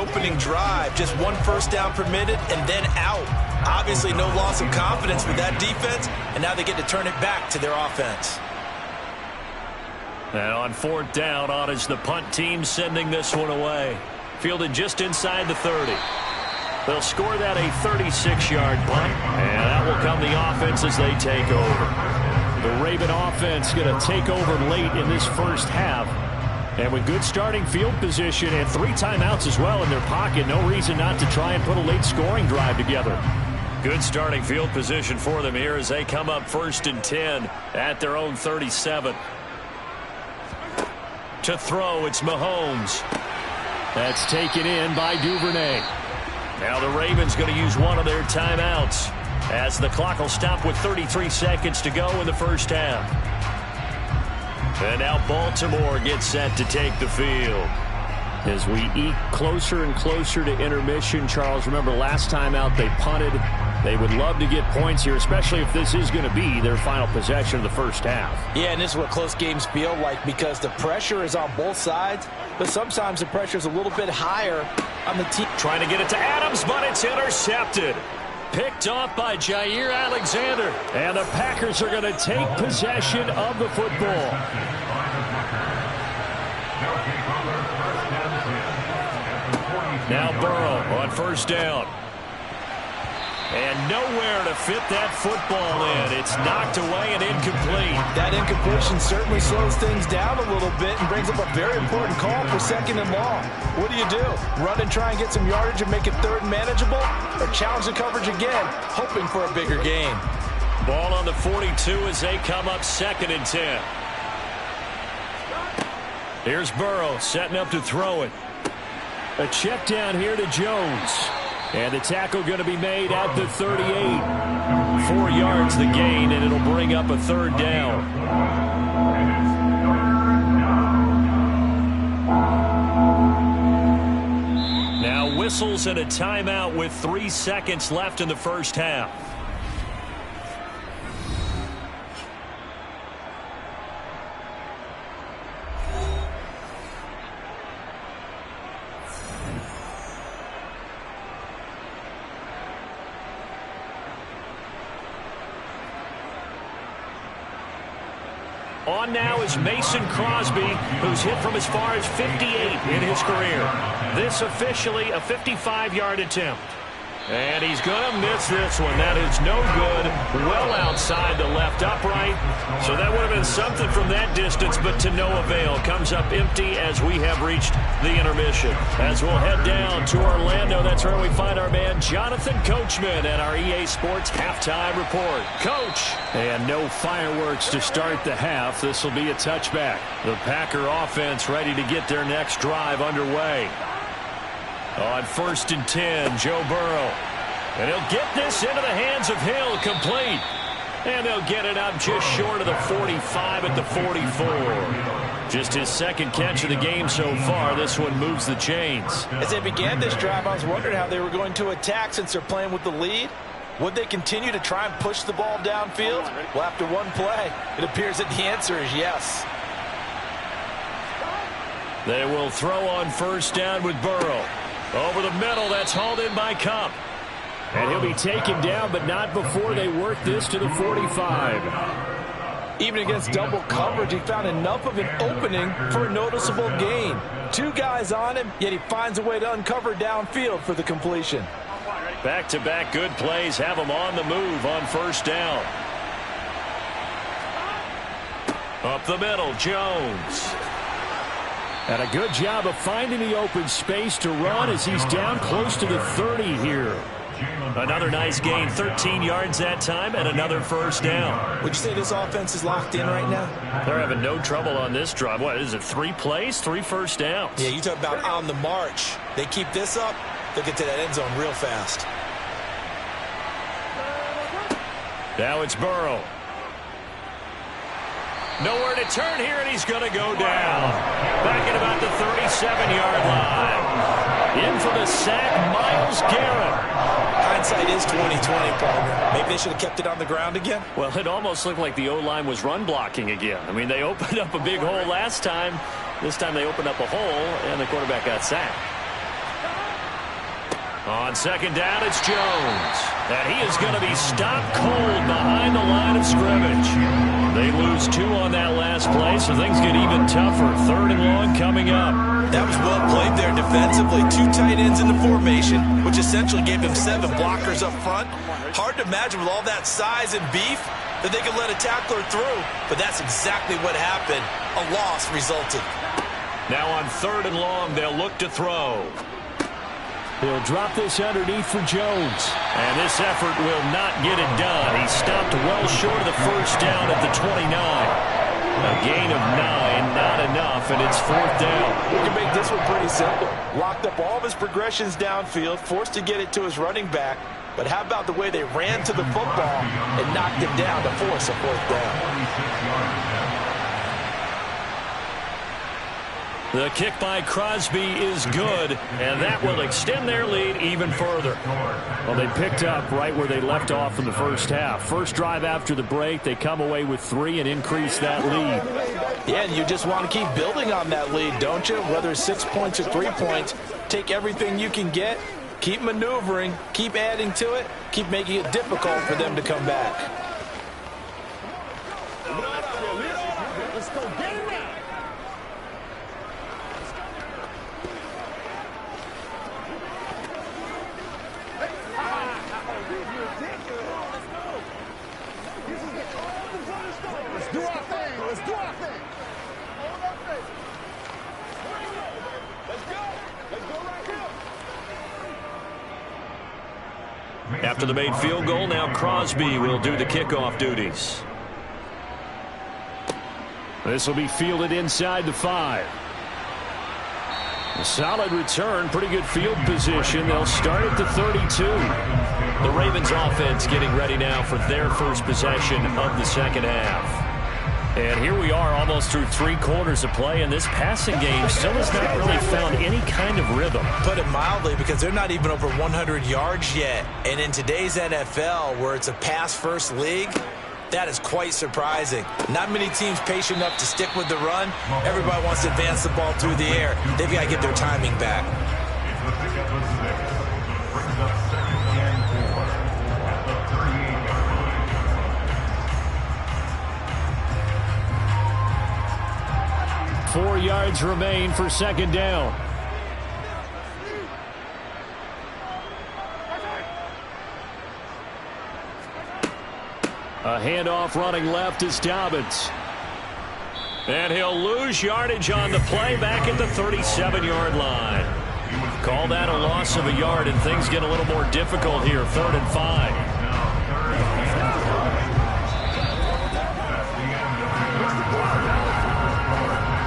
opening drive. Just one first down permitted and then out. Obviously no loss of confidence with that defense, and now they get to turn it back to their offense. And on fourth down, on is the punt team sending this one away. Fielded just inside the 30. They'll score that a 36-yard punt, and that will come the offense as they take over. The Raven offense going to take over late in this first half. And with good starting field position and 3 timeouts as well in their pocket, no reason not to try and put a late scoring drive together. Good starting field position for them here as they come up 1st and 10 at their own 37. To throw, it's Mahomes. That's taken in by Duvernay. Now the Ravens going to use one of their timeouts as the clock will stop with 33 seconds to go in the first half. And now Baltimore gets set to take the field. As we eke closer and closer to intermission, Charles, remember last time out they punted. They would love to get points here, especially if this is going to be their final possession of the first half. Yeah, and this is what close games feel like because the pressure is on both sides, but sometimes the pressure is a little bit higher on the team. Trying to get it to Adams, but it's intercepted. Picked off by Jair Alexander. And the Packers are going to take possession of the football. Now Burrow on first down. And nowhere to fit that football in. It's knocked away and incomplete. That incompletion certainly slows things down a little bit and brings up a very important call for 2nd and long. What do? Run and try and get some yardage and make it 3rd and manageable? Or challenge the coverage again, hoping for a bigger gain? Ball on the 42 as they come up 2nd and 10. Here's Burrow setting up to throw it. A check down here to Jones. And the tackle going to be made at the 38. 4 yards the gain, and it'll bring up a 3rd down. Now whistles and a timeout with 3 seconds left in the first half. On now is Mason Crosby, who's hit from as far as 58 in his career. This officially a 55-yard attempt. And he's going to miss this one. That is no good. Well outside the left upright. So that would have been something from that distance, but to no avail. Comes up empty as we have reached the intermission. As we'll head down to Orlando, that's where we find our man Jonathan Coachman at our EA Sports Halftime Report. Coach! And no fireworks to start the half. This will be a touchback. The Packer offense ready to get their next drive underway. On 1st and 10, Joe Burrow. And he'll get this into the hands of Hill, complete. And they'll get it up just short of the 45 at the 44. Just his 2nd catch of the game so far. This one moves the chains. As they began this drive, I was wondering how they were going to attack since they're playing with the lead. Would they continue to try and push the ball downfield? Well, after one play, it appears that the answer is yes. They will throw on 1st down with Burrow. Over the middle, that's hauled in by Kupp. And he'll be taken down, but not before they work this to the 45. Even against double coverage, he found enough of an opening for a noticeable gain. 2 guys on him, yet he finds a way to uncover downfield for the completion. Back-to-back good plays have him on the move on 1st down. Up the middle, Jones. And a good job of finding the open space to run as he's down close to the 30 here. Another nice gain, 13 yards that time, and another 1st down. Would you say this offense is locked in right now? They're having no trouble on this drive. What is it, 3 plays, 3 first downs? Yeah, you talk about on the march. They keep this up, they'll get to that end zone real fast. Now it's Burrow. Nowhere to turn here, and he's going to go down. Back at about the 37-yard line. In for the sack, Myles Garrett. Hindsight is 20/20, partner. Maybe they should have kept it on the ground again. Well, it almost looked like the O-line was run blocking again. I mean, they opened up a big hole last time. This time they opened up a hole, and the quarterback got sacked. On second down, it's Jones. And he is going to be stopped cold behind the line of scrimmage. They lose 2 on that last play, so things get even tougher. 3rd and long coming up. That was well played there defensively. 2 tight ends in the formation, which essentially gave them 7 blockers up front. Hard to imagine with all that size and beef that they could let a tackler through, but that's exactly what happened. A loss resulted. Now on 3rd and long, they'll look to throw. He'll drop this underneath for Jones. And this effort will not get it done. He stopped well short of the first down at the 29. A gain of 9, not enough, and it's 4th down. We can make this one pretty simple. Locked up all of his progressions downfield, forced to get it to his running back. But how about the way they ran to the football and knocked him down to force a 4th down? The kick by Crosby is good, and that will extend their lead even further. Well, they picked up right where they left off in the first half. First drive after the break, they come away with 3 and increase that lead. Yeah, and you just want to keep building on that lead, don't you? Whether it's 6 points or 3 points, take everything you can get, keep maneuvering, keep adding to it, keep making it difficult for them to come back. Let's go get it now. Let's do our thing. Let's do our thing. Let's go. Let's go right here. After the made field goal, now Crosby will do the kickoff duties. This will be fielded inside the 5. A solid return, pretty good field position. They'll start at the 32. The Ravens offense getting ready now for their first possession of the second half. And here we are almost through 3 quarters of play, and this passing game still has not really found any kind of rhythm. Put it mildly, because they're not even over 100 yards yet. And in today's NFL, where it's a pass-first league, that is quite surprising. Not many teams patient enough to stick with the run. Everybody wants to advance the ball through the air. They've got to get their timing back. Four yards remain for second down. A handoff running left is Dobbins. And he'll lose yardage on the play back at the 37-yard line. Call that a loss of a yard, and things get a little more difficult here. 3rd and 5.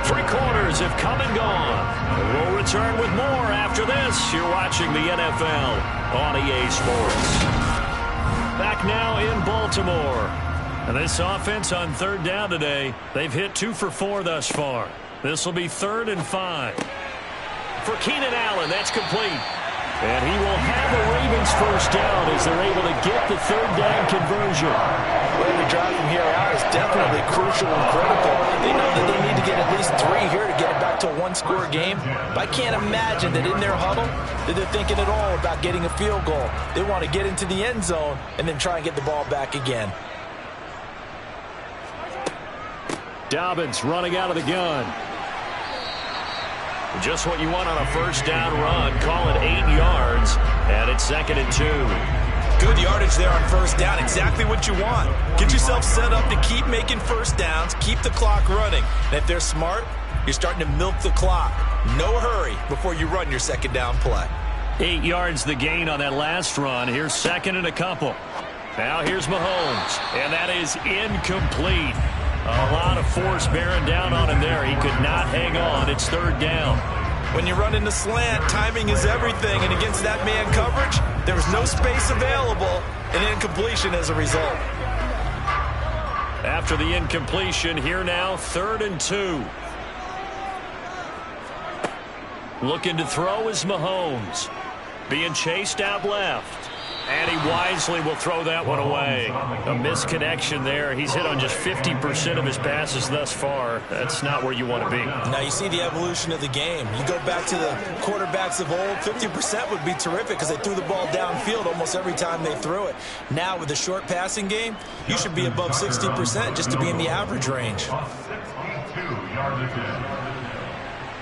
Three quarters have come and gone. We'll return with more after this. You're watching the NFL on EA Sports. Back now in Baltimore. And this offense on 3rd down today, they've hit 2 for 4 thus far. This will be 3rd and 5. For Keenan Allen, that's complete. And he will have a Ravens first down as they're able to get the 3rd down conversion. Well, every drive from here out is definitely crucial and critical. They know that they need to get at least 3 here to get it back to a 1-score game. But I can't imagine that in their huddle that they're thinking at all about getting a field goal. They want to get into the end zone and then try and get the ball back again. Dobbins running out of the gun. Just what you want on a first down run. Call it 8 yards. And it's 2nd and 2. Good yardage there on first down. Exactly what you want. Get yourself set up to keep making first downs. Keep the clock running. And if they're smart, you're starting to milk the clock. No hurry before you run your second down play. 8 yards the gain on that last run. Here's 2nd and a couple. Now here's Mahomes. And that is incomplete. A lot of force bearing down on him there. He could not hang on. It's 3rd down. When you run in the slant, timing is everything. And against that man coverage, there was no space available. An incompletion as a result. After the incompletion, here now, 3rd and 2. Looking to throw is Mahomes. Being chased out left. And he wisely will throw that one away. A misconnection there. He's hit on just 50% of his passes thus far. That's not where you want to be. Now you see the evolution of the game. You go back to the quarterbacks of old, 50% would be terrific because they threw the ball downfield almost every time they threw it. Now with the short passing game, you should be above 60% just to be in the average range.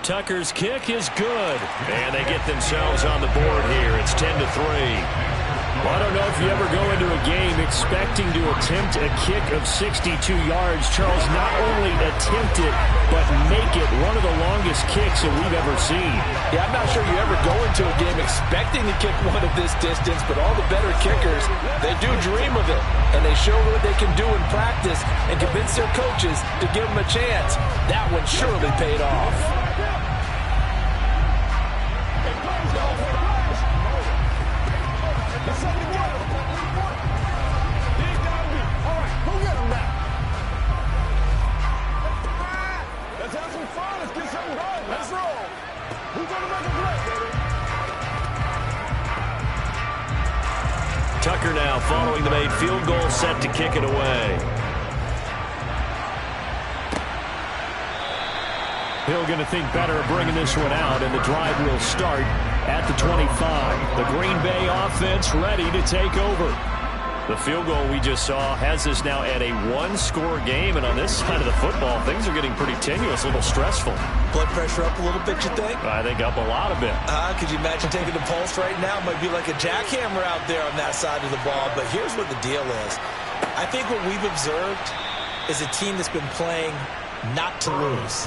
Tucker's kick is good. And they get themselves on the board here. It's 10-3. Well, I don't know if you ever go into a game expecting to attempt a kick of 62 yards. Charles, not only attempt it, but make it one of the longest kicks that we've ever seen. Yeah, I'm not sure you ever go into a game expecting to kick one of this distance, but all the better kickers, they do dream of it. And they show what they can do in practice and convince their coaches to give them a chance. That one surely paid off. Tucker now following the made field goal, set to kick it away. Hill going to think better of bringing this one out, and the drive will start at the 25. The Green Bay offense ready to take over. The field goal we just saw has us now at a one-score game, and on this side of the football, things are getting pretty tenuous, a little stressful. Blood pressure up a little bit, you think? I think up a lot of it. Could you imagine taking the pulse right now? It might be like a jackhammer out there on that side of the ball, but here's what the deal is. I think what we've observed is a team that's been playing not to lose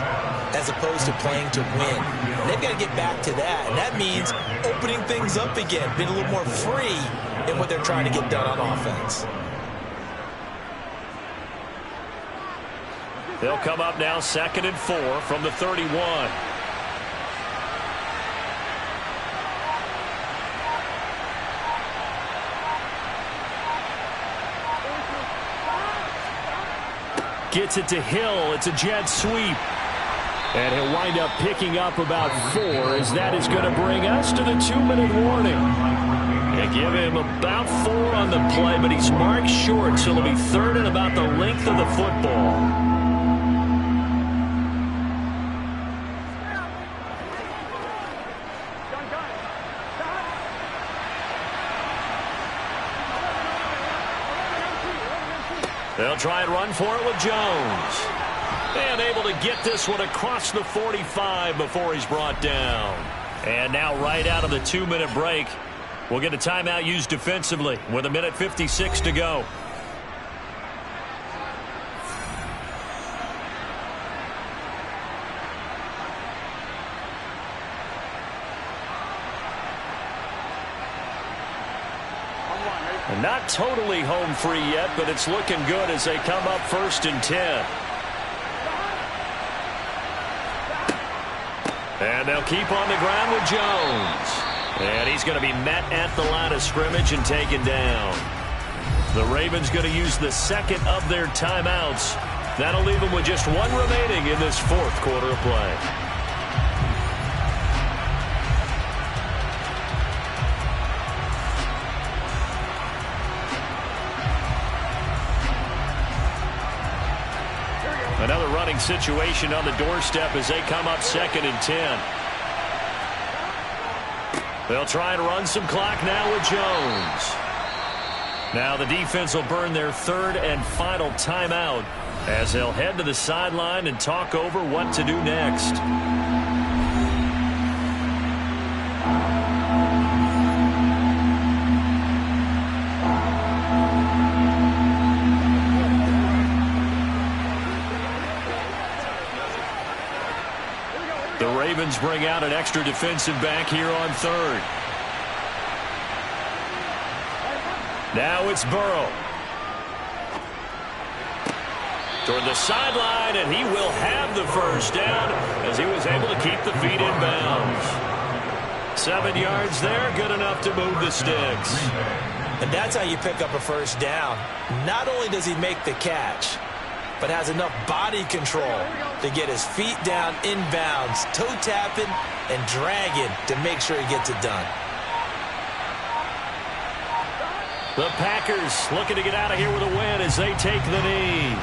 as opposed to playing to win. And they've got to get back to that, and that means opening things up again, being a little more free in what they're trying to get done on offense. They'll come up now 2nd and 4 from the 31. Gets it to Hill. It's a jet sweep. And he'll wind up picking up about 4, as that is going to bring us to the 2-minute warning. They give him about 4 on the play, but he's marked short, so it'll be 3rd and about the length of the football. They'll try and run for it with Jones. And able to get this one across the 45 before he's brought down. And now right out of the 2-minute break, we'll get a timeout used defensively with 1:56 to go. Not totally home free yet, but it's looking good as they come up 1st and 10. And they'll keep on the ground with Jones. And he's going to be met at the line of scrimmage and taken down. The Ravens going to use the 2nd of their timeouts. That'll leave them with just 1 remaining in this 4th quarter of play. Another running situation on the doorstep as they come up 2nd and 10. They'll try and run some clock now with Jones. Now the defense will burn their 3rd and final timeout as they'll head to the sideline and talk over what to do next. The Ravens bring out an extra defensive back here on 3rd. Now it's Burrow. Toward the sideline, and he will have the 1st down as he was able to keep the feet in bounds. 7 yards there, good enough to move the sticks. And that's how you pick up a 1st down. Not only does he make the catch, but has enough body control to get his feet down inbounds, toe tapping and dragging to make sure he gets it done. The Packers looking to get out of here with a win as they take the knee.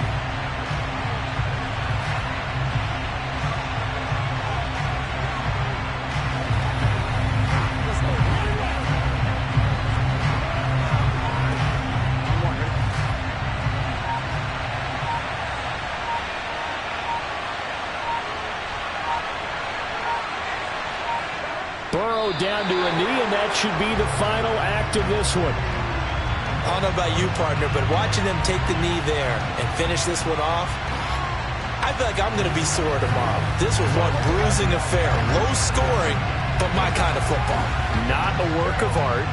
Burrow down to a knee, and that should be the final act of this one. I don't know about you, partner, but watching them take the knee there and finish this one off, I feel like I'm going to be sore tomorrow. This was one bruising affair. Low scoring, but my kind of football. Not a work of art,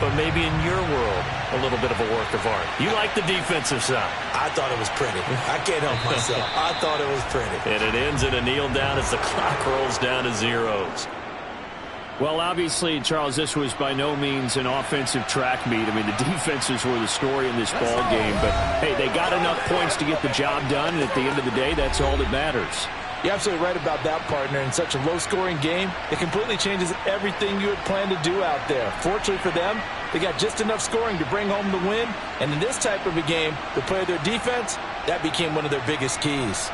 but maybe in your world, a little bit of a work of art. You like the defensive side. I thought it was pretty. I can't help myself. I thought it was pretty. And it ends in a kneel down as the clock rolls down to zeros. Well, obviously, Charles, this was by no means an offensive track meet. I mean, the defenses were the story in this ball game. But, hey, they got enough points to get the job done. And at the end of the day, that's all that matters. You're absolutely right about that, partner. In such a low-scoring game, it completely changes everything you had planned to do out there. Fortunately for them, they got just enough scoring to bring home the win. And in this type of a game, to play their defense, that became one of their biggest keys.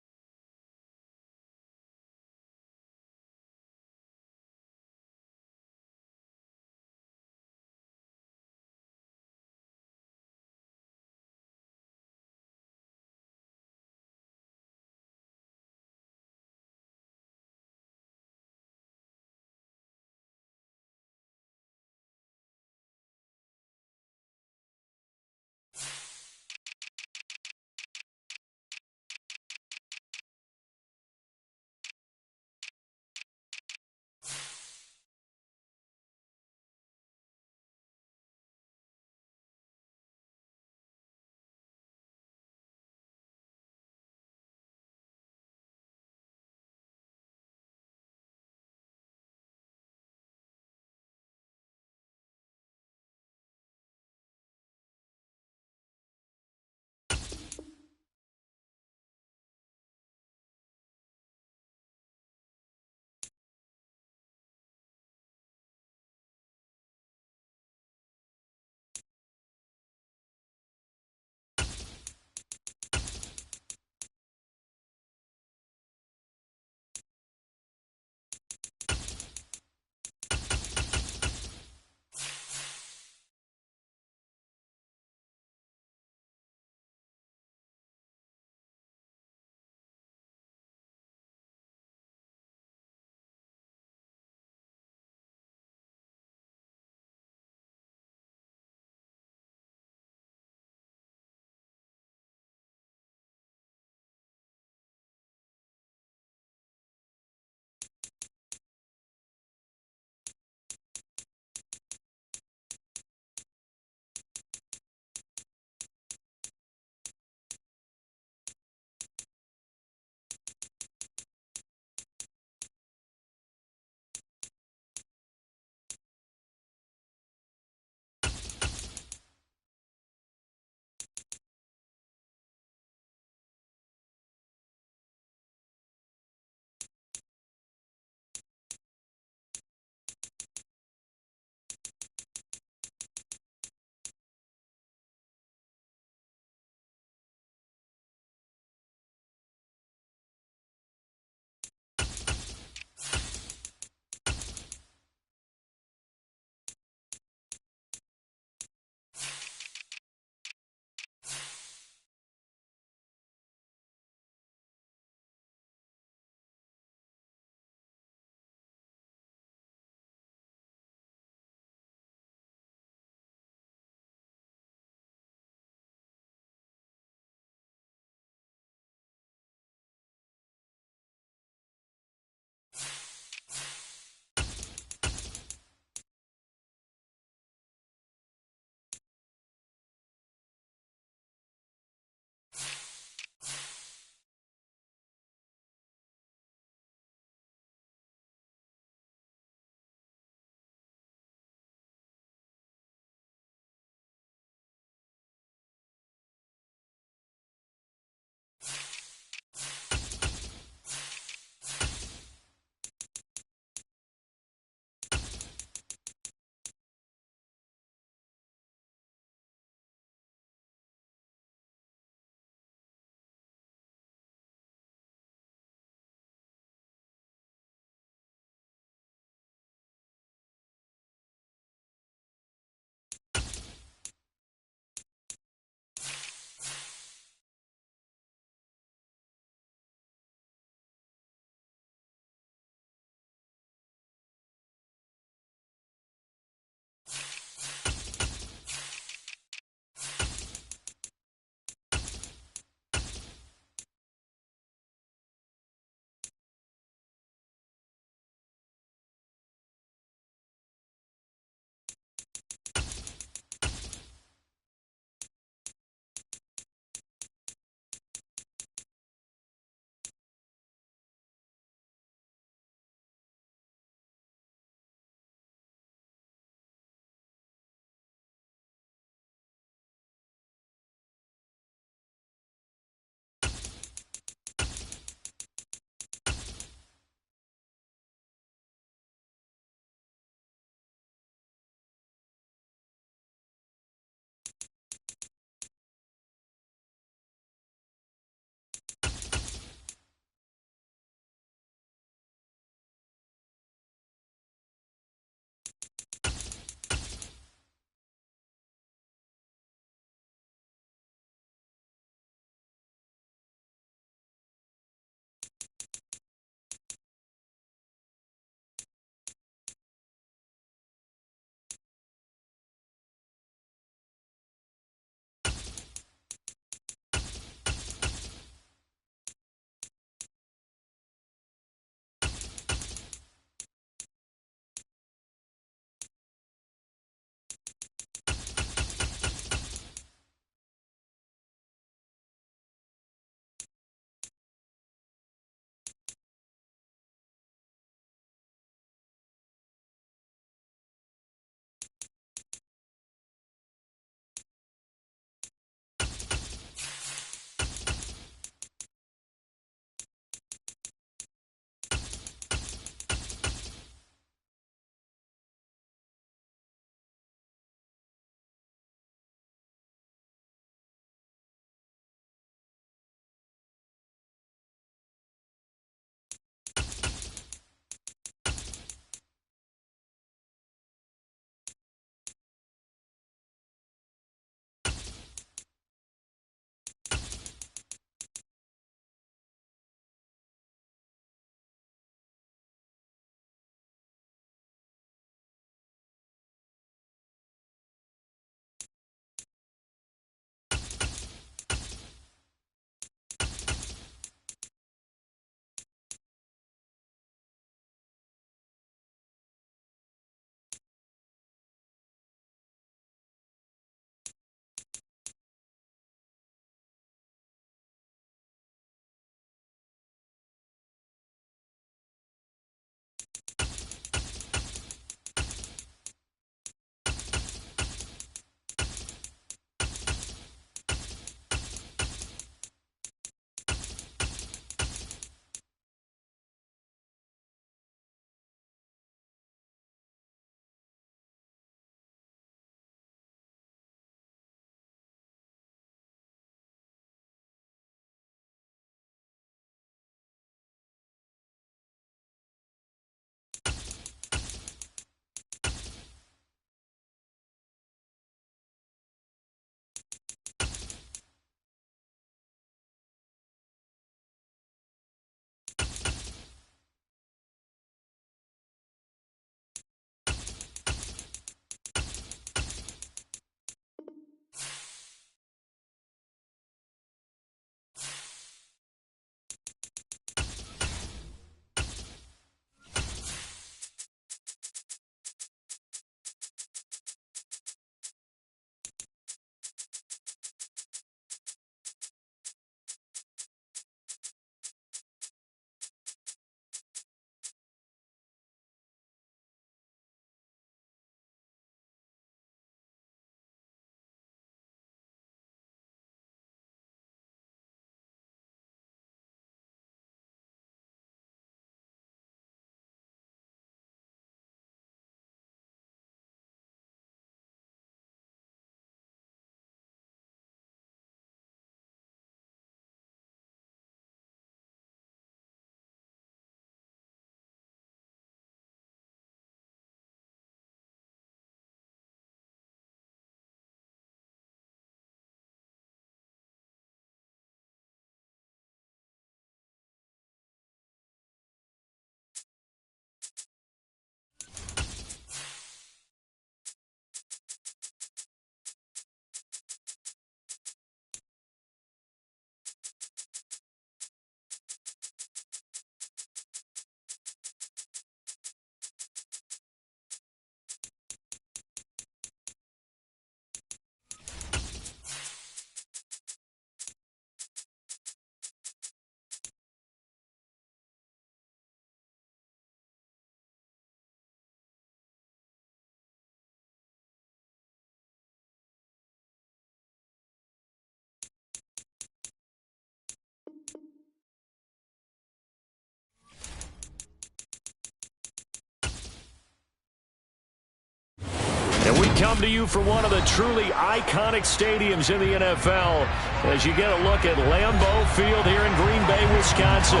come to you from one of the truly iconic stadiums in the NFL as you get a look at Lambeau Field here in Green Bay, Wisconsin.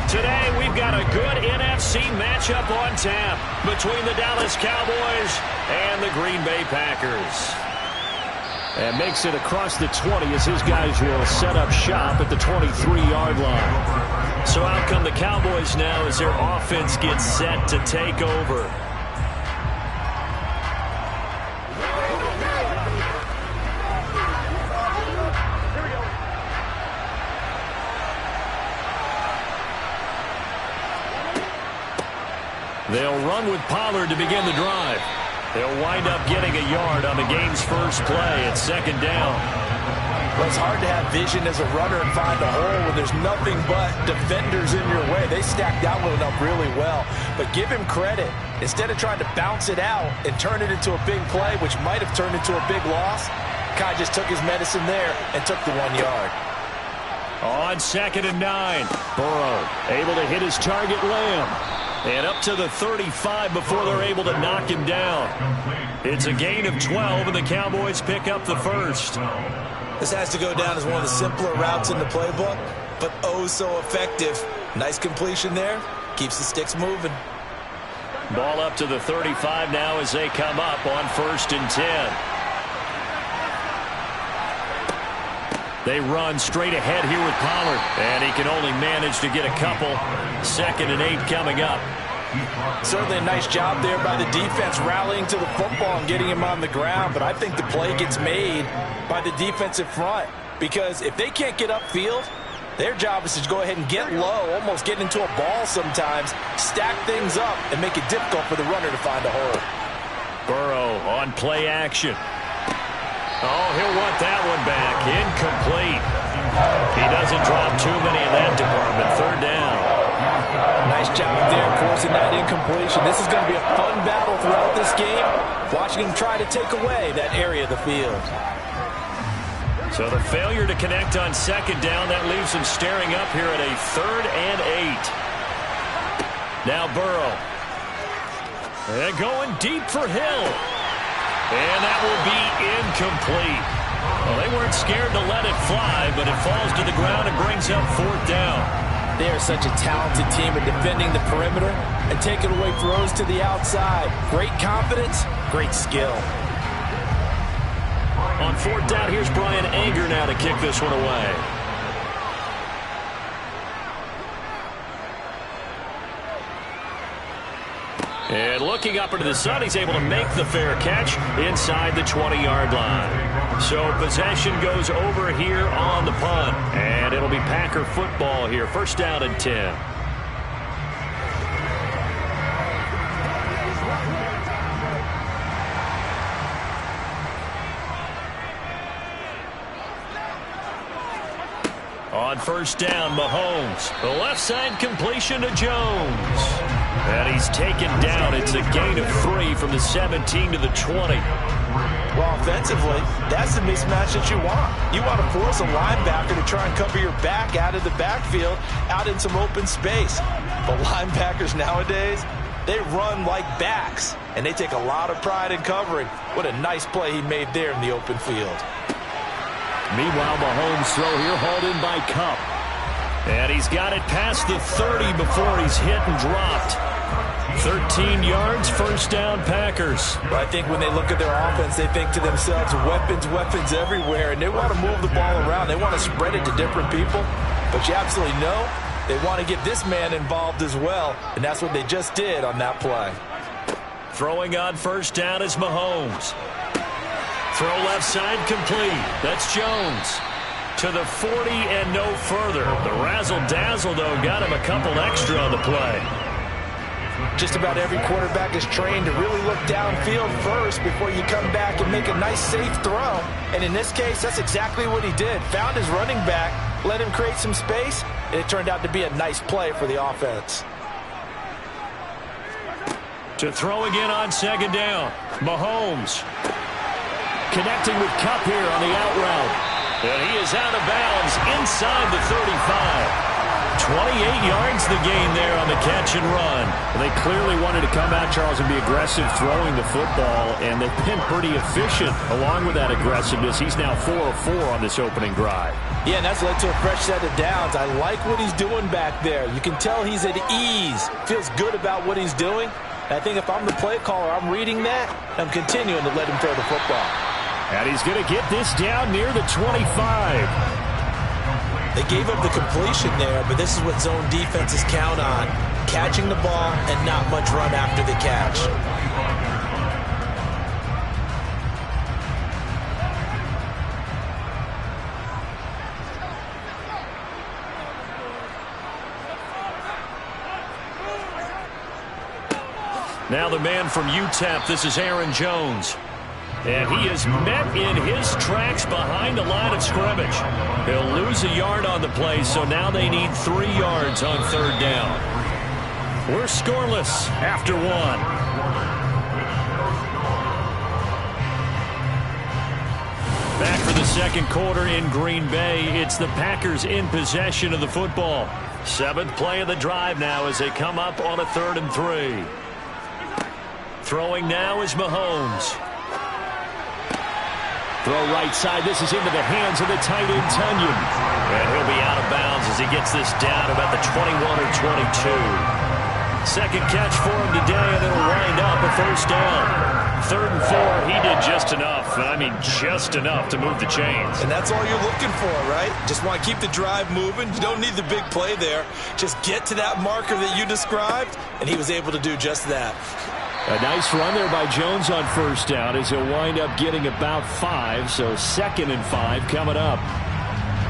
Today, we've got a good NFC matchup on tap between the Dallas Cowboys and the Green Bay Packers. And makes it across the 20 as his guys will set up shop at the 23-yard line. So out come the Cowboys now as their offense gets set to take over. They'll run with Pollard to begin the drive. They'll wind up getting a yard on the game's first play at second down. Well, it's hard to have vision as a runner and find a hole when there's nothing but defenders in your way. They stacked that one up really well. But give him credit. Instead of trying to bounce it out and turn it into a big play, which might have turned into a big loss, Kai just took his medicine there and took the 1 yard. On 2nd and 9, Burrow able to hit his target, Lamb. And up to the 35 before they're able to knock him down. It's a gain of 12, and the Cowboys pick up the first. This has to go down as one of the simpler routes in the playbook, but oh so effective. Nice completion there. Keeps the sticks moving. Ball up to the 35 now as they come up on 1st and 10. They run straight ahead here with Pollard, and he can only manage to get a couple. 2nd and 8 coming up. Certainly a nice job there by the defense rallying to the football and getting him on the ground, but I think the play gets made by the defensive front because if they can't get upfield, their job is to go ahead and get low, almost get into a ball sometimes, stack things up, and make it difficult for the runner to find a hole. Burrow on play action. Oh, he'll want that one back. Incomplete. He doesn't drop too many in that department. 3rd down. Nice job there forcing that incompletion. This is going to be a fun battle throughout this game. Watching him try to take away that area of the field. So the failure to connect on 2nd down, that leaves him staring up here at a 3rd and 8. Now Burrow. And going deep for Hill. And that will be incomplete. Well, they weren't scared to let it fly, but it falls to the ground and brings up 4th down. They are such a talented team at defending the perimeter and taking away throws to the outside. Great confidence, great skill. On 4th down, here's Brian Anger now to kick this one away. And looking up into the sun, he's able to make the fair catch inside the 20-yard line. So possession goes over here on the punt. And it'll be Packer football here. 1st down and 10. On 1st down, Mahomes. The left side completion to Jones. And he's taken down. It's a gain of 3 from the 17 to the 20. Well, offensively, that's the mismatch that you want. You want to force a linebacker to try and cover your back out of the backfield, out in some open space. But linebackers nowadays, they run like backs, and they take a lot of pride in covering. What a nice play he made there in the open field. Meanwhile, Mahomes' throw here hauled in by Kupp. And he's got it past the 30 before he's hit and dropped. 13 yards, 1st down, Packers. But I think when they look at their offense, they think to themselves, weapons everywhere, and they want to move the ball around. They want to spread it to different people. But you absolutely know they want to get this man involved as well, and that's what they just did on that play. Throwing on 1st down is Mahomes. Throw left side complete. That's Jones. To the 40 and no further. The razzle-dazzle, though, got him a couple extra on the play. Just about every quarterback is trained to really look downfield first before you come back and make a nice, safe throw. And in this case, that's exactly what he did. Found his running back, let him create some space, and it turned out to be a nice play for the offense. To throw again on 2nd down. Mahomes. Connecting with Kupp here on the out route. And he is out of bounds inside the 35. 28 yards the gain there on the catch and run. Well, they clearly wanted to come out, Charles, and be aggressive throwing the football, and they've been pretty efficient along with that aggressiveness. He's now 4 of 4 on this opening drive. Yeah, and that's led to a fresh set of downs. I like what he's doing back there. You can tell he's at ease, feels good about what he's doing. And I think if I'm the play caller, I'm reading that, I'm continuing to let him throw the football. And he's going to get this down near the 25. They gave up the completion there, but this is what zone defenses count on. Catching the ball and not much run after the catch. Now the man from UTEP, this is Aaron Jones. And he is met in his tracks behind the line of scrimmage. He'll lose a yard on the play, so now they need 3 yards on third down. We're scoreless after 1. Back for the second quarter in Green Bay. It's the Packers in possession of the football. 7th play of the drive now as they come up on a 3rd and 3. Throwing now is Mahomes. Throw right side. This is into the hands of the tight end, Tunyon. And he'll be out of bounds as he gets this down about the 21 or 22. Second catch for him today, and it'll wind up a first down. 3rd and 4, he did just enough. I mean, just enough to move the chains. And that's all you're looking for, right? Just want to keep the drive moving. You don't need the big play there. Just get to that marker that you described, and he was able to do just that. A nice run there by Jones on first down as he'll wind up getting about 5, so 2nd and 5 coming up.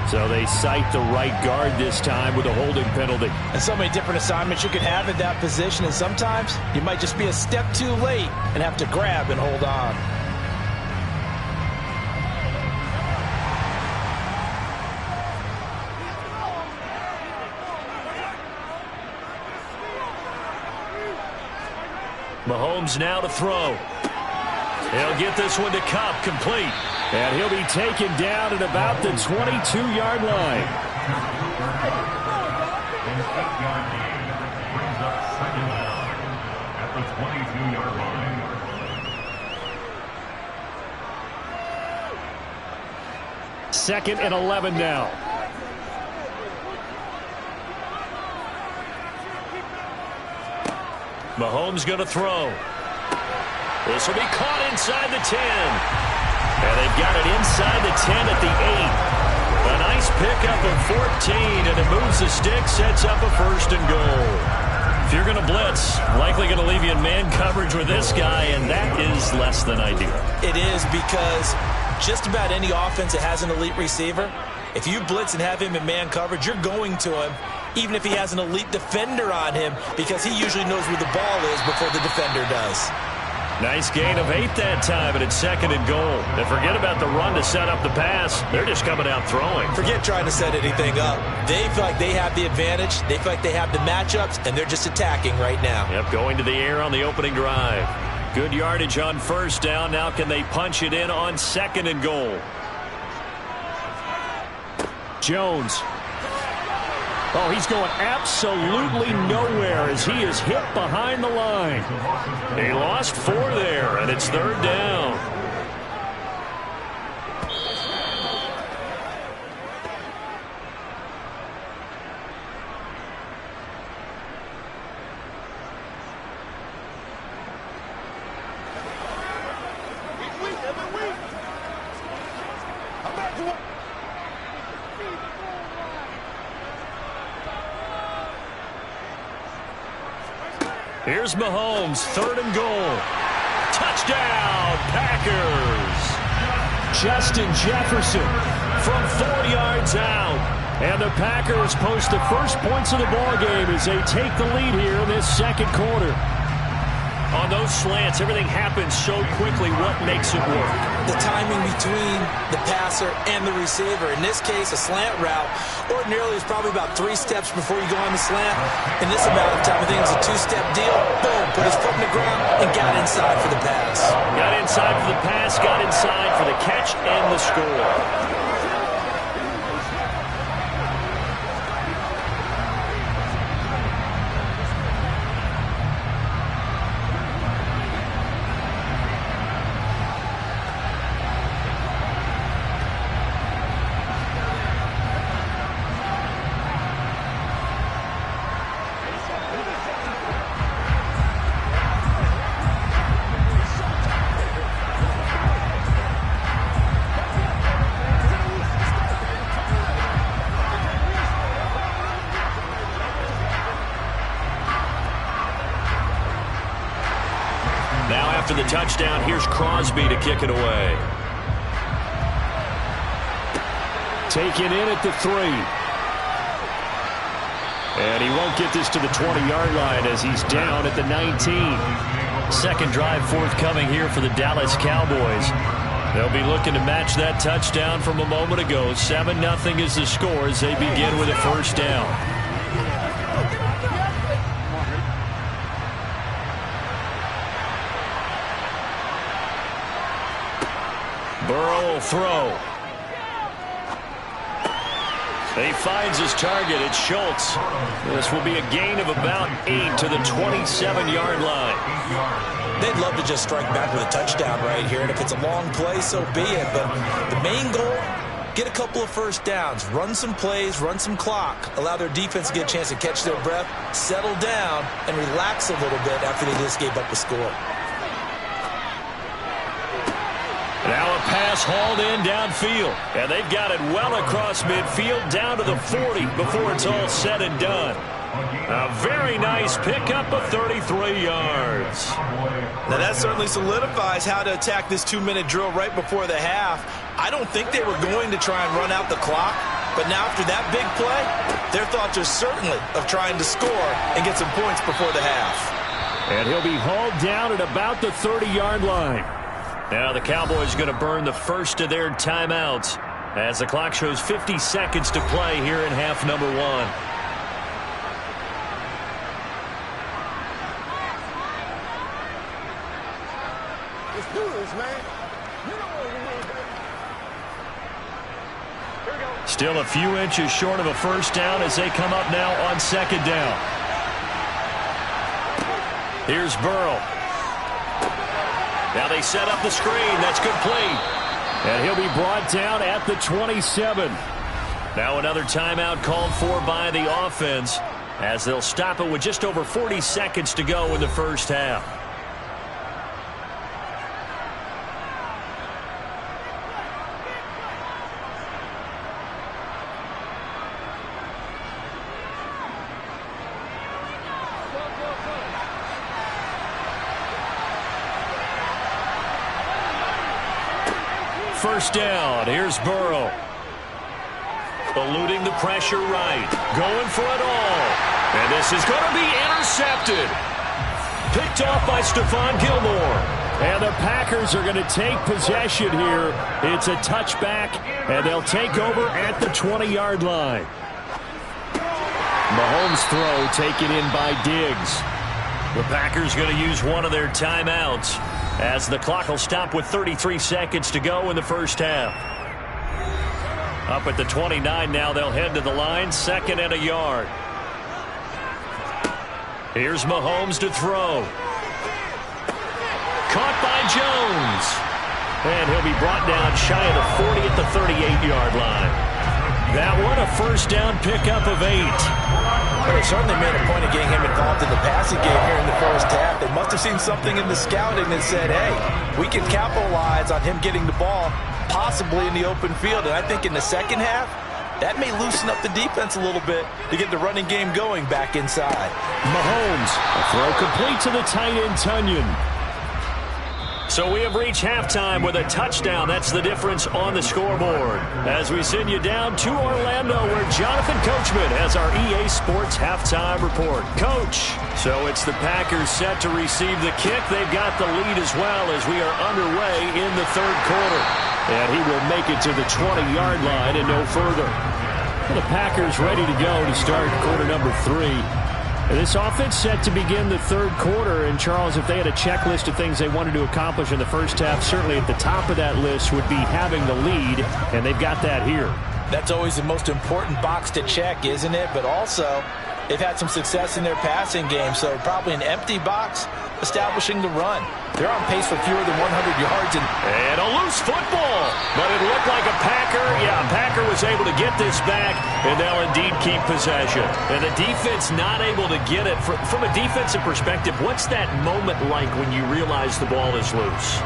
So they cite the right guard this time with a holding penalty. And so many different assignments you could have at that position, and sometimes you might just be a step too late and have to grab and hold on. Mahomes now to throw. He'll get this one to Kupp, complete. And he'll be taken down at about the 22-yard line. Second and 11 now. Mahomes going to throw. This will be caught inside the 10. And they've got it inside the 10 at the 8. A nice pickup of 14, and it moves the stick, sets up a 1st and goal. If you're going to blitz, likely going to leave you in man coverage with this guy, and that is less than ideal. It is, because just about any offense that has an elite receiver, if you blitz and have him in man coverage, you're going to him, even if he has an elite defender on him, because he usually knows where the ball is before the defender does. Nice gain of 8 that time, and it's 2nd and goal. And forget about the run to set up the pass. They're just coming out throwing. Forget trying to set anything up. They feel like they have the advantage. They feel like they have the matchups, and they're just attacking right now. Yep, going to the air on the opening drive. Good yardage on first down. Now can they punch it in on 2nd and goal? Jones. Oh, he's going absolutely nowhere as he is hit behind the line. He lost 4 there, and it's 3rd down. Here's Mahomes, 3rd and goal. Touchdown, Packers. Justin Jefferson From 4 yards out. And the Packers post the first points of the ball game as they take the lead here in this second quarter. On those slants, everything happens so quickly. What makes it work? The timing between the passer and the receiver. In this case, a slant route ordinarily is probably about 3 steps before you go on the slant. In this amount of time, I think it's a 2-step deal. Boom, put his foot in the ground and got inside for the pass. Got inside for the pass, got inside for the catch and the score. after the touchdown. Here's Crosby to kick it away. Taken in at the 3. And he won't get this to the 20-yard line as he's down at the 19. Second drive forthcoming here for the Dallas Cowboys. They'll be looking to match that touchdown from a moment ago. 7-0 is the score as they begin with a first down. Burrow will throw. He finds his target. It's Schultz. This will be a gain of about 8 to the 27-yard line. They'd love to just strike back with a touchdown right here, and if it's a long play, so be it. But the main goal, get a couple of first downs, run some plays, run some clock, allow their defense to get a chance to catch their breath, settle down, and relax a little bit after they just gave up the score. Now a pass hauled in downfield, and they've got it well across midfield down to the 40 before it's all said and done. A very nice pickup of 33 yards. Now that certainly solidifies how to attack this 2-minute drill right before the half. I don't think they were going to try and run out the clock, but now after that big play, their thoughts are certainly of trying to score and get some points before the half. And he'll be hauled down at about the 30-yard line. Now the Cowboys going to burn the first of their timeouts as the clock shows 50 seconds to play here in half number 1. Let's do this, man. You know what we need, baby. Here we go. Still a few inches short of a first down as they come up now on second down. Here's Burrow. Now they set up the screen. That's complete. And he'll be brought down at the 27. Now another timeout called for by the offense as they'll stop it with just over 40 seconds to go in the first half. First down. Here's Burrow. Eluding the pressure right. Going for it all. And this is going to be intercepted. Picked off by Stephon Gilmore. And the Packers are going to take possession here. It's a touchback, and they'll take over at the 20-yard line. Mahomes' throw taken in by Diggs. The Packers going to use one of their timeouts as the clock will stop with 33 seconds to go in the first half. Up at the 29 now, they'll head to the line, 2nd and a yard. Here's Mahomes to throw. Caught by Jones. And he'll be brought down shy of the 40 at the 38-yard line. That one, a first down pickup of 8. They certainly made a point of getting him involved in the passing game here in the first half. They must have seen something in the scouting that said, hey, we can capitalize on him getting the ball possibly in the open field. And I think in the second half, that may loosen up the defense a little bit to get the running game going back inside. Mahomes, a throw complete to the tight end, Tunyon. So we have reached halftime with a touchdown. That's the difference on the scoreboard. As we send you down to Orlando, where Jonathan Coachman has our EA Sports halftime report. Coach, so it's the Packers set to receive the kick. They've got the lead as well as we are underway in the third quarter. And he will make it to the 20-yard line and no further. The Packers ready to go to start quarter number 3. This offense set to begin the third quarter. And, Charles, if they had a checklist of things they wanted to accomplish in the first half, certainly at the top of that list would be having the lead, and they've got that here. That's always the most important box to check, isn't it? But also, they've had some success in their passing game, so probably an empty box establishing the run. They're on pace for fewer than 100 yards. And a loose football. But it looked like a Packer. Yeah, Packer was able to get this back, and they'll indeed keep possession. And the defense not able to get it. From a defensive perspective, what's that moment like when you realize the ball is loose?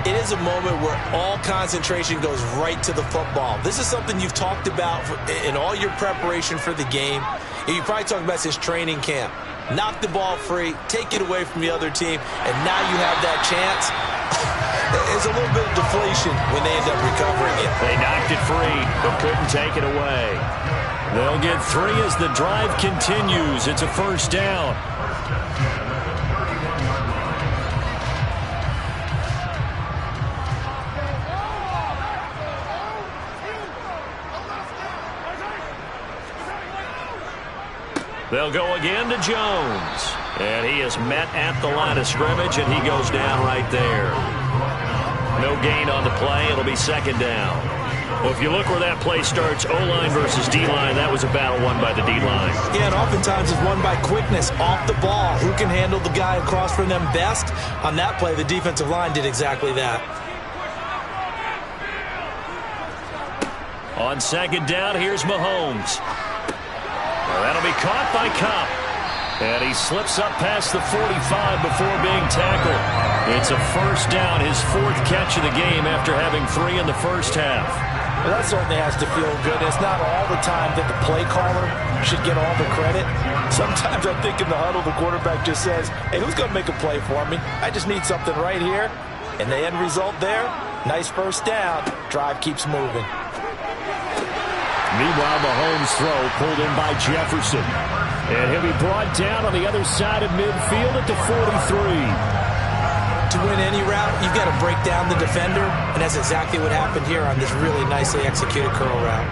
It is a moment where all concentration goes right to the football. This is something you've talked about in all your preparation for the game. And you probably talked about since training camp. knock the ball free, take it away from the other team, and now you have that chance. There's a little bit of deflation when they end up recovering it. They knocked it free, but couldn't take it away. They'll get 3 as the drive continues. It's a first down. They'll go again to Jones. And he is met at the line of scrimmage, and he goes down right there. No gain on the play. It'll be second down. Well, if you look where that play starts, O-line versus D-line, that was a battle won by the D-line. Yeah, and oftentimes it's won by quickness off the ball. Who can handle the guy across from them best? On that play, the defensive line did exactly that. On second down, here's Mahomes. Well, that'll be caught by Kupp. And he slips up past the 45 before being tackled. It's a first down, his 4th catch of the game after having 3 in the first half. Well, that certainly has to feel good. It's not all the time that the play caller should get all the credit. Sometimes I think in the huddle, the quarterback just says, hey, who's going to make a play for me? I just need something right here. And the end result there, nice first down. Drive keeps moving. Meanwhile, Mahomes' throw pulled in by Jefferson. And he'll be brought down on the other side of midfield at the 43. To win any route, you've got to break down the defender, and that's exactly what happened here on this really nicely executed curl route.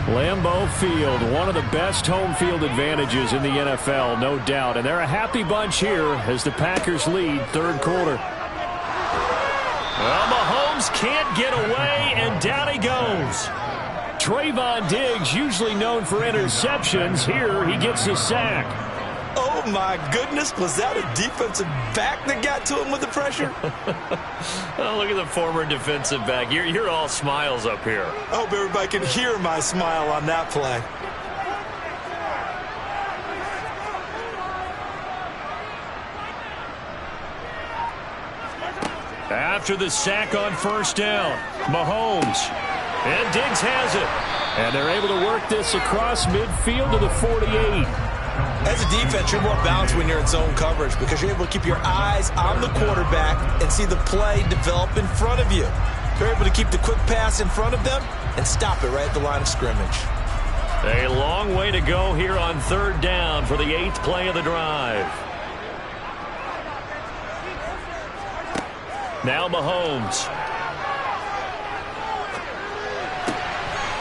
Lambeau Field, one of the best home field advantages in the NFL, no doubt. And they're a happy bunch here as the Packers lead third quarter. Well, Mahomes can't get away, and down he goes. Trayvon Diggs, usually known for interceptions, here he gets a sack. Oh, my goodness. Was that a defensive back that got to him with the pressure? Oh, look at the former defensive back. You're all smiles up here. I hope everybody can hear my smile on that play. After the sack on first down, Mahomes. And Diggs has it. And they're able to work this across midfield to the 48. As a defense, you're more balanced when you're in zone coverage because you're able to keep your eyes on the quarterback and see the play develop in front of you. You're able to keep the quick pass in front of them and stop it right at the line of scrimmage. A long way to go here on third down for the 8th play of the drive. Now Mahomes.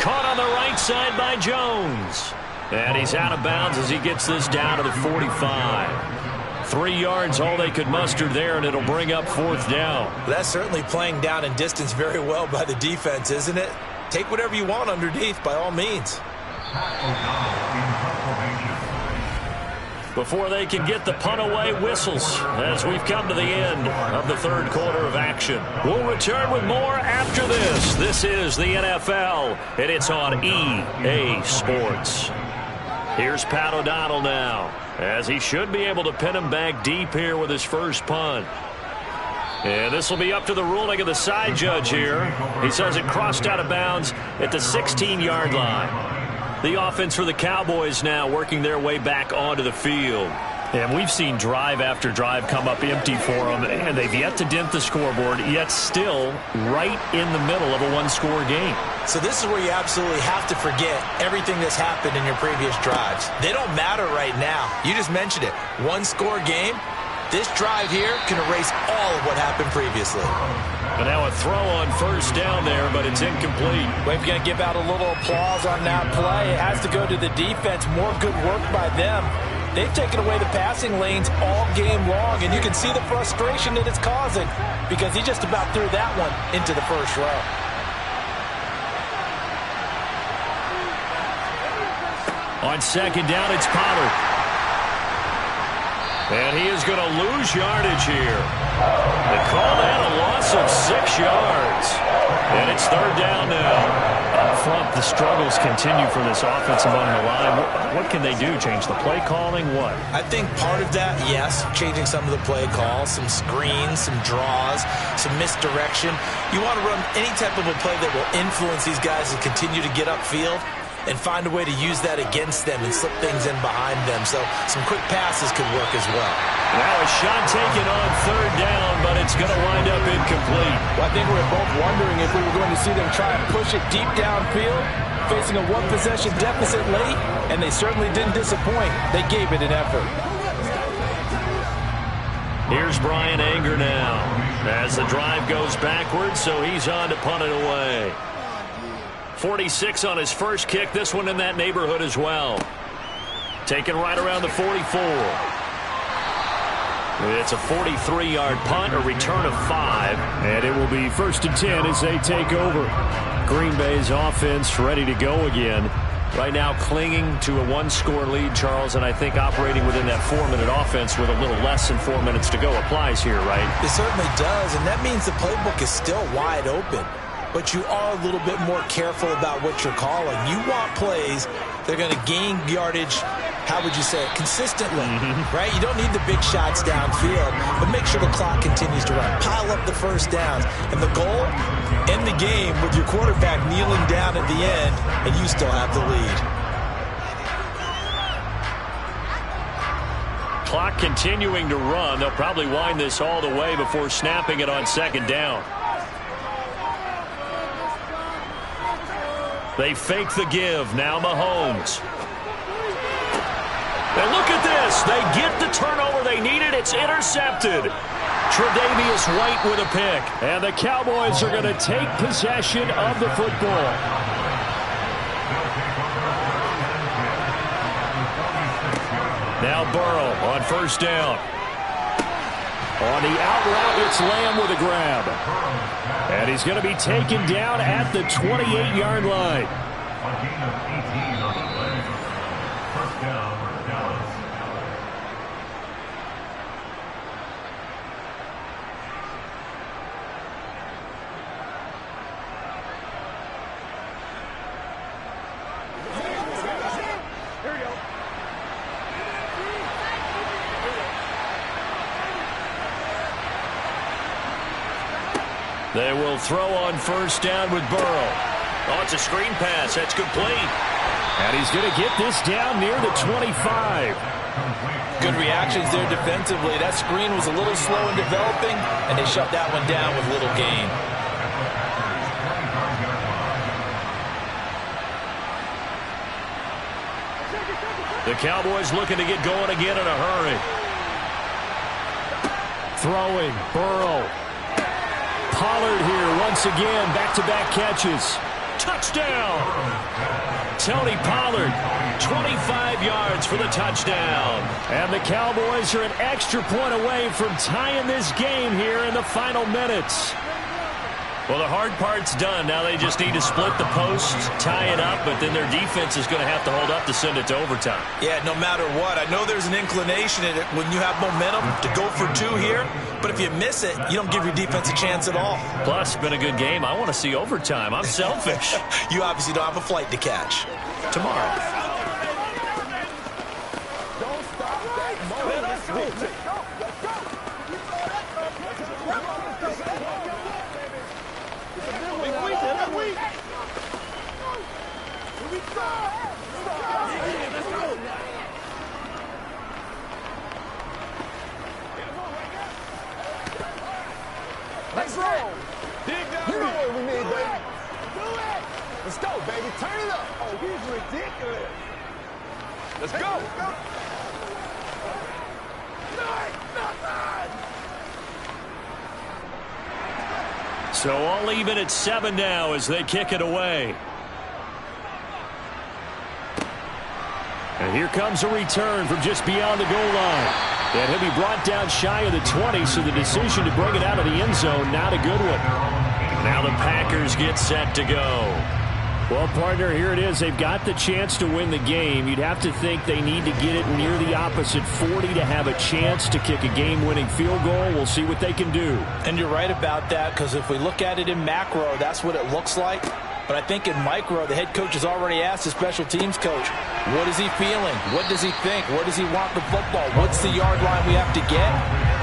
Caught on the right side by Jones. And he's out of bounds as he gets this down to the 45. 3 yards, all they could muster there, and it'll bring up 4th down. That's certainly playing down in distance very well by the defense, isn't it? Take whatever you want underneath, by all means. Before they can get the punt away, whistles as we've come to the end of the third quarter of action. We'll return with more after this. This is the NFL, and it's on EA Sports. Here's Pat O'Donnell now, as he should be able to pin him back deep here with his first punt. And this will be up to the ruling of the side judge here. He says it crossed out of bounds at the 16-yard line. The offense for the Cowboys now working their way back onto the field. And we've seen drive after drive come up empty for them, and they've yet to dent the scoreboard, yet still right in the middle of a one-score game. So this is where you absolutely have to forget everything that's happened in your previous drives. They don't matter right now. You just mentioned it. One-score game. This drive here can erase all of what happened previously. But now a throw on first down there, but it's incomplete. We're going to give out a little applause on that play. It has to go to the defense. More good work by them. They've taken away the passing lanes all game long, and you can see the frustration that it's causing because he just about threw that one into the first row. On second down, it's Pollard. And he is going to lose yardage here. They call that a loss of 6 yards. And it's third down now. Up front, the struggles continue for this offense among the line. What can they do? Change the play calling? What? I think part of that, yes, changing some of the play calls, some screens, some draws, some misdirection. You want to run any type of a play that will influence these guys to continue to get upfield. and find a way to use that against them and slip things in behind them. So some quick passes could work as well. Now a shot taken on third down, but it's going to wind up incomplete. Well, I think we were both wondering if we were going to see them try and push it deep downfield, facing a one-possession deficit late, and they certainly didn't disappoint. They gave it an effort. Here's Bryan Anger now as the drive goes backwards, so he's on to punt it away. 46 on his first kick, this one in that neighborhood as well. Taken right around the 44. It's a 43-yard punt, a return of 5. And it will be 1st and 10 as they take over. Green Bay's offense ready to go again. Right now clinging to a one-score lead, Charles, and I think operating within that 4-minute offense with a little less than 4 minutes to go applies here, right? It certainly does, and that means the playbook is still wide open. But you are a little bit more careful about what you're calling. You want plays that are going to gain yardage, how would you say it, consistently, right? You don't need the big shots downfield, but make sure the clock continues to run. Pile up the first downs. And the goal, end the game with your quarterback kneeling down at the end, and you still have the lead. Clock continuing to run. They'll probably wind this all the way before snapping it on second down. They fake the give. Now Mahomes. And look at this. They get the turnover they needed. It's intercepted. Tre'Davious White with a pick. And the Cowboys are going to take possession of the football. Now Burrow on first down. On the out route, it's Lamb with a grab. And he's going to be taken down at the 28-yard line. They will throw on first down with Burrow. Oh, it's a screen pass. That's complete. And he's going to get this down near the 25. Good reactions there defensively. That screen was a little slow in developing, and they shut that one down with little gain. The Cowboys looking to get going again in a hurry. Throwing, Burrow. Pollard here once again, back-to-back catches. Touchdown! Tony Pollard, 25 yards for the touchdown. And the Cowboys are an extra point away from tying this game here in the final minutes. Well, the hard part's done. Now they just need to split the posts, tie it up, but then their defense is going to have to hold up to send it to overtime. Yeah, no matter what. I know there's an inclination in it when you have momentum to go for 2 here, but if you miss it, you don't give your defense a chance at all. Plus, it's been a good game. I want to see overtime. I'm selfish. You obviously don't have a flight to catch. Tomorrow. Don't stop that moment. Let's go. Let's roll. You know what we need, baby. Do it. Let's go, baby. Turn it up. Oh, he's ridiculous. Let's go. So all even at 7 now as they kick it away. And here comes a return from just beyond the goal line. And he'll be brought down shy of the 20, so the decision to bring it out of the end zone, not a good one. Now the Packers get set to go. Well, partner, here it is. They've got the chance to win the game. You'd have to think they need to get it near the opposite 40 to have a chance to kick a game-winning field goal. We'll see what they can do. And you're right about that, because if we look at it in macro, that's what it looks like. But I think in micro, the head coach has already asked the special teams coach, what is he feeling? What does he think? Where does he want the football? What's the yard line we have to get?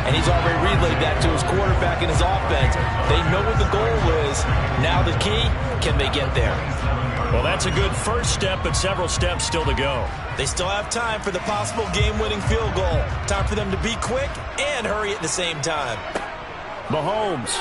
And he's already relayed that to his quarterback and his offense. They know what the goal is. Now the key, can they get there? Well, that's a good first step, but several steps still to go. They still have time for the possible game-winning field goal. Time for them to be quick and hurry at the same time. Mahomes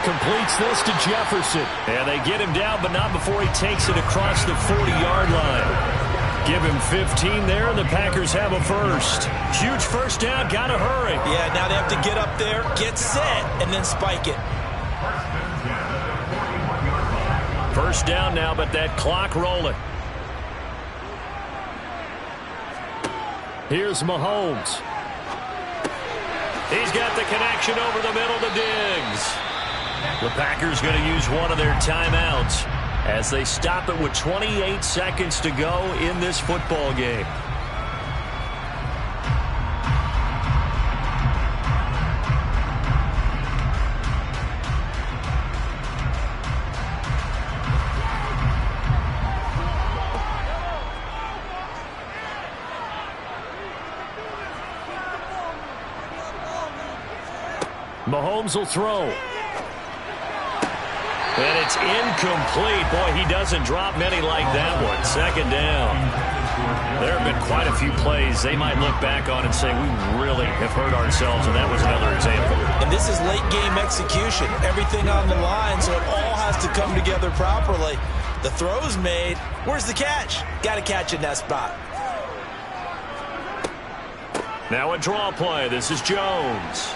completes this to Jefferson. And they get him down, but not before he takes it across the 40-yard line. Give him 15 there, and the Packers have a first. Huge first down, gotta hurry. Yeah, now they have to get up there, get set, and then spike it. First down now, but that clock rolling. Here's Mahomes. He's got the connection over the middle to Diggs. The Packers going to use one of their timeouts as they stop it with 28 seconds to go in this football game. Mahomes will throw. And it's incomplete. Boy, he doesn't drop many like that one. Second down. There have been quite a few plays they might look back on and say, we really have hurt ourselves, and that was another example. And this is late-game execution. Everything on the line, so it all has to come together properly. The throw's made. Where's the catch? Got to catch in that spot. Now a draw play. This is Jones.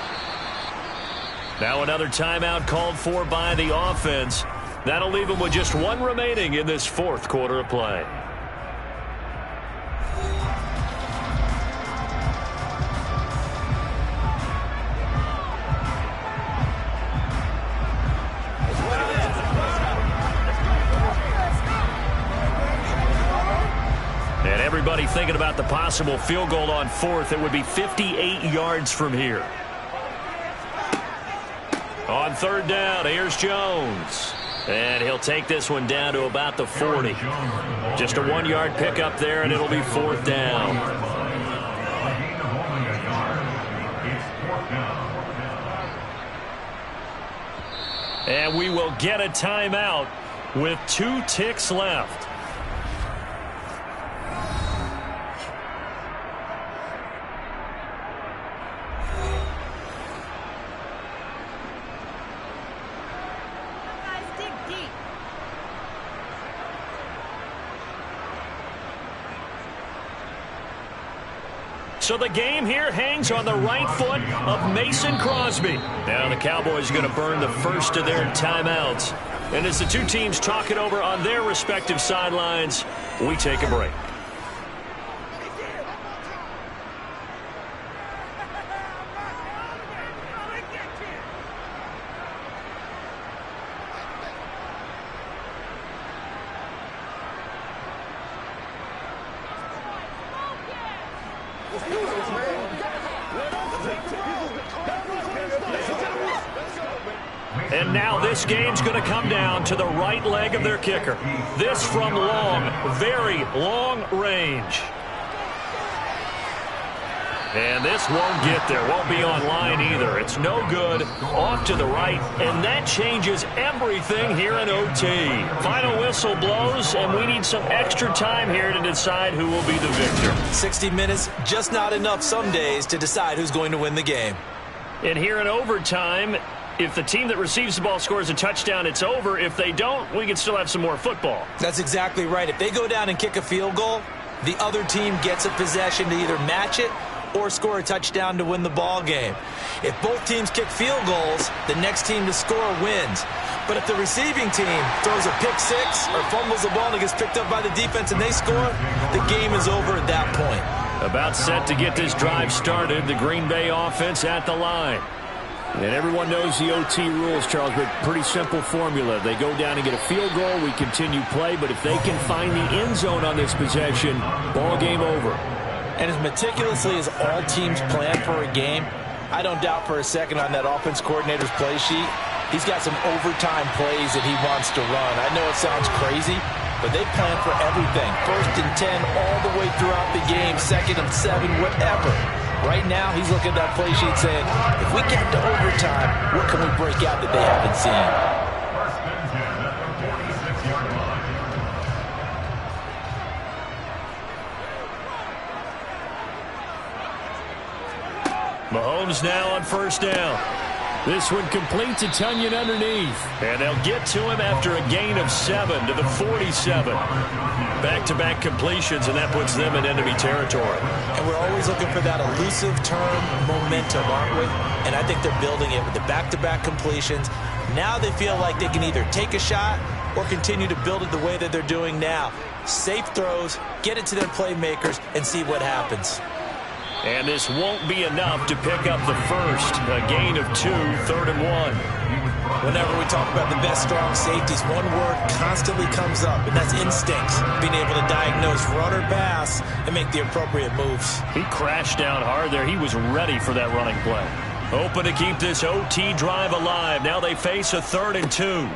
Now another timeout called for by the offense. That'll leave them with just one remaining in this fourth quarter of play. And everybody thinking about the possible field goal on fourth. It would be 58 yards from here. On third down, here's Jones. And he'll take this one down to about the 40. Just a 1-yard pickup there, and it'll be fourth down. And we will get a timeout with 2 ticks left. So the game here hangs on the right foot of Mason Crosby. Now the Cowboys are going to burn the first of their timeouts. And as the two teams talk it over on their respective sidelines, we take a break. And now this game's going to come down to the right leg of their kicker. This from long, very long range. And this won't get there, won't be on line either. It's no good, off to the right, and that changes everything here in OT. Final whistle blows, and we need some extra time here to decide who will be the victor. 60 minutes, just not enough some days to decide who's going to win the game. And here in overtime, if the team that receives the ball scores a touchdown, it's over. If they don't, we can still have some more football. That's exactly right. If they go down and kick a field goal, the other team gets a possession to either match it or score a touchdown to win the ball game. If both teams kick field goals, the next team to score wins. But if the receiving team throws a pick six or fumbles the ball and it gets picked up by the defense and they score, the game is over at that point. About set to get this drive started, the Green Bay offense at the line. And everyone knows the OT rules, Charles, but pretty simple formula. They go down and get a field goal, we continue play, but if they can find the end zone on this possession, ball game over. And as meticulously as all teams plan for a game, I don't doubt for a second on that offense coordinator's play sheet, he's got some overtime plays that he wants to run. I know it sounds crazy, but they plan for everything. 1st and 10 all the way throughout the game, 2nd and 7, whatever. Right now, he's looking at that play sheet saying, if we get to overtime, what can we break out that they haven't seen? Mahomes now on first down. This one complete to Tunyon underneath. And they'll get to him after a gain of 7 to the 47. Back-to-back completions, and that puts them in enemy territory. And we're always looking for that elusive term momentum, aren't we? And I think they're building it with the back-to-back completions. Now they feel like they can either take a shot or continue to build it the way that they're doing now. Safe throws, get it to their playmakers, and see what happens. And this won't be enough to pick up the first. A gain of 2, 3rd and 1. Whenever we talk about the best strong safeties, one word constantly comes up, and that's instincts. Being able to diagnose run or pass and make the appropriate moves. He crashed down hard there. He was ready for that running play. Open to keep this OT drive alive. Now they face a 3rd and 2.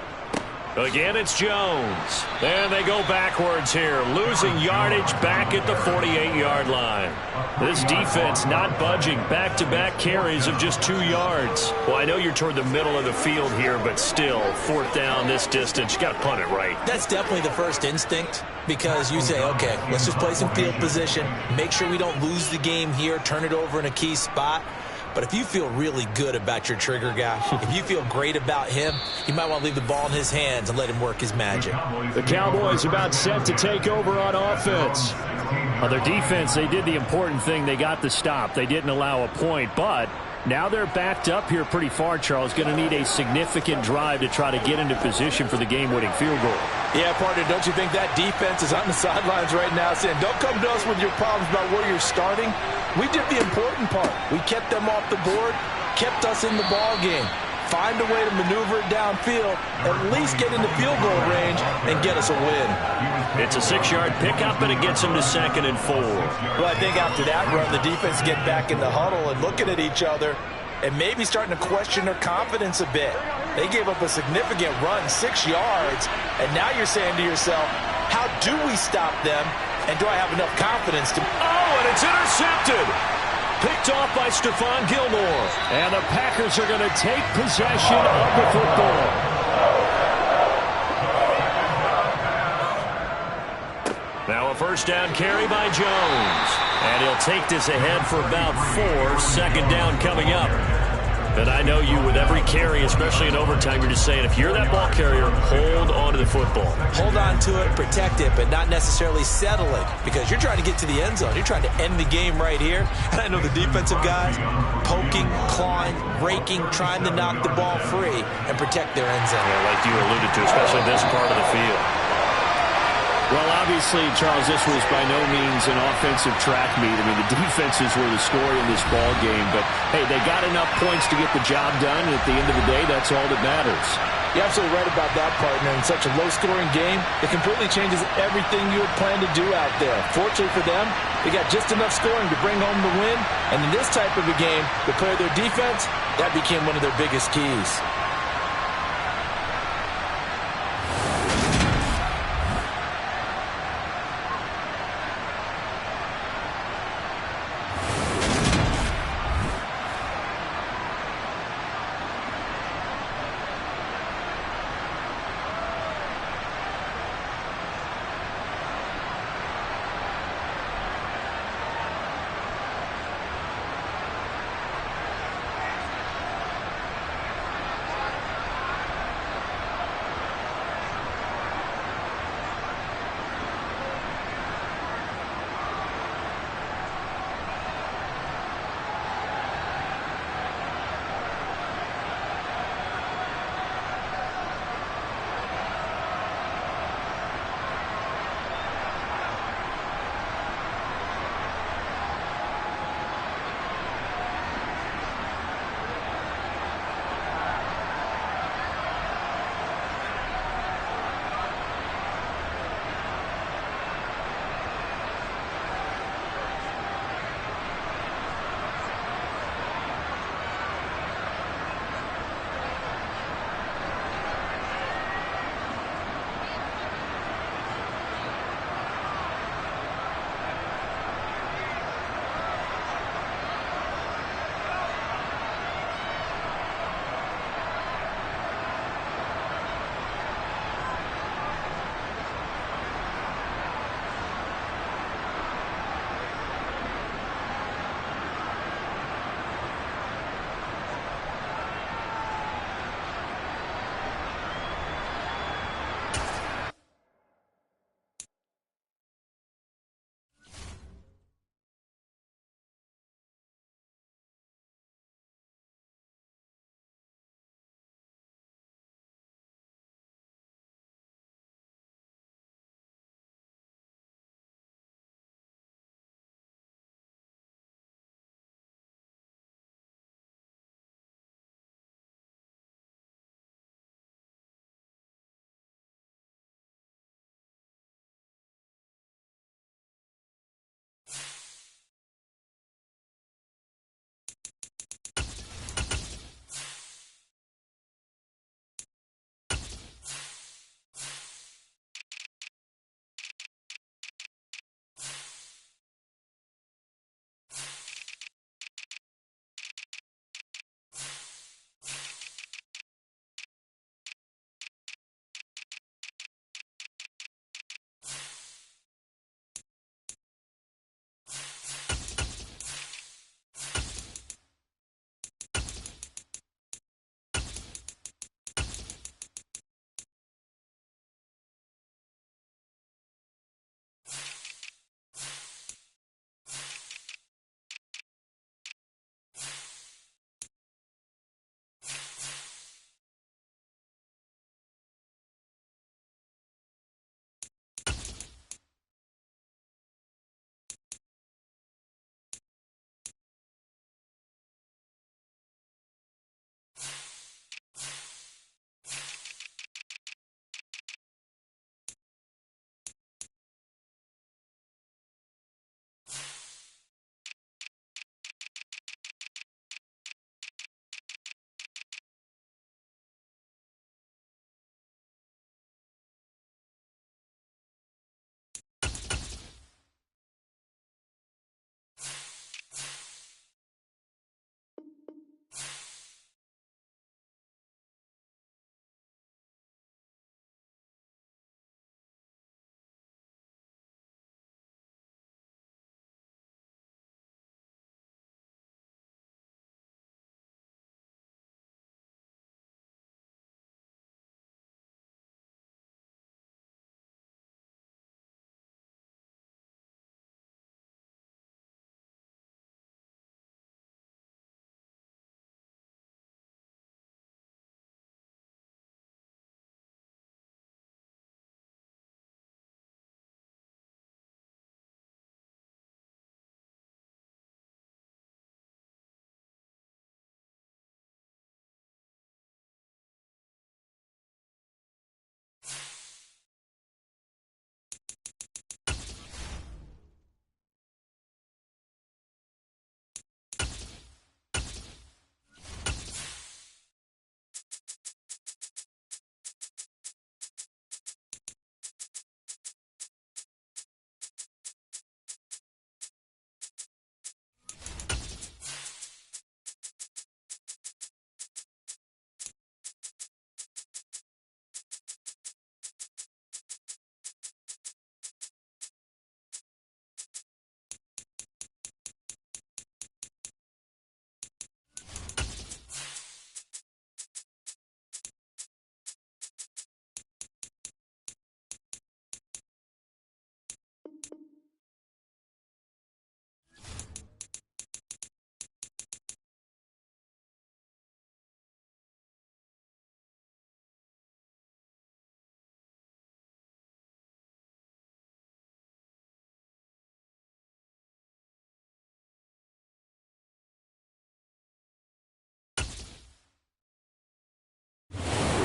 Again, it's Jones. And they go backwards here, losing yardage back at the 48-yard line. This defense not budging. Back-to-back carries of just 2 yards. Well, I know you're toward the middle of the field here, but still, 4th down this distance. You got to punt it right. That's definitely the first instinct, because you say, okay, let's just play some field position, make sure we don't lose the game here, turn it over in a key spot. But if you feel really good about your trigger guy, if you feel great about him, you might want to leave the ball in his hands and let him work his magic. The Cowboys about set to take over on offense. On their defense, they did the important thing. They got the stop. They didn't allow a point, but now they're backed up here pretty far, Charles. Going to need a significant drive to try to get into position for the game-winning field goal. Yeah, partner, don't you think that defense is on the sidelines right now saying, don't come to us with your problems about where you're starting? We did the important part. We kept them off the board, kept us in the ball game. Find a way to maneuver it downfield, at least get into field goal range, and get us a win. It's a 6-yard pickup, and it gets them to 2nd and 4. Well, I think after that run, the defense get back in the huddle and looking at each other and maybe starting to question their confidence a bit. They gave up a significant run, 6 yards, and now you're saying to yourself, how do we stop them, and do I have enough confidence to... Oh, and it's intercepted! Picked off by Stephon Gilmore. And the Packers are going to take possession of the football. Now a 1st down carry by Jones. And he'll take this ahead for about 4. 2nd down coming up. And I know you, with every carry, especially in overtime, you're just saying, if you're that ball carrier, hold on to the football. Hold on to it, protect it, but not necessarily settle it, because you're trying to get to the end zone. You're trying to end the game right here. And I know the defensive guys poking, clawing, raking, trying to knock the ball free and protect their end zone. Yeah, like you alluded to, especially this part of the field. Well, obviously, Charles, this was by no means an offensive track meet. I mean, the defenses were the story in this ball game. But, hey, they got enough points to get the job done. And at the end of the day, that's all that matters. You're absolutely right about that, partner. In such a low-scoring game, it completely changes everything you had planned to do out there. Fortunately for them, they got just enough scoring to bring home the win. And in this type of a game, to play their defense, that became one of their biggest keys.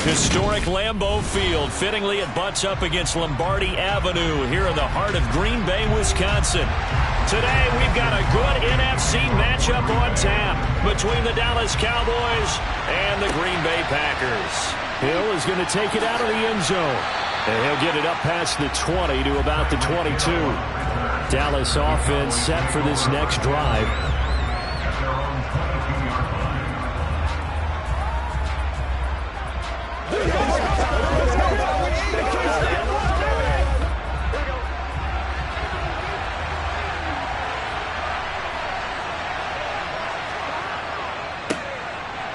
Historic Lambeau Field. Fittingly, it butts up against Lombardi Avenue here in the heart of Green Bay, Wisconsin. Today, we've got a good NFC matchup on tap between the Dallas Cowboys and the Green Bay Packers. Hill is going to take it out of the end zone. And he'll get it up past the 20 to about the 22. Dallas offense set for this next drive.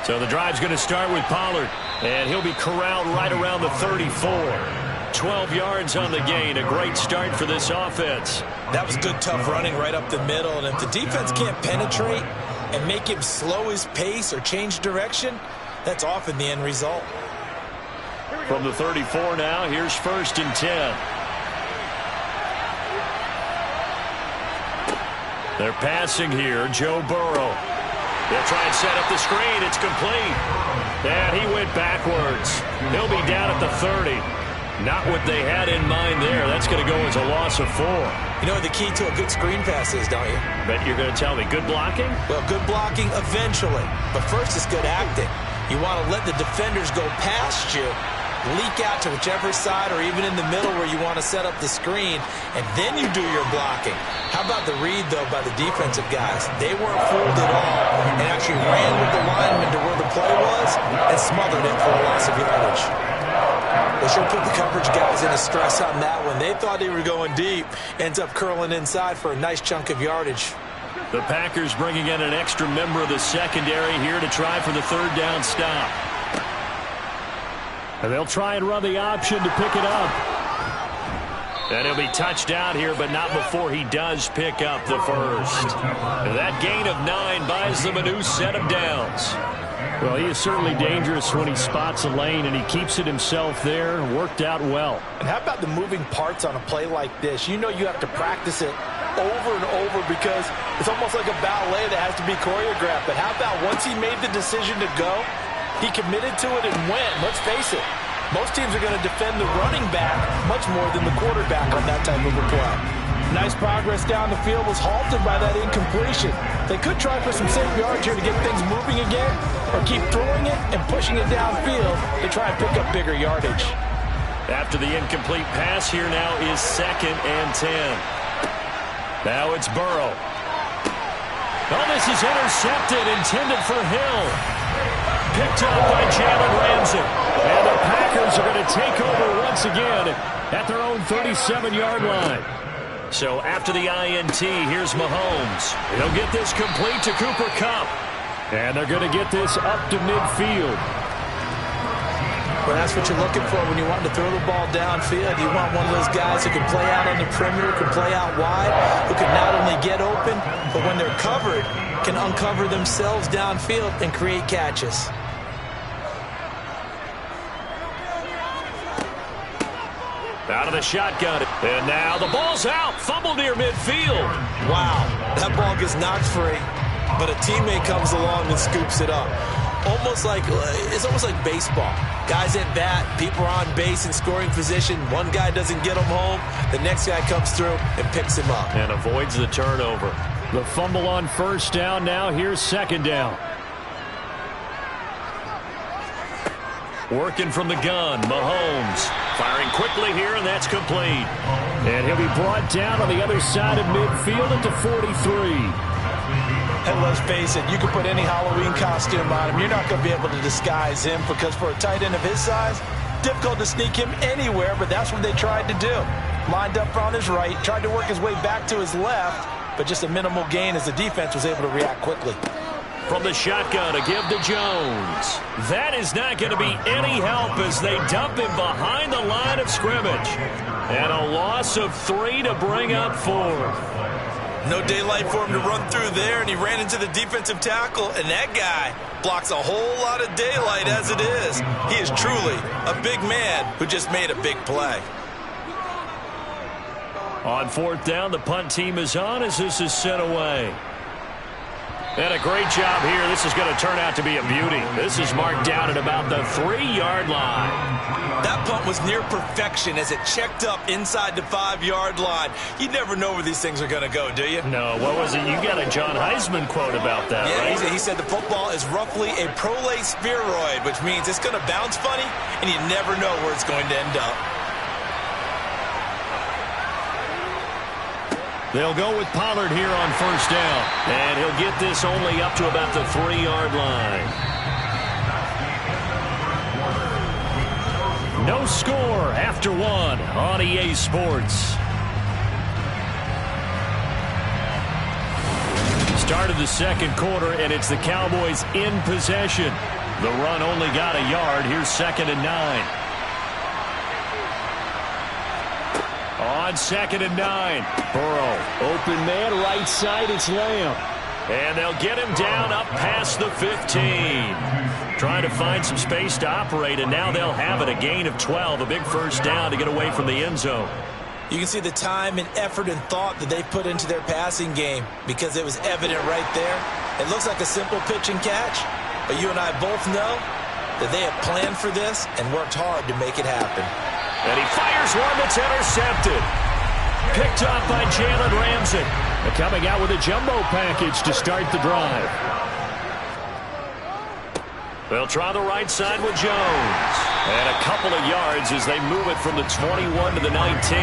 So the drive's going to start with Pollard, and he'll be corralled right around the 34. 12 yards on the gain. A great start for this offense. That was good, tough running right up the middle. And if the defense can't penetrate and make him slow his pace or change direction, that's often the end result. From the 34 now, here's 1st and 10. They're passing here. Joe Burrow. They'll try and set up the screen. It's complete. And he went backwards. He'll be down at the 30. Not what they had in mind there. That's going to go as a loss of 4. You know what the key to a good screen pass is, don't you? Bet you're going to tell me good blocking? Well, good blocking eventually. But first is good acting. You want to let the defenders go past you, leak out to whichever side or even in the middle where you want to set up the screen, and then you do your blocking. How about the read, though, by the defensive guys? They weren't fooled at all and actually ran with the lineman to where the play was and smothered it for a loss of yardage. They sure put the coverage guys in a stress on that one. They thought they were going deep. Ends up curling inside for a nice chunk of yardage. The Packers bringing in an extra member of the secondary here to try for the 3rd down stop. And they'll try and run the option to pick it up. And he'll be touched out here, but not before he does pick up the 1st. That gain of 9 buys them a new set of downs. Well, he is certainly dangerous when he spots a lane, and he keeps it himself there. Worked out well. And how about the moving parts on a play like this? You know you have to practice it over and over because it's almost like a ballet that has to be choreographed. But how about once he made the decision to go, he committed to it and went. Let's face it, most teams are going to defend the running back much more than the quarterback on that type of a play. Nice progress down the field was halted by that incompletion. They could try for some safe yards here to get things moving again, or keep throwing it and pushing it downfield to try and pick up bigger yardage. After the incomplete pass, here now is 2nd and 10. Now it's Burrow. Oh, this is intercepted, intended for Hill. Picked up by Jalen Ramsey. And the Packers are going to take over once again at their own 37-yard line. So after the INT, here's Mahomes. He'll get this complete to Cooper Kupp. And they're going to get this up to midfield. Well, that's what you're looking for when you want to throw the ball downfield. You want one of those guys who can play out on the perimeter, can play out wide, who can not only get open, but when they're covered, can uncover themselves downfield and create catches. Out of the shotgun. And now the ball's out. Fumble near midfield. Wow, that ball gets knocked free, but a teammate comes along and scoops it up. It's almost like baseball. Guys at bat, people are on base in scoring position. One guy doesn't get him home. The next guy comes through and picks him up. And avoids the turnover. The fumble on 1st down. Now here's 2nd down. Working from the gun, Mahomes. Firing quickly here, and that's complete. And he'll be brought down on the other side of midfield at the 43. And let's face it, you can put any Halloween costume on him. You're not going to be able to disguise him because for a tight end of his size, difficult to sneak him anywhere, but that's what they tried to do. Lined up on his right, tried to work his way back to his left, but just a minimal gain as the defense was able to react quickly. From the shotgun to give to Jones. That is not going to be any help as they dump him behind the line of scrimmage. And a loss of 3 to bring up 4. No daylight for him to run through there, and he ran into the defensive tackle, and that guy blocks a whole lot of daylight as it is. He is truly a big man who just made a big play. On 4th down, the punt team is on as this is sent away. And a great job here. This is going to turn out to be a beauty. This is marked down at about the 3-yard line. That punt was near perfection as it checked up inside the 5-yard line. You never know where these things are going to go, do you? No, what was it? You got a John Heisman quote about that, yeah, right? He said the football is roughly a prolate spheroid, which means it's going to bounce funny, and you never know where it's going to end up. They'll go with Pollard here on first down. And he'll get this only up to about the 3-yard line. No score after 1 on EA Sports. Start of the second quarter, and it's the Cowboys in possession. The run only got a yard. Here's 2nd and 9. On 2nd and 9, Burrow, open man, right side, it's Lamb. And they'll get him down up past the 15. Trying to find some space to operate, and now they'll have it, a gain of 12, a big first down to get away from the end zone. You can see the time and effort and thought that they put into their passing game because it was evident right there. It looks like a simple pitch and catch, but you and I both know that they have planned for this and worked hard to make it happen. And he fires one that's intercepted. Picked off by Jalen Ramsey. And coming out with a jumbo package to start the drive. They'll try the right side with Jones. And a couple of yards as they move it from the 21 to the 19.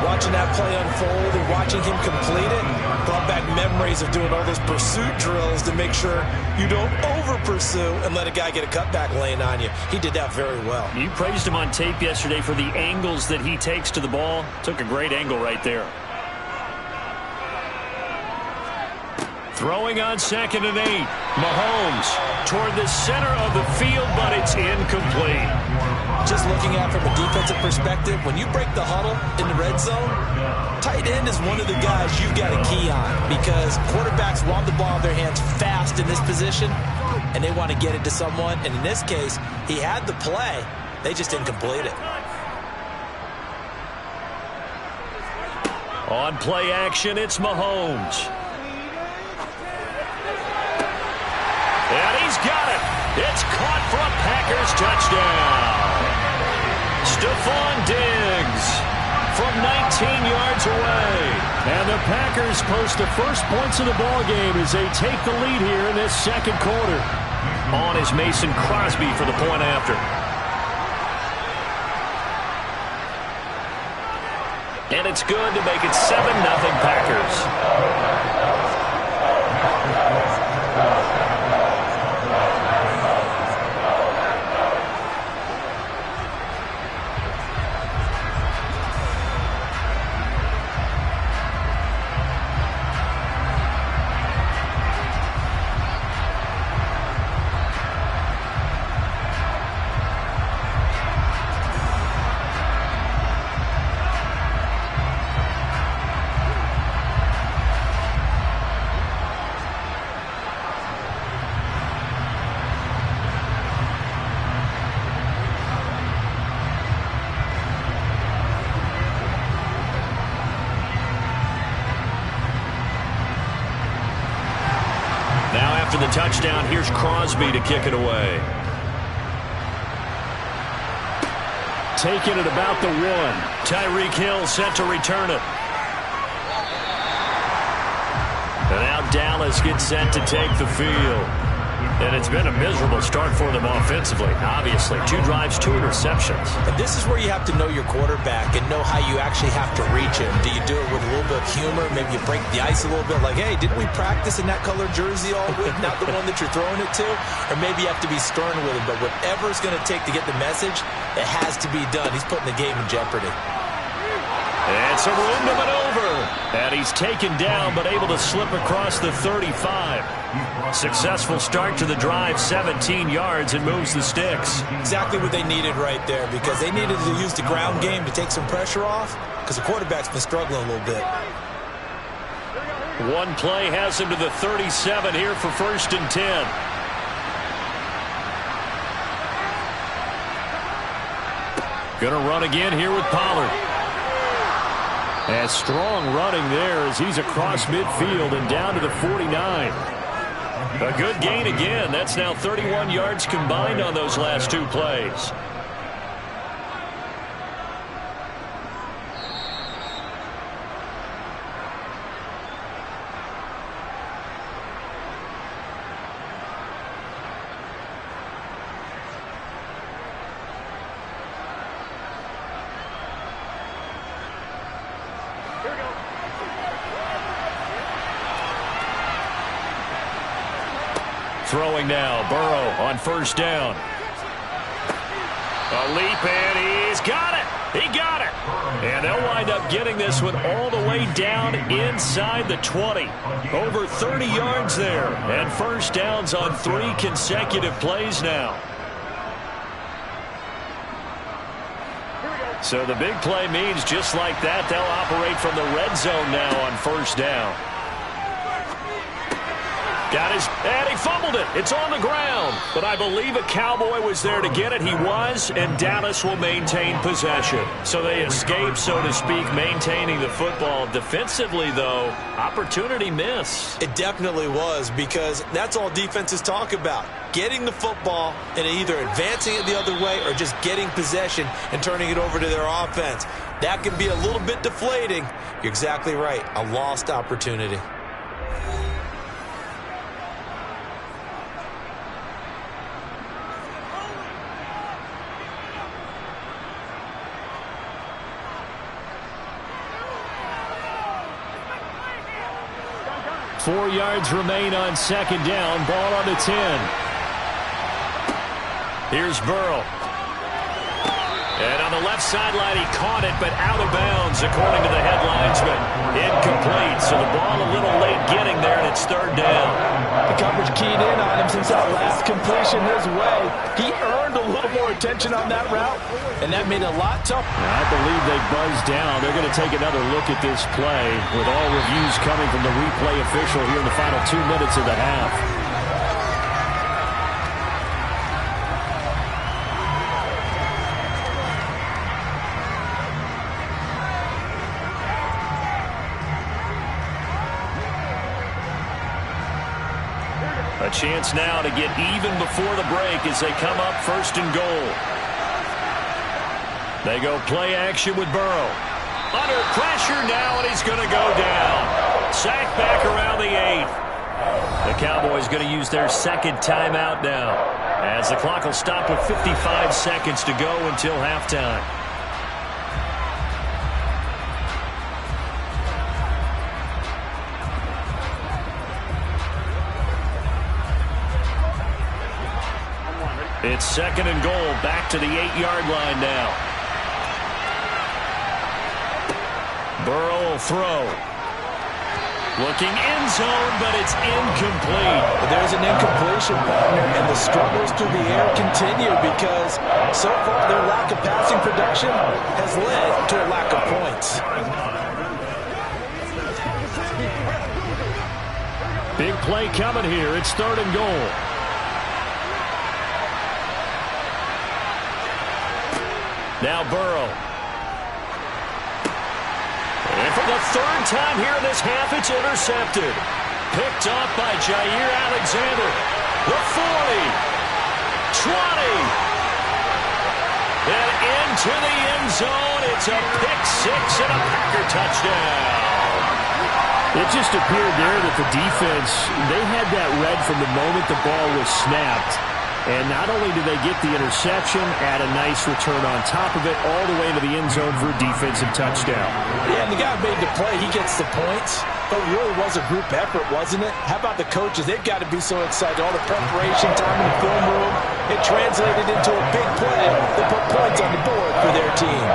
Watching that play unfold and watching him complete it brought back memories of doing all those pursuit drills to make sure you don't over-pursue and let a guy get a cutback lane on you. He did that very well. You praised him on tape yesterday for the angles that he takes to the ball. Took a great angle right there. Throwing on 2nd and 8. Mahomes toward the center of the field, but it's incomplete. Just looking at it from a defensive perspective, when you break the huddle in the red zone, tight end is one of the guys you've got to key on because quarterbacks want the ball in their hands fast in this position, and they want to get it to someone. And in this case, he had the play. They just didn't complete it. On play action, it's Mahomes. And he's got it. It's caught for a Packers touchdown. Stephon Diggs from 19 yards away. And the Packers post the first points of the ballgame as they take the lead here in this second quarter. On is Mason Crosby for the point after. And it's good to make it 7-0 Packers. After the touchdown, here's Crosby to kick it away. Taking it about the 1. Tyreek Hill set to return it. And now Dallas gets set to take the field. And it's been a miserable start for them offensively, obviously. 2 drives, 2 interceptions. And this is where you have to know your quarterback and know how you actually have to reach him. Do you do it with a little bit of humor? Maybe you break the ice a little bit like, hey, didn't we practice in that color jersey all week? Not the one that you're throwing it to? Or maybe you have to be stern with him. But whatever it's going to take to get the message, it has to be done. He's putting the game in jeopardy. And some room to maneuver. And he's taken down, but able to slip across the 35. Successful start to the drive, 17 yards, and moves the sticks. Exactly what they needed right there because they needed to use the ground game to take some pressure off because the quarterback's been struggling a little bit. One play has him to the 37 here for 1st and 10. Gonna run again here with Pollard. And strong running there as he's across midfield and down to the 49. A good gain again. That's now 31 yards combined on those last two plays. Throwing now, Burrow on first down. A leap, and he's got it. He got it. And they'll wind up getting this one all the way down inside the 20. Over 30 yards there. And first downs on 3 consecutive plays now. So the big play means just like that, they'll operate from the red zone now on first down. And he fumbled it. It's on the ground. But I believe a Cowboy was there to get it. He was, and Dallas will maintain possession. So they escape, so to speak, maintaining the football. Defensively, though, opportunity miss. It definitely was, because that's all defenses talk about. Getting the football and either advancing it the other way or just getting possession and turning it over to their offense. That can be a little bit deflating. You're exactly right. A lost opportunity. Four yards remain on second down. Ball on the 10. Here's Burrow. And on the left sideline, he caught it, but out of bounds, according to the head linesman. Incomplete, so the ball a little late getting there, and it's third down. The coverage keyed in on him since that last completion his way. He earned a little more attention on that route, and that made it a lot tougher. I believe they buzzed down. They're going to take another look at this play, with all reviews coming from the replay official here in the final 2 minutes of the half. A chance now to get even before the break as they come up first and goal. They go play action with Burrow. Under pressure now, and he's going to go down. Sacked back around the 8. The Cowboys going to use their second timeout now, as the clock will stop with 55 seconds to go until halftime. It's second and goal, back to the 8-yard line now. Burrow will throw. Looking end zone, but it's incomplete. There's an incompletion, partner, and the struggles through the air continue because so far their lack of passing production has led to a lack of points. Big play coming here. It's third and goal. Now Burrow. And for the third time here in this half, it's intercepted. Picked off by Jair Alexander. The 40. 20. And into the end zone. It's a pick six and a Packer touchdown. It just appeared there that the defense, they had that read from the moment the ball was snapped. And not only did they get the interception, add a nice return on top of it, all the way into the end zone for a defensive touchdown. Yeah, and the guy who made the play, he gets the points. But it really was a group effort, wasn't it? How about the coaches? They've got to be so excited. All the preparation time in the film room, it translated into a big play that put points on the board for their team.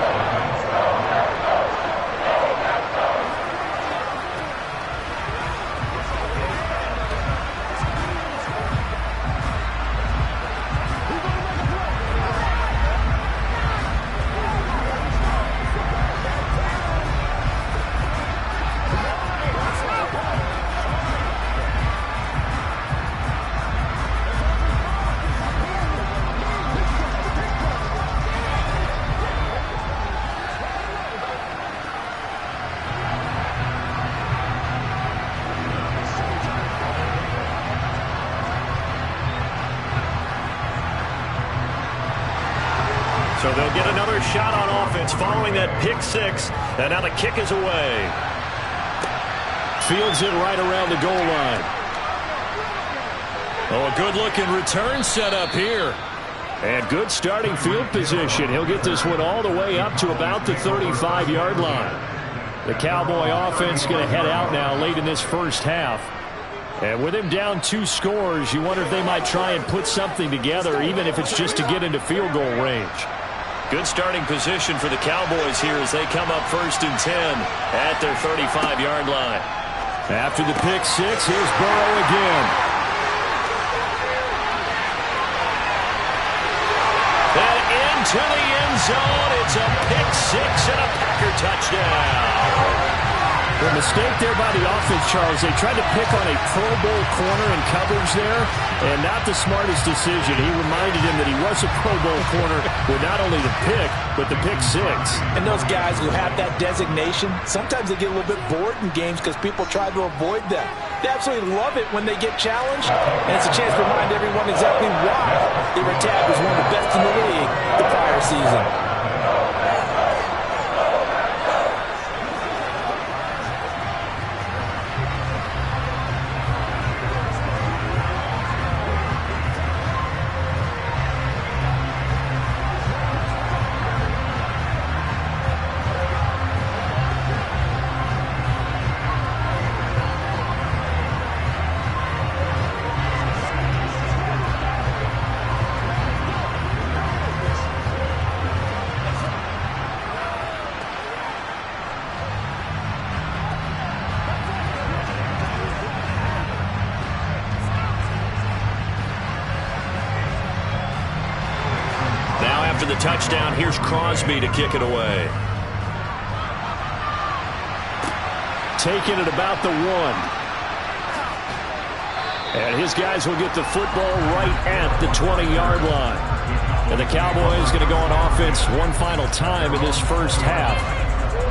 get another shot on offense following that pick six. And now the kick is away. Fields it right around the goal line. Oh, a good-looking return set up here. And good starting field position. He'll get this one all the way up to about the 35-yard line. The Cowboy offense going to head out now late in this first half. And with him down 2 scores, you wonder if they might try and put something together, even if it's just to get into field goal range. Good starting position for the Cowboys here as they come up 1st and 10 at their 35-yard line. After the pick six, here's Burrow again. And into the end zone. It's a pick six and a Packer touchdown. The mistake there by the offense, Charles. They tried to pick on a Pro Bowl corner in coverage there, and not the smartest decision. He reminded him that he was a Pro Bowl corner with not only the pick, but the pick six. And those guys who have that designation, sometimes they get a little bit bored in games because people try to avoid them. They absolutely love it when they get challenged, and it's a chance to remind everyone exactly why they were tagged as one of the best in the league the prior season. After the touchdown, here's Crosby to kick it away. Taking it about the 1. And his guys will get the football right at the 20-yard line. And the Cowboys going to go on offense one final time in this first half.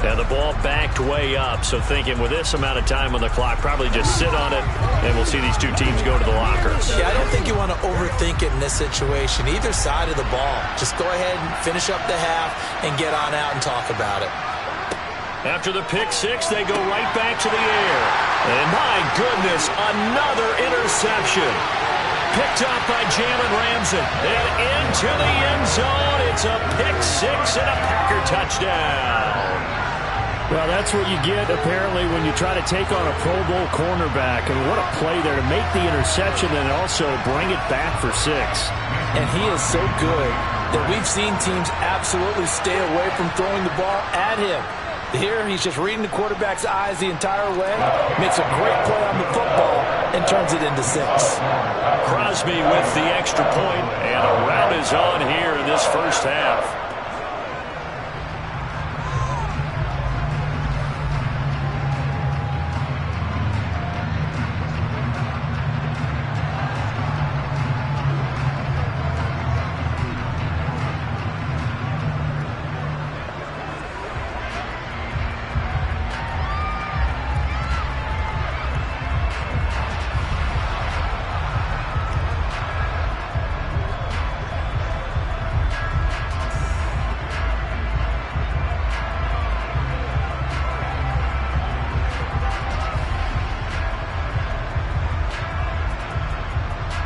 And the ball backed way up, so thinking with this amount of time on the clock, probably just sit on it, and we'll see these two teams go to the lockers. Yeah, I don't think you want to overthink it in this situation. Either side of the ball. Just go ahead and finish up the half and get on out and talk about it. After the pick six, they go right back to the air. And my goodness, another interception. Picked up by Jalen Ramsey. And into the end zone. It's a pick six and a Packer touchdown. Well, that's what you get, apparently, when you try to take on a Pro Bowl cornerback. And what a play there to make the interception and also bring it back for 6. And he is so good that we've seen teams absolutely stay away from throwing the ball at him. Here, he's just reading the quarterback's eyes the entire way, makes a great play on the football, and turns it into 6. Crosby with the extra point, and a rout is on here in this first half.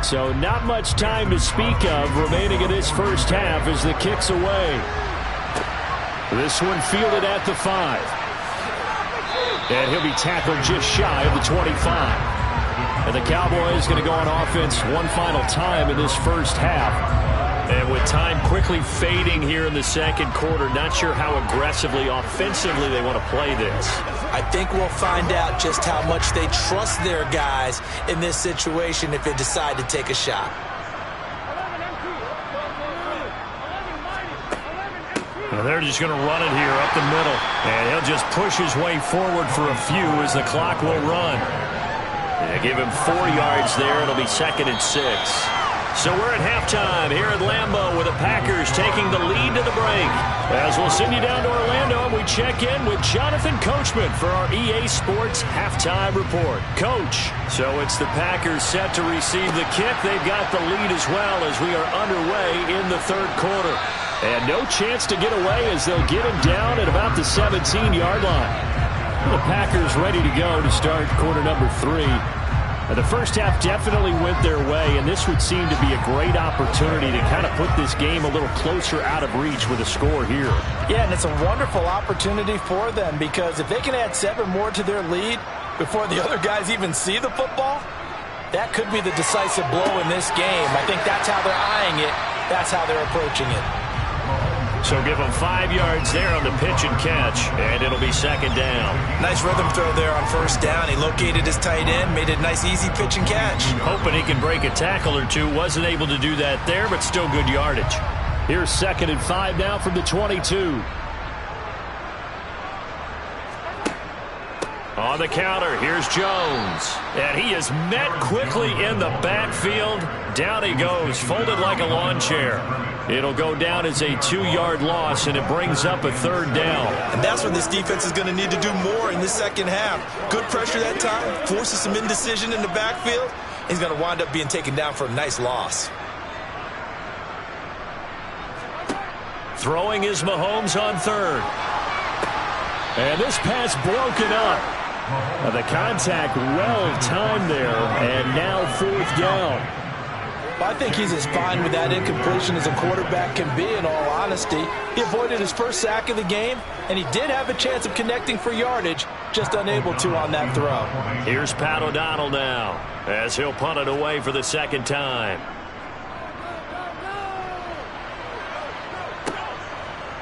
So not much time to speak of remaining in this first half as the kick's away. This one fielded at the 5. And he'll be tackled just shy of the 25. And the Cowboys going to go on offense one final time in this first half. And with time quickly fading here in the second quarter, not sure how aggressively, offensively they want to play this. I think we'll find out just how much they trust their guys in this situation if they decide to take a shot. Well, they're just going to run it here up the middle. And he'll just push his way forward for a few as the clock will run. Yeah, give him 4 yards there. It'll be 2nd and 6. So we're at halftime here at Lambeau with the Packers taking the lead to the break. As we'll send you down to Orlando and we check in with Jonathan Coachman for our EA Sports Halftime Report. Coach, so it's the Packers set to receive the kick. They've got the lead as well as we are underway in the third quarter. And no chance to get away as they'll get him down at about the 17-yard line. The Packers ready to go to start quarter number 3. The first half definitely went their way, and this would seem to be a great opportunity to kind of put this game a little closer out of reach with a score here. Yeah, and it's a wonderful opportunity for them because if they can add 7 more to their lead before the other guys even see the football, that could be the decisive blow in this game. I think that's how they're eyeing it. That's how they're approaching it. So give him 5 yards there on the pitch and catch, and it'll be second down. Nice rhythm throw there on first down. He located his tight end, made it a nice, easy pitch and catch. Hoping he can break a tackle or two. Wasn't able to do that there, but still good yardage. Here's 2nd and 5 now from the 22. On the counter, here's Jones. And he is met quickly in the backfield. Down he goes, folded like a lawn chair. It'll go down as a 2-yard loss, and it brings up a 3rd down. And that's when this defense is going to need to do more in the second half. Good pressure that time, forces some indecision in the backfield. He's going to wind up being taken down for a nice loss. Throwing is Mahomes on 3rd. And this pass broken up. The contact well timed there, and now 4th down. I think he's as fine with that incompletion as a quarterback can be, in all honesty. He avoided his first sack of the game, and he did have a chance of connecting for yardage, just unable to on that throw. Here's Pat O'Donnell now, as he'll punt it away for the 2nd time.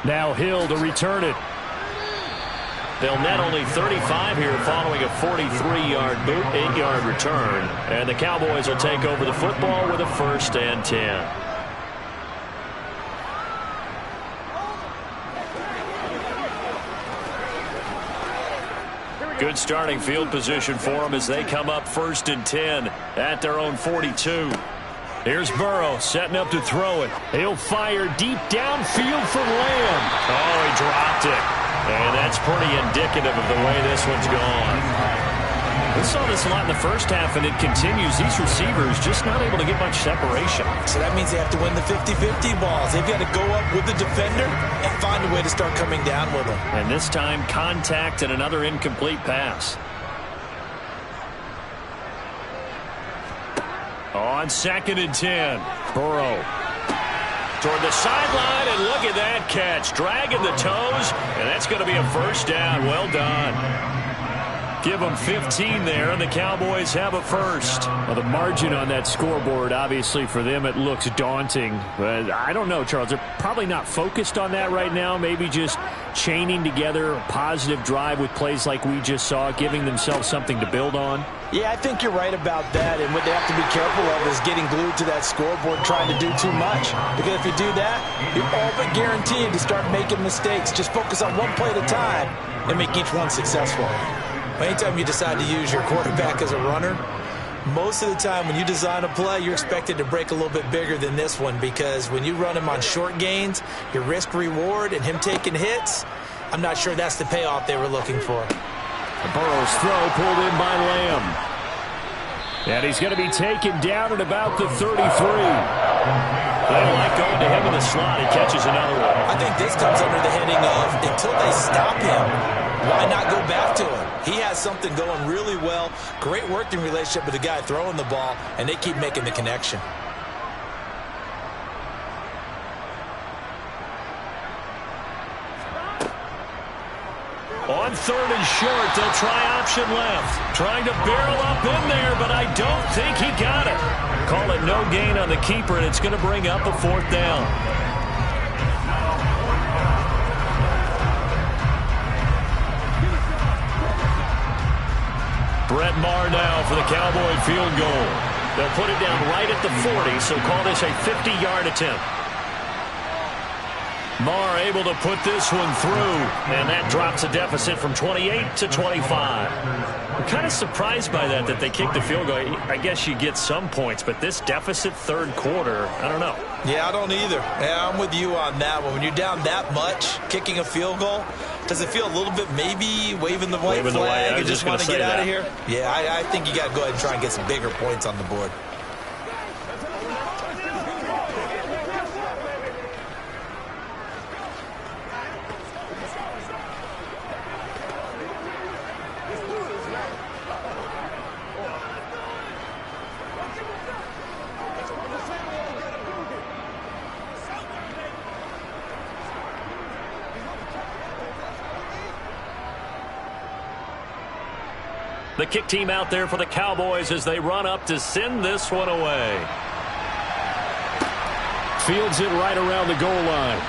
Now Hill to return it. They'll net only 35 here following a 43-yard boot, 8-yard return. And the Cowboys will take over the football with a 1st and 10. Good starting field position for them as they come up 1st and 10 at their own 42. Here's Burrow setting up to throw it. He'll fire deep downfield for Lamb. Oh, he dropped it. And that's pretty indicative of the way this one's gone. We saw this a lot in the first half, and it continues. These receivers just not able to get much separation. So that means they have to win the 50-50 balls. They've got to go up with the defender and find a way to start coming down with them. And this time, contact and another incomplete pass. On 2nd and 10, Burrow toward the sideline, and look at that catch. Dragging the toes, and that's going to be a 1st down. Well done. Give them 15 there, and the Cowboys have a 1st. Well, the margin on that scoreboard, obviously, for them, it looks daunting. But I don't know, Charles. They're probably not focused on that right now. Maybe just chaining together a positive drive with plays like we just saw, giving themselves something to build on. Yeah, I think you're right about that, and what they have to be careful of is getting glued to that scoreboard trying to do too much. Because if you do that, you're all but guaranteed to start making mistakes. Just focus on one play at a time and make each one successful. Anytime you decide to use your quarterback as a runner, most of the time when you design a play, you're expected to break a little bit bigger than this one, because when you run him on short gains, your risk-reward and him taking hits, I'm not sure that's the payoff they were looking for. Burrow's throw pulled in by Lamb. And he's going to be taken down at about the 33. They don't like going to him in the slot. He catches another one. I think this comes under the heading of, until they stop him, why not go back to him? He has something going really well. Great working relationship with the guy throwing the ball, and they keep making the connection. On 3rd and short, they'll try option left. Trying to barrel up in there, but I don't think he got it. Call it no gain on the keeper, and it's going to bring up a 4th down. Brett Maher now for the Cowboy field goal. They'll put it down right at the 40, so call this a 50-yard attempt. Maher able to put this one through, and that drops a deficit from 28 to 25. I'm kind of surprised by that they kicked the field goal. I guess you get some points, but this deficit 3rd quarter, I don't know. Yeah, I don't either. Yeah, I'm with you on that one. When you're down that much, kicking a field goal, does it feel a little bit maybe waving the white flag and just want to get out of here? Yeah, I think you got to go ahead and try and get some bigger points on the board. The kick team out there for the Cowboys as they run up to send this one away. Fields it right around the goal line.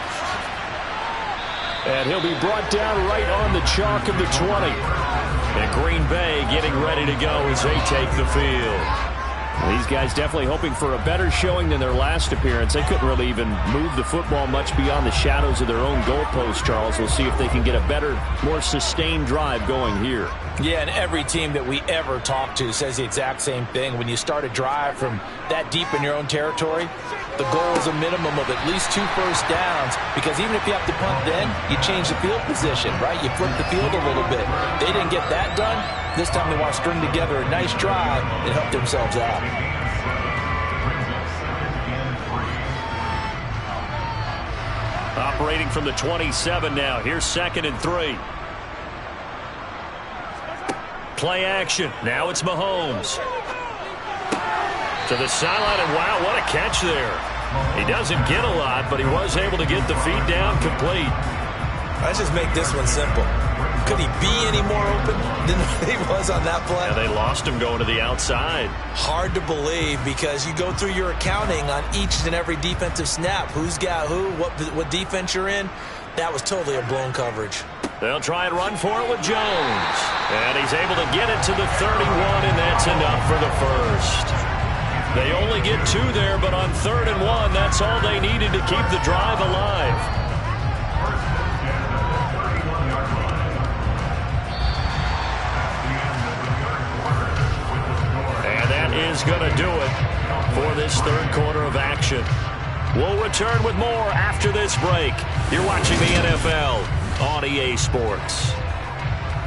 And he'll be brought down right on the chalk of the 20. And Green Bay getting ready to go as they take the field. These guys definitely hoping for a better showing than their last appearance. They couldn't really even move the football much beyond the shadows of their own goalpost, Charles. We'll see if they can get a better, more sustained drive going here. Yeah, and every team that we ever talk to says the exact same thing. When you start a drive from that deep in your own territory, the goal is a minimum of at least 2 first downs, because even if you have to punt then, you change the field position, right? You flip the field a little bit. They didn't get that done. This time they want to string together a nice drive and help themselves out. Operating from the 27 now. Here's 2nd and 3. Play action. Now it's Mahomes. To the sideline, and wow, what a catch there. He doesn't get a lot, but he was able to get the feet down complete. Let's just make this one simple. Could he be any more open than he was on that play? Yeah, they lost him going to the outside. Hard to believe, because you go through your accounting on each and every defensive snap. Who's got who, what defense you're in. That was totally a blown coverage. They'll try and run for it with Jones. And he's able to get it to the 31, and that's enough for the first. They only get 2 there, but on 3rd and 1, that's all they needed to keep the drive alive. And that is going to do it for this 3rd quarter of action. We'll return with more after this break. You're watching the NFL on EA Sports.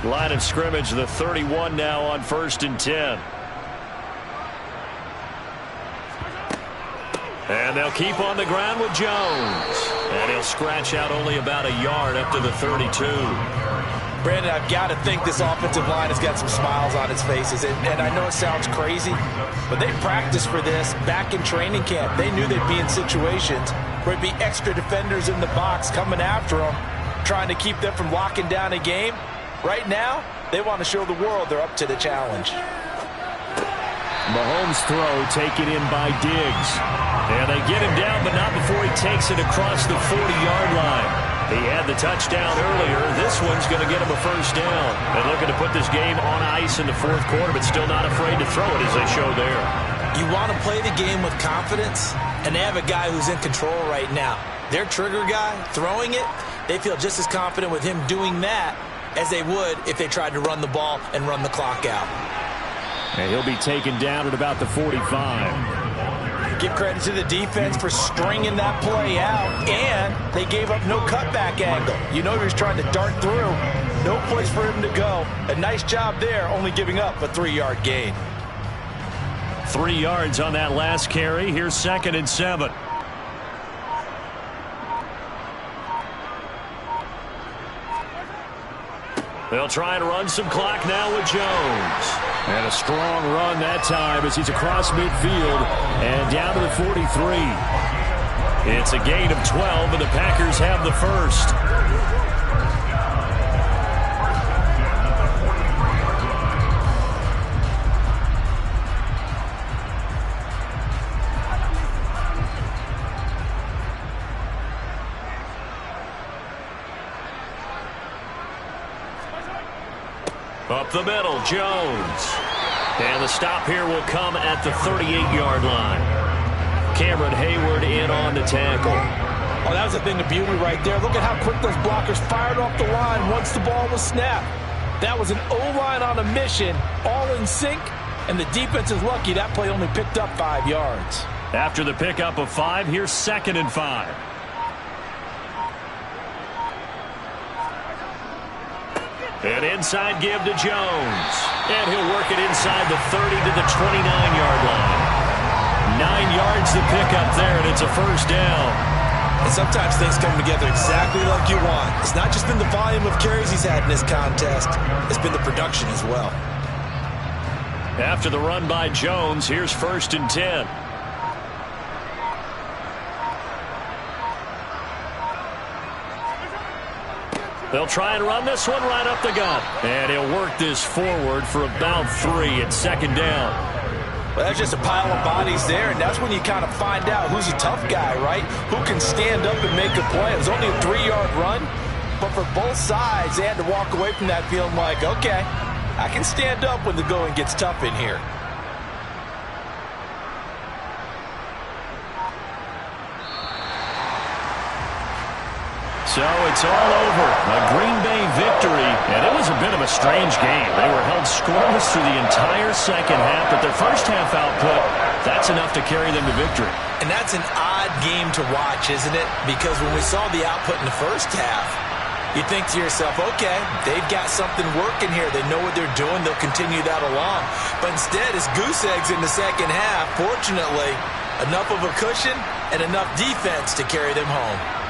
Line of scrimmage, the 31 now on 1st and 10. And they'll keep on the ground with Jones. And he'll scratch out only about a yard up to the 32. Brandon, I've got to think this offensive line has got some smiles on its faces. And I know it sounds crazy, but they practiced for this back in training camp. They knew they'd be in situations where it'd be extra defenders in the box coming after them, trying to keep them from locking down a game. Right now, they want to show the world they're up to the challenge. Mahomes' throw taken in by Diggs. And they get him down, but not before he takes it across the 40-yard line. He had the touchdown earlier. This one's going to get him a first down. And looking to put this game on ice in the 4th quarter, but still not afraid to throw it as they show there. You want to play the game with confidence, and they have a guy who's in control right now. Their trigger guy, throwing it, they feel just as confident with him doing that as they would if they tried to run the ball and run the clock out. And he'll be taken down at about the 45. Give credit to the defense for stringing that play out, and they gave up no cutback angle. You know he was trying to dart through. No place for him to go. A nice job there, only giving up a 3-yard gain. 3 yards on that last carry. Here's 2nd and 7. They'll try and run some clock now with Jones. And a strong run that time as he's across midfield and down to the 43. It's a gain of 12, and the Packers have the first. Up the middle, Jones. And the stop here will come at the 38-yard line. Cameron Hayward in on the tackle. Oh, that was a thing of beauty right there. Look at how quick those blockers fired off the line once the ball was snapped. That was an O-line on a mission, all in sync, and the defense is lucky that play only picked up 5 yards. After the pickup of 5, here's 2nd and 5. An inside give to Jones. And he'll work it inside the 30 to the 29-yard line. 9 yards to pick up there, and it's a first down. And sometimes things come together exactly like you want. It's not just been the volume of carries he's had in this contest. It's been the production as well. After the run by Jones, here's 1st and 10. They'll try and run this one right up the gut. And he'll work this forward for about 3 at 2nd down. Well, that's just a pile of bodies there, and that's when you kind of find out who's a tough guy, right? Who can stand up and make a play. It was only a 3-yard run, but for both sides, they had to walk away from that feeling like, okay, I can stand up when the going gets tough in here. So it's all over. A Green Bay victory, and it was a bit of a strange game. They were held scoreless through the entire second half, but their first half output, that's enough to carry them to victory. And that's an odd game to watch, isn't it? Because when we saw the output in the first half, you think to yourself, okay, they've got something working here. They know what they're doing. They'll continue that along. But instead, it's goose eggs in the second half. Fortunately, enough of a cushion and enough defense to carry them home.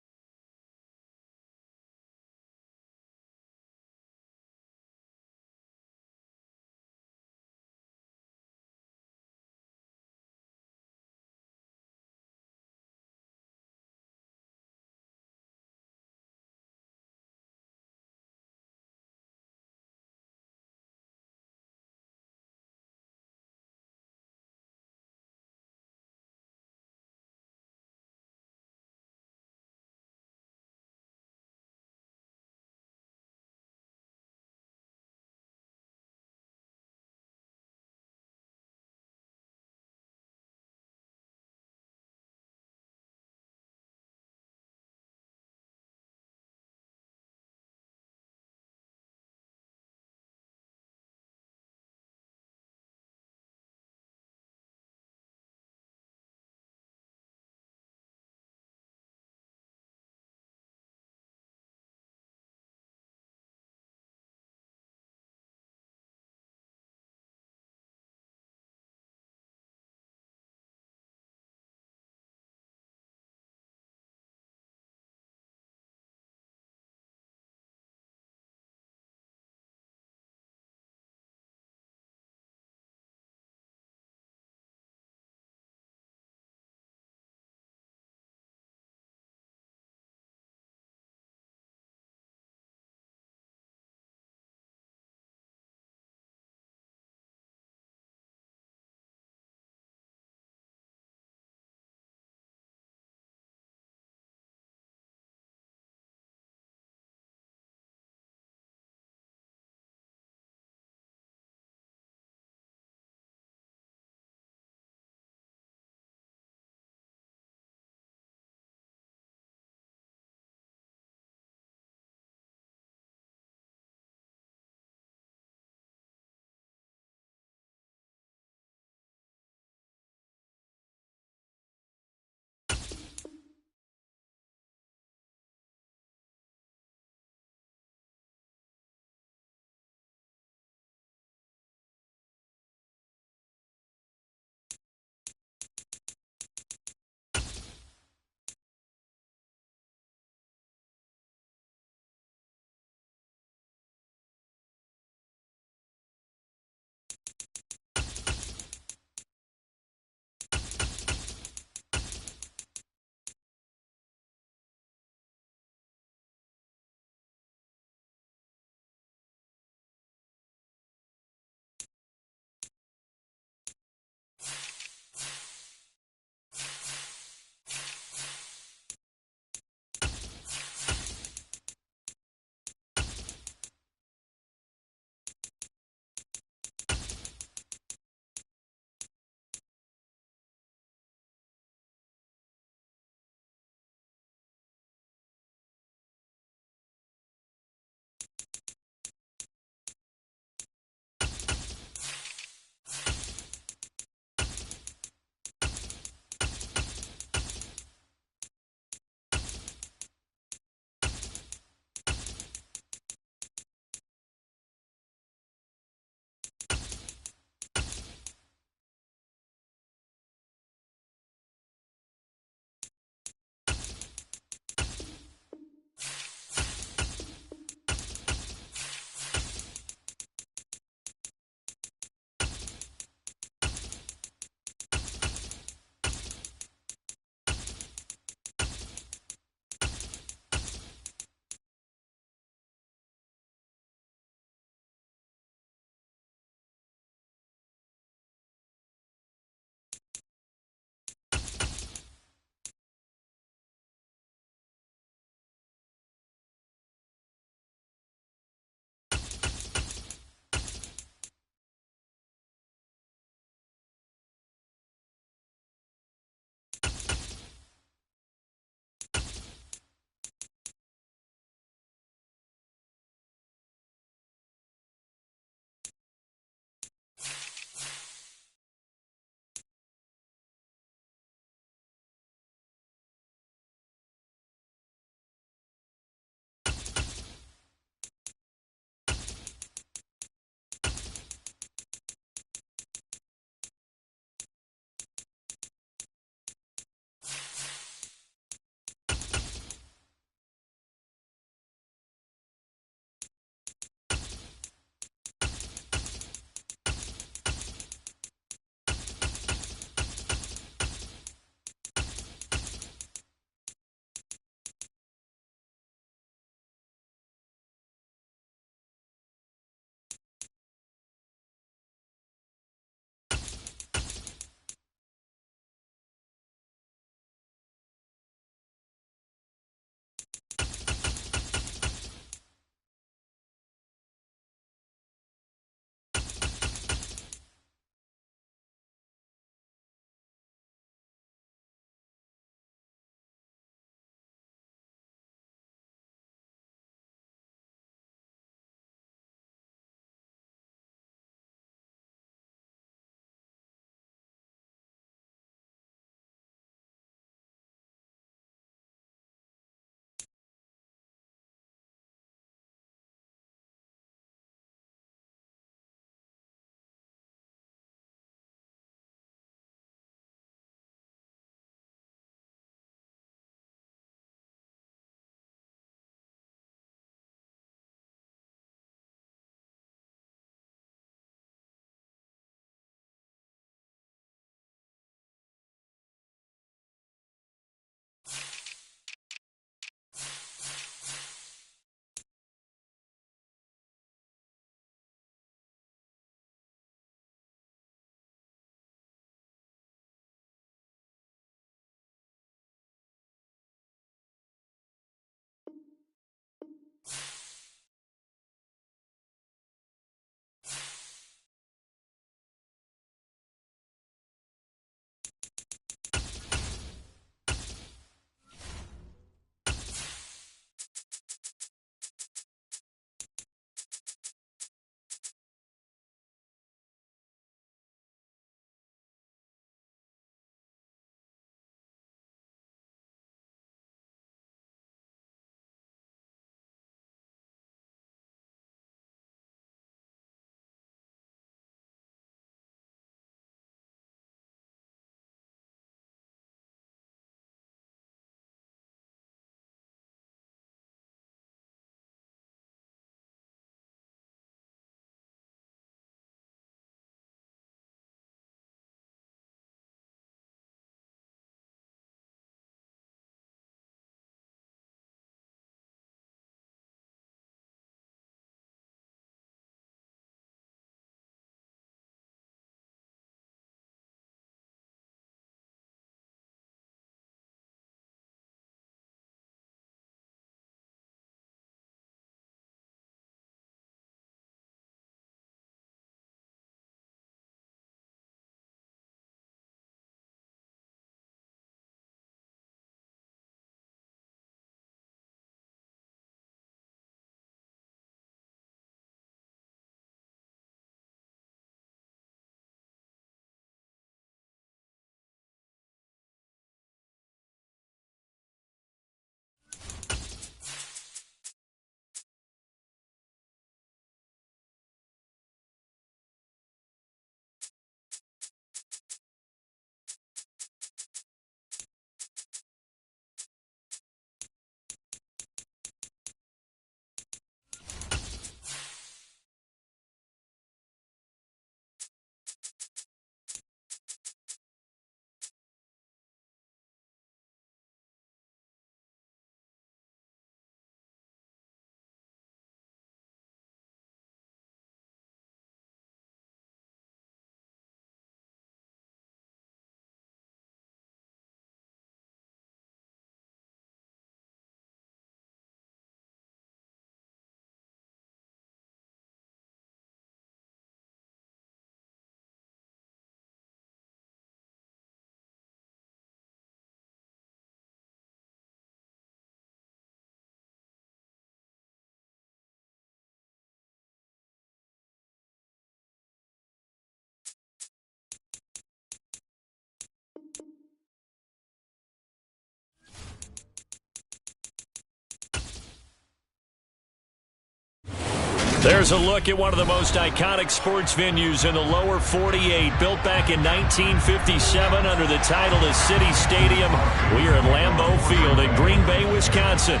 There's a look at one of the most iconic sports venues in the lower 48, built back in 1957 under the title of City Stadium. We are at Lambeau Field in Green Bay, Wisconsin.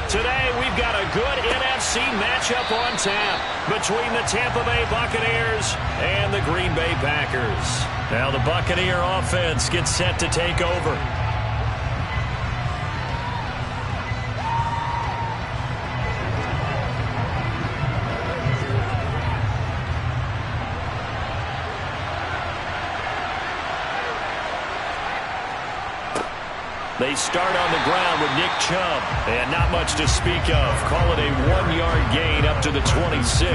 Today, we've got a good NFC matchup on tap between the Tampa Bay Buccaneers and the Green Bay Packers. Now the Buccaneer offense gets set to take over. They start on the ground with Nick Chubb, and not much to speak of. Call it a 1-yard gain up to the 26.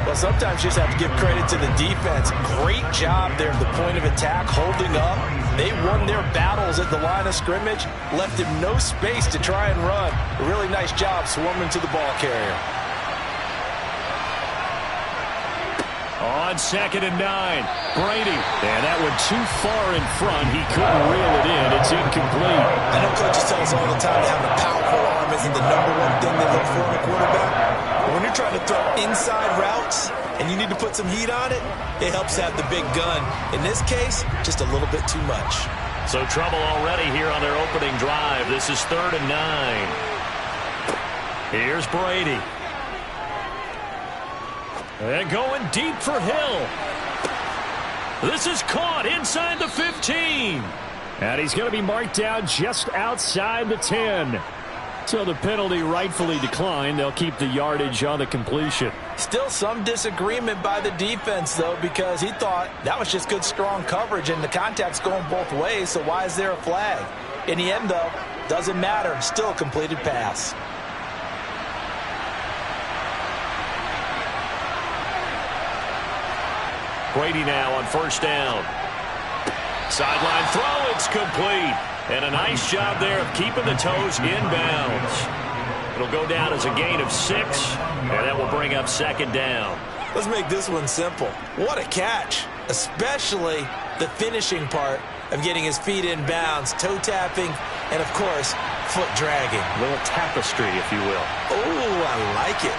Well, sometimes you just have to give credit to the defense. Great job there at the point of attack, holding up. They won their battles at the line of scrimmage, left him no space to try and run. A really nice job swarming to the ball carrier. On 2nd and 9, Brady. And that one too far in front. He couldn't reel it in. It's incomplete. I know coaches tell us all the time that having a powerful arm isn't the #1 thing they look for in a quarterback. But when you're trying to throw inside routes and you need to put some heat on it, it helps to have the big gun. In this case, just a little bit too much. So trouble already here on their opening drive. This is 3rd and 9. Here's Brady. And going deep for Hill. This is caught inside the 15. And he's going to be marked down just outside the 10. So the penalty rightfully declined. They'll keep the yardage on the completion. Still some disagreement by the defense, though, because he thought that was just good, strong coverage, and the contact's going both ways, so why is there a flag? In the end, though, doesn't matter. Still a completed pass. Brady now on 1st down. Sideline throw, it's complete. And a nice job there of keeping the toes inbounds. It'll go down as a gain of 6, and that will bring up 2nd down. Let's make this one simple. What a catch, especially the finishing part of getting his feet in bounds, toe tapping, and, of course, foot dragging. A little tapestry, if you will. Oh, I like it.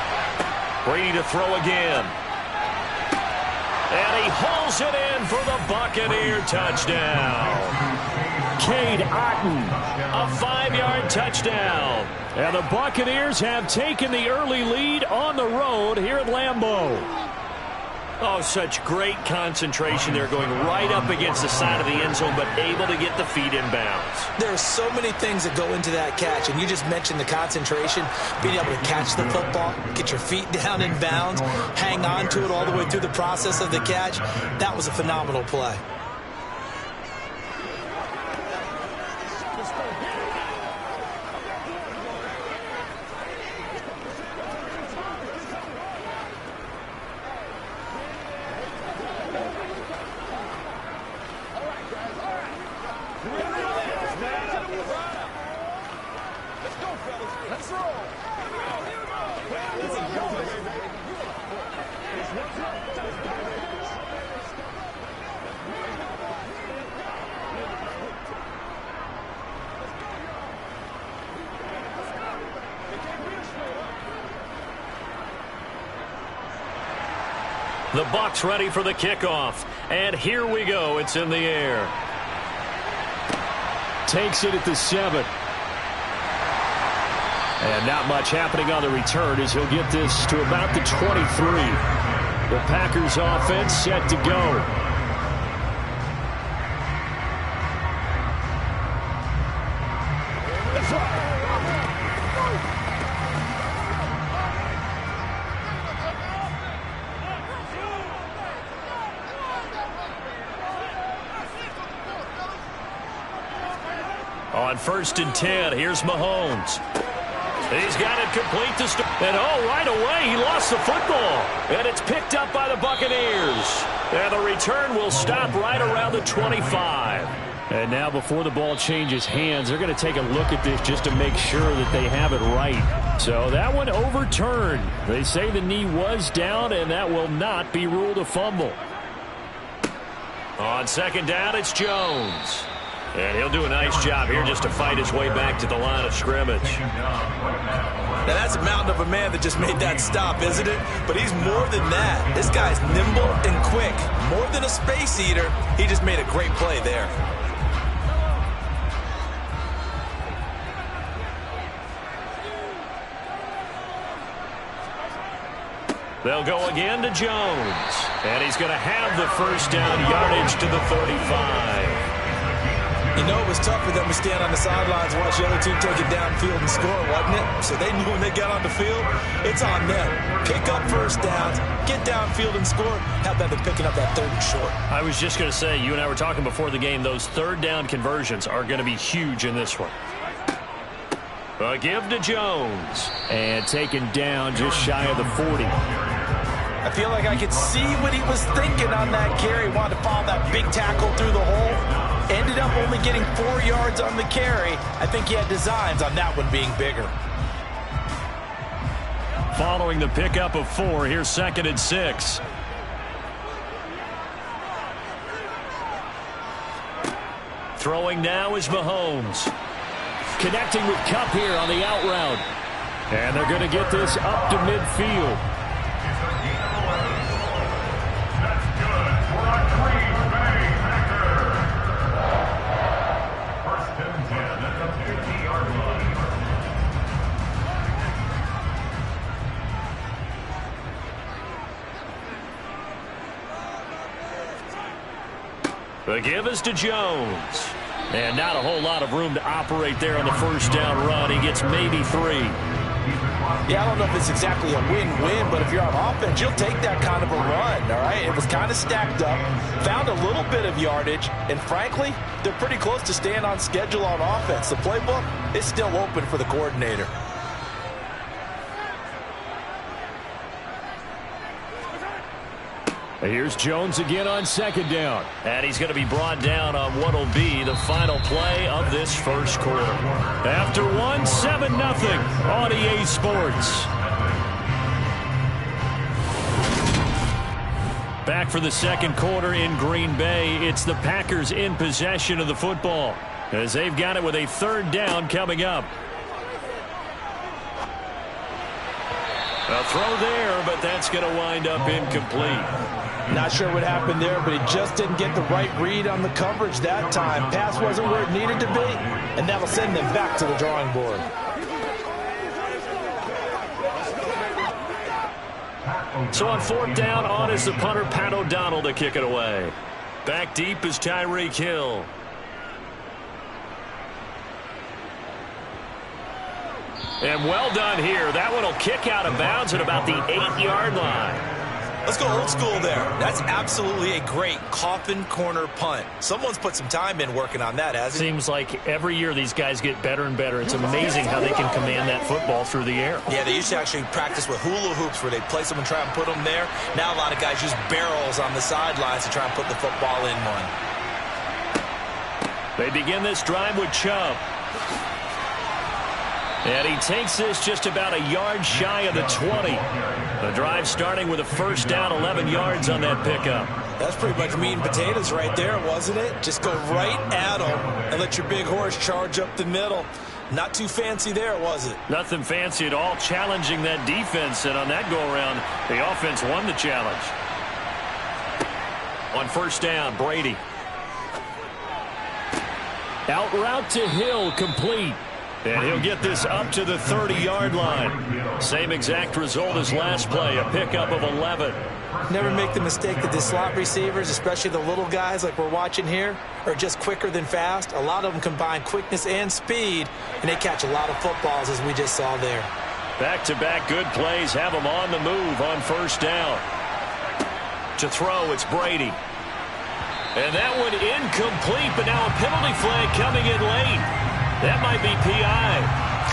Brady to throw again. And he hauls it in for the Buccaneer touchdown. Cade Otton. A 5-yard touchdown. And the Buccaneers have taken the early lead on the road here at Lambeau. Oh, such great concentration there, going right up against the side of the end zone, but able to get the feet in bounds. There are so many things that go into that catch, and you just mentioned the concentration, being able to catch the football, get your feet down in bounds, hang on to it all the way through the process of the catch. That was a phenomenal play. The Bucs ready for the kickoff. And here we go. It's in the air. Takes it at the 7. And not much happening on the return as he'll get this to about the 23. The Packers offense set to go. On 1st and 10, here's Mahomes. He's got it complete to start. And right away, he lost the football. And it's picked up by the Buccaneers. And the return will stop right around the 25. And now before the ball changes hands, they're going to take a look at this just to make sure that they have it right. So that one overturned. They say the knee was down, and that will not be ruled a fumble. On 2nd down, it's Jones. And he'll do a nice job here just to fight his way back to the line of scrimmage. Now, that's a mountain of a man that just made that stop, isn't it? But he's more than that. This guy's nimble and quick. More than a space eater, he just made a great play there. They'll go again to Jones. And he's going to have the first down, yardage to the 35. You know, it was tough for them to stand on the sidelines and watch the other team take it downfield and score, wasn't it? So they knew when they got on the field, it's on them. Pick up first downs, get downfield and score. How about them picking up that third and short? I was just going to say, you and I were talking before the game, those third down conversions are going to be huge in this one. A give to Jones. And taken down just shy of the 40. I feel like I could see what he was thinking on that carry. Wanted to follow that big tackle through the hole. Ended up only getting 4 yards on the carry. I think he had designs on that one being bigger. Following the pickup of 4, here's 2nd and 6. Throwing now is Mahomes. Connecting with Kupp here on the out route. And they're going to get this up to midfield. The give is to Jones. And not a whole lot of room to operate there on the first down run. He gets maybe 3. Yeah, I don't know if it's exactly a win-win, but if you're on offense, you'll take that kind of a run, all right? It was kind of stacked up, found a little bit of yardage, and frankly, they're pretty close to staying on schedule on offense. The playbook is still open for the coordinator. Here's Jones again on 2nd down. And he's going to be brought down on what will be the final play of this first quarter. After 1, 7-0 on EA Sports. Back for the second quarter in Green Bay. It's the Packers in possession of the football as they've got it with a 3rd down coming up. A throw there, but that's going to wind up incomplete. Not sure what happened there, but he just didn't get the right read on the coverage that time. Pass wasn't where it needed to be, and that'll send them back to the drawing board. So on 4th down, on is the punter, Pat O'Donnell, to kick it away. Back deep is Tyreek Hill. And well done here. That one will kick out of bounds at about the 8-yard line. Let's go old school there. That's absolutely a great coffin corner punt. Someone's put some time in working on that, hasn't he? Seems like every year these guys get better and better. It's amazing how they can command that football through the air. Yeah, they used to actually practice with hula hoops where they place them and try and put them there. Now a lot of guys use barrels on the sidelines to try and put the football in one. They begin this drive with Chubb. And he takes this just about a yard shy of the 20. The drive starting with a first down, 11 yards on that pickup. That's pretty much meat and potatoes right there, wasn't it? Just go right at them and let your big horse charge up the middle. Not too fancy there, was it? Nothing fancy at all, challenging that defense. And on that go-around, the offense won the challenge. On first down, Brady. Out route to Hill, complete. And he'll get this up to the 30-yard line. Same exact result as last play, a pickup of 11. Never make the mistake that the slot receivers, especially the little guys like we're watching here, are just quicker than fast. A lot of them combine quickness and speed, and they catch a lot of footballs, as we just saw there. Back-to-back good plays have them on the move on first down. To throw, it's Brady. And that one incomplete, but now a penalty flag coming in late. That might be P.I.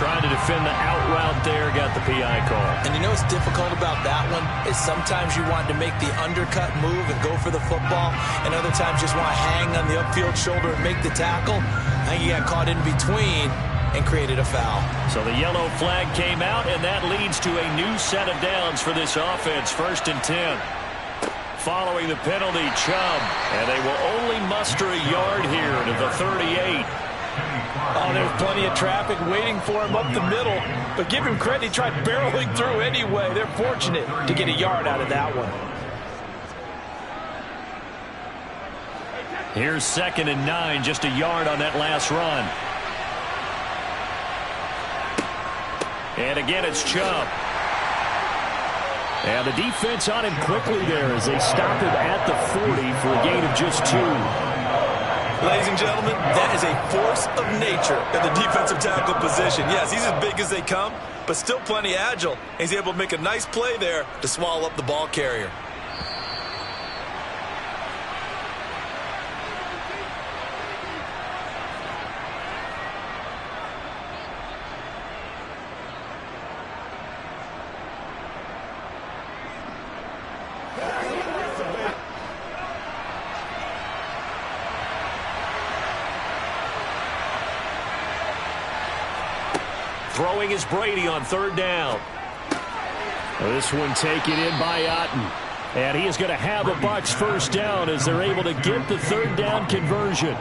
Trying to defend the out route there, got the P.I. call. And you know what's difficult about that one is sometimes you want to make the undercut move and go for the football, and other times just want to hang on the upfield shoulder and make the tackle. I think he got caught in between and created a foul. So the yellow flag came out, and that leads to a new set of downs for this offense. 1st and 10. following the penalty, Chubb. And they will only muster a yard here to the 38. Oh, there's plenty of traffic waiting for him up the middle. But give him credit, he tried barreling through anyway. They're fortunate to get a yard out of that one. Here's 2nd and 9, just a yard on that last run. And again, it's Chubb. And the defense on him quickly there as they stop him at the 40 for a gain of just 2. Ladies and gentlemen, that is a force of nature at the defensive tackle position. Yes, he's as big as they come, but still plenty agile. He's able to make a nice play there to swallow up the ball carrier. Throwing is Brady on 3rd down. This one taken in by Otten. And he is going to have a Bucs 1st down as they're able to get the 3rd down conversion.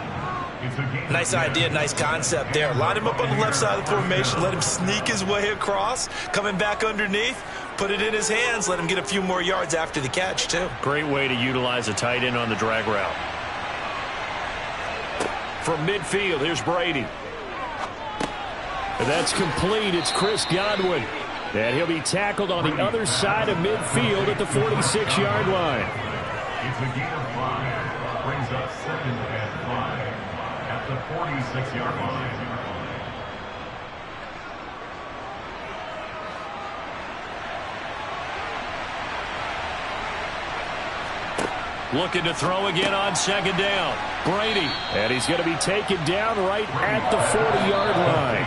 Nice idea, nice concept there. Line him up on the left side of the formation, let him sneak his way across, coming back underneath, put it in his hands, let him get a few more yards after the catch, too. Great way to utilize a tight end on the drag route. From midfield, here's Brady. And that's complete. It's Chris Godwin. And he'll be tackled on the other side of midfield at the 46-yard line. It's a gain of 5. Brings up 2nd and 5 at the 46-yard line. Looking to throw again on 2nd down. Brady. And he's going to be taken down right at the 40-yard line.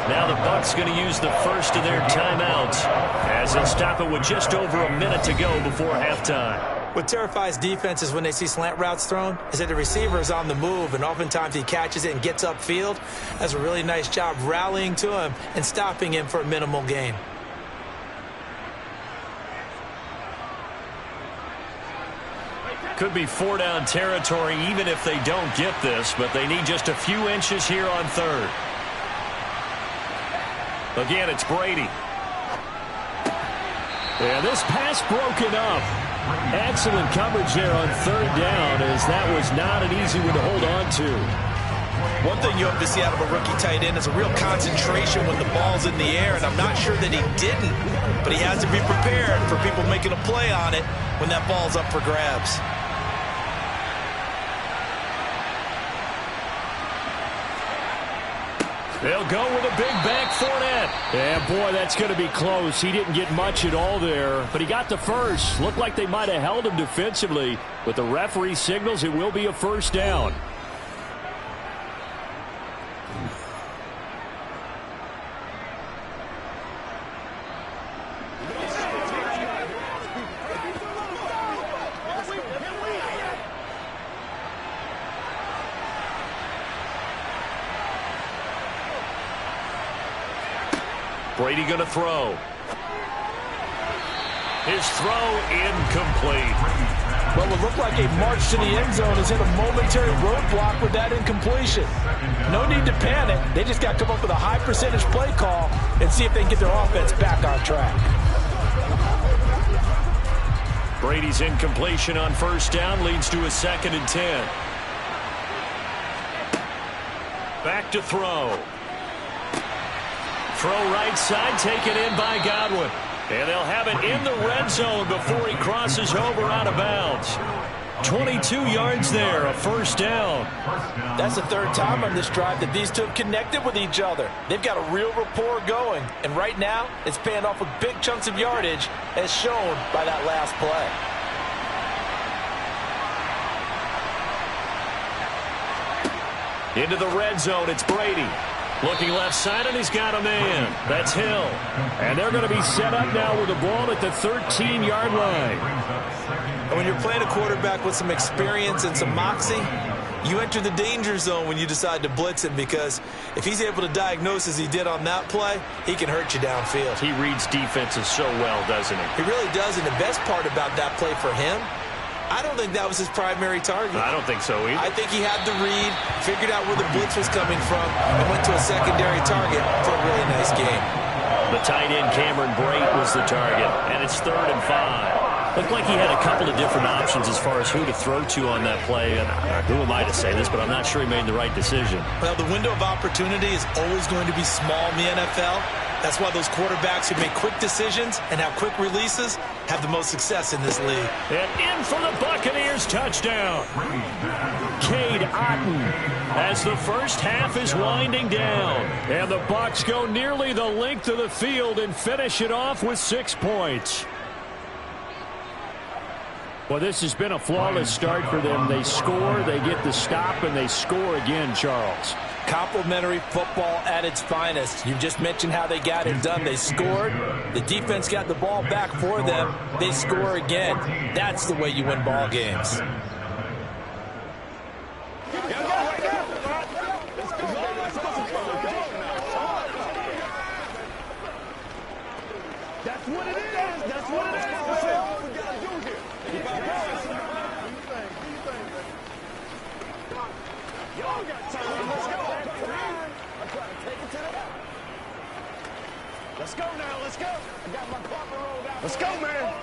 Now the Bucs going to use the first of their timeouts as they'll stop it with just over a minute to go before halftime. What terrifies defenses when they see slant routes thrown is that the receiver is on the move, and oftentimes he catches it and gets upfield. Does a really nice job rallying to him and stopping him for a minimal gain. Could be 4-down territory even if they don't get this, but they need just a few inches here on 3rd. Again, it's Brady. Yeah, this pass broken up. Excellent coverage there on 3rd down, as that was not an easy one to hold on to. One thing you hope to see out of a rookie tight end is a real concentration when the ball's in the air, and I'm not sure that he didn't, but he has to be prepared for people making a play on it when that ball's up for grabs. They'll go with a big back Fournette. Yeah, boy, that's going to be close. He didn't get much at all there, but he got the first. Looked like they might have held him defensively, but the referee signals it will be a 1st down. Brady going to throw. His throw incomplete. Well, it looked like a march to the end zone has hit a momentary roadblock with that incompletion. No need to panic. They just got to come up with a high percentage play call and see if they can get their offense back on track. Brady's incompletion on 1st down leads to a 2nd and 10. Back to throw. Throw right side, taken in by Godwin. And they'll have it in the red zone before he crosses over out of bounds. 22 yards there, a 1st down. That's the 3rd time on this drive that these two have connected with each other. They've got a real rapport going. And right now, it's paying off with big chunks of yardage, as shown by that last play. Into the red zone, it's Brady. Looking left side, and he's got a man. That's Hill. And they're going to be set up now with the ball at the 13-yard line. And when you're playing a quarterback with some experience and some moxie, you enter the danger zone when you decide to blitz him, because if he's able to diagnose as he did on that play, he can hurt you downfield. He reads defenses so well, doesn't he? He really does, and the best part about that play for him I don't think that was his primary target. I don't think so either. I think he had the read, figured out where the blitz was coming from, and went to a secondary target for a really nice game. The tight end, Cameron Brate, was the target, and it's 3rd and 5. Looked like he had a couple of different options as far as who to throw to on that play. And who am I to say this, but I'm not sure he made the right decision. Well, the window of opportunity is always going to be small in the NFL. That's why those quarterbacks who make quick decisions and have quick releases have the most success in this league. And in for the Buccaneers touchdown. Cade Otton as the first half is winding down. And the Bucs go nearly the length of the field and finish it off with 6 points. Well, this has been a flawless start for them. They score, they get the stop, and they score again, Charles. Complimentary football at its finest. You just mentioned how they got it done. They scored. The defense got the ball back for them. They score again. That's the way you win ball games. That's what it is. That's what it is. That's all we got to do here. Y'all got time. Let's go. Let's go now. Let's go. I got my partner rolled out. Let's go, man.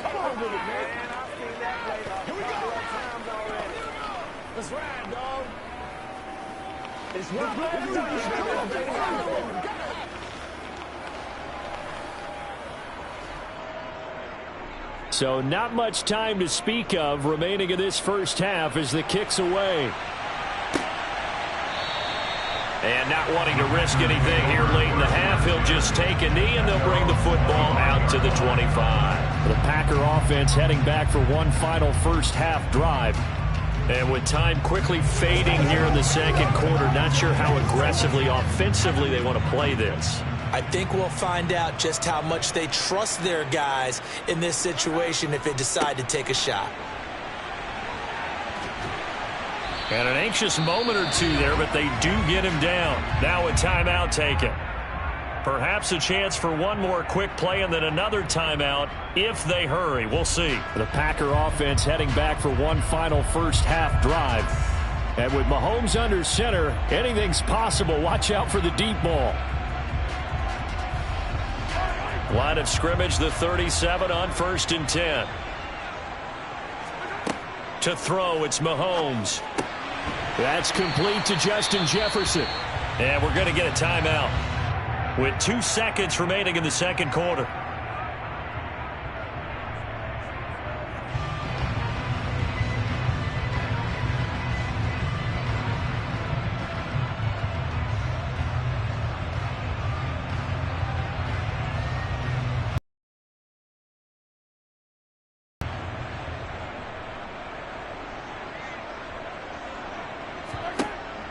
Come on with it, man. I've seen that play here we go. Times already. Let's ride, dog. It's one play at a time. So not much time to speak of remaining in this first half as the kick's away. And not wanting to risk anything here late in the half, he'll just take a knee and they'll bring the football out to the 25. The Packer offense heading back for one final first half drive. And with time quickly fading here in the second quarter, not sure how aggressively, offensively they want to play this. I think we'll find out just how much they trust their guys in this situation if they decide to take a shot. And an anxious moment or two there, but they do get him down. Now a timeout taken. Perhaps a chance for one more quick play and then another timeout if they hurry. We'll see. The Packer offense heading back for one final first half drive. And with Mahomes under center, anything's possible. Watch out for the deep ball. Line of scrimmage, the 37 on 1st and 10. To throw, it's Mahomes. That's complete to Justin Jefferson. And we're going to get a timeout with 2 seconds remaining in the second quarter.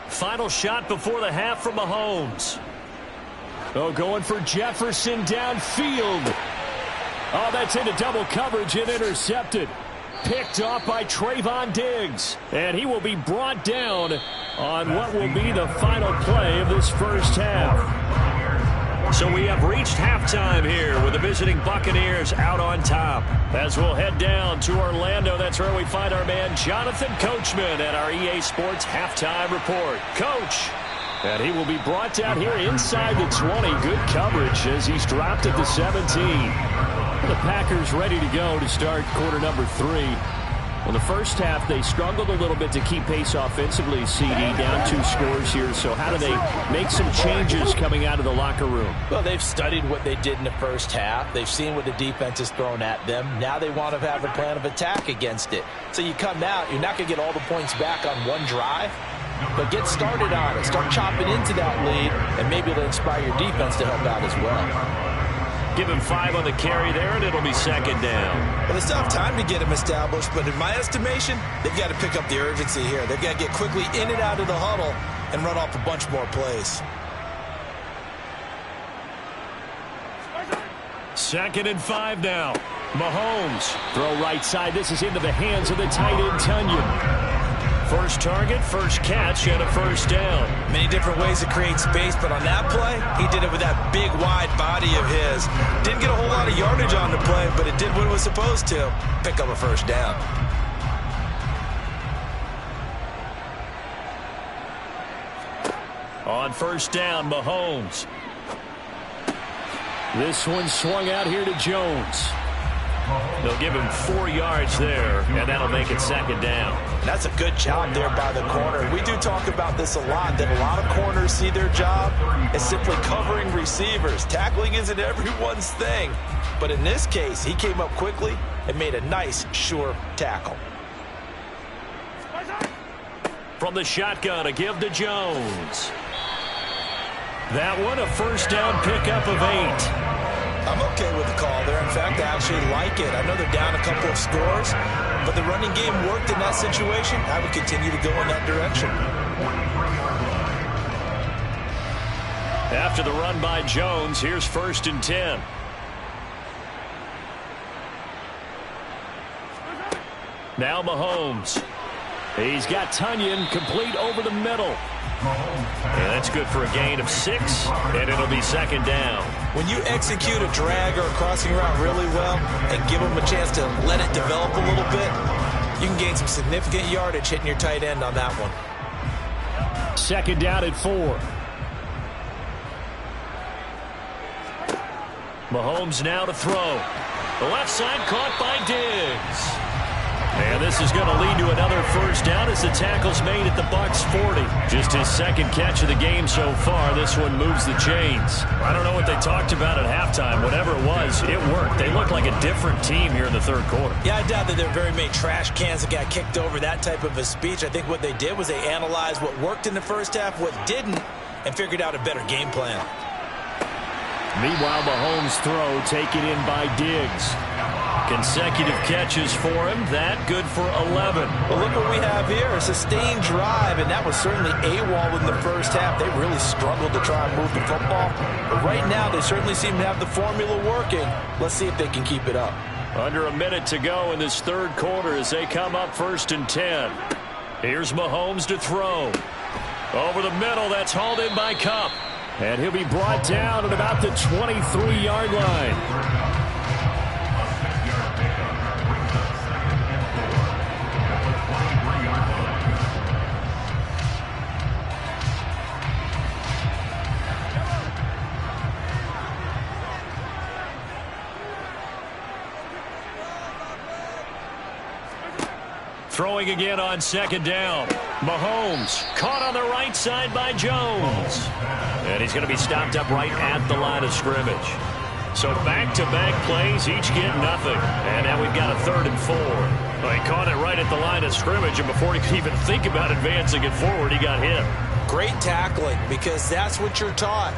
Final shot before the half from Mahomes. Oh, going for Jefferson downfield. Oh, that's into double coverage and intercepted. Picked off by Trayvon Diggs. And he will be brought down on what will be the final play of this first half. So we have reached halftime here with the visiting Buccaneers out on top. As we'll head down to Orlando, that's where we find our man Jonathan Coachman at our EA Sports Halftime Report. Coach, and he will be brought down here inside the 20. Good coverage as he's dropped at the 17. The Packers ready to go to start quarter number 3. Well, the first half, they struggled a little bit to keep pace offensively, CD, down 2 scores here. So how do they make some changes coming out of the locker room? Well, they've studied what they did in the first half. They've seen what the defense has thrown at them. Now they want to have a plan of attack against it. So you come out, you're not going to get all the points back on one drive, but get started on it. Start chopping into that lead, and maybe it'll inspire your defense to help out as well. Give him 5 on the carry there, and it'll be second down. Well, they still have time to get him established, but in my estimation, they've got to pick up the urgency here. They've got to get quickly in and out of the huddle and run off a bunch more plays. Second and 5 now. Mahomes. Throw right side. This is into the hands of the tight end, Tunyon. First target, first catch, and a first down. Many different ways to create space, but on that play, he did it with that big, wide body of his. Didn't get a whole lot of yardage on the play, but it did what it was supposed to. Pick up a first down. On first down, Mahomes. This one swung out here to Jones. They'll give him 4 yards there, and that'll make it second down. That's a good job there by the corner. We do talk about this a lot, that a lot of corners see their job as simply covering receivers. Tackling isn't everyone's thing. But in this case, he came up quickly and made a nice, sure tackle. From the shotgun, a give to Jones. That one, a first down pickup of 8. I'm okay with the call there. In fact, I actually like it. I know they're down a couple of scores, but the running game worked in that situation. I would continue to go in that direction. After the run by Jones, here's first and 10. Now Mahomes. He's got Tunyon complete over the middle. And that's good for a gain of 6, and it'll be second down. When you execute a drag or a crossing route really well and give them a chance to let it develop a little bit, you can gain some significant yardage hitting your tight end on that one. Second down at 4. Mahomes now to throw. The left side caught by Diggs. And this is going to lead to another first down as the tackle's made at the Bucs 40. Just his second catch of the game so far. This one moves the chains. I don't know what they talked about at halftime. Whatever it was, it worked. They look like a different team here in the third quarter. Yeah, I doubt that there are very many trash cans that got kicked over, that type of a speech. I think what they did was they analyzed what worked in the first half, what didn't, and figured out a better game plan. Meanwhile, Mahomes' throw taken in by Diggs. Consecutive catches for him. That good for 11. Well, look what we have here. A sustained drive, and that was certainly AWOL in the first half. They really struggled to try and move the football. But right now, they certainly seem to have the formula working. Let's see if they can keep it up. Under a minute to go in this third quarter as they come up first and 10. Here's Mahomes to throw. Over the middle, that's hauled in by Kupp. And he'll be brought down at about the 23-yard line. Throwing again on second down. Mahomes caught on the right side by Jones. And he's going to be stopped up right at the line of scrimmage. So back-to-back plays, each get nothing. And now we've got a 3rd and 4. Well, he caught it right at the line of scrimmage, and before he could even think about advancing it forward, he got hit. Great tackling, because that's what you're taught.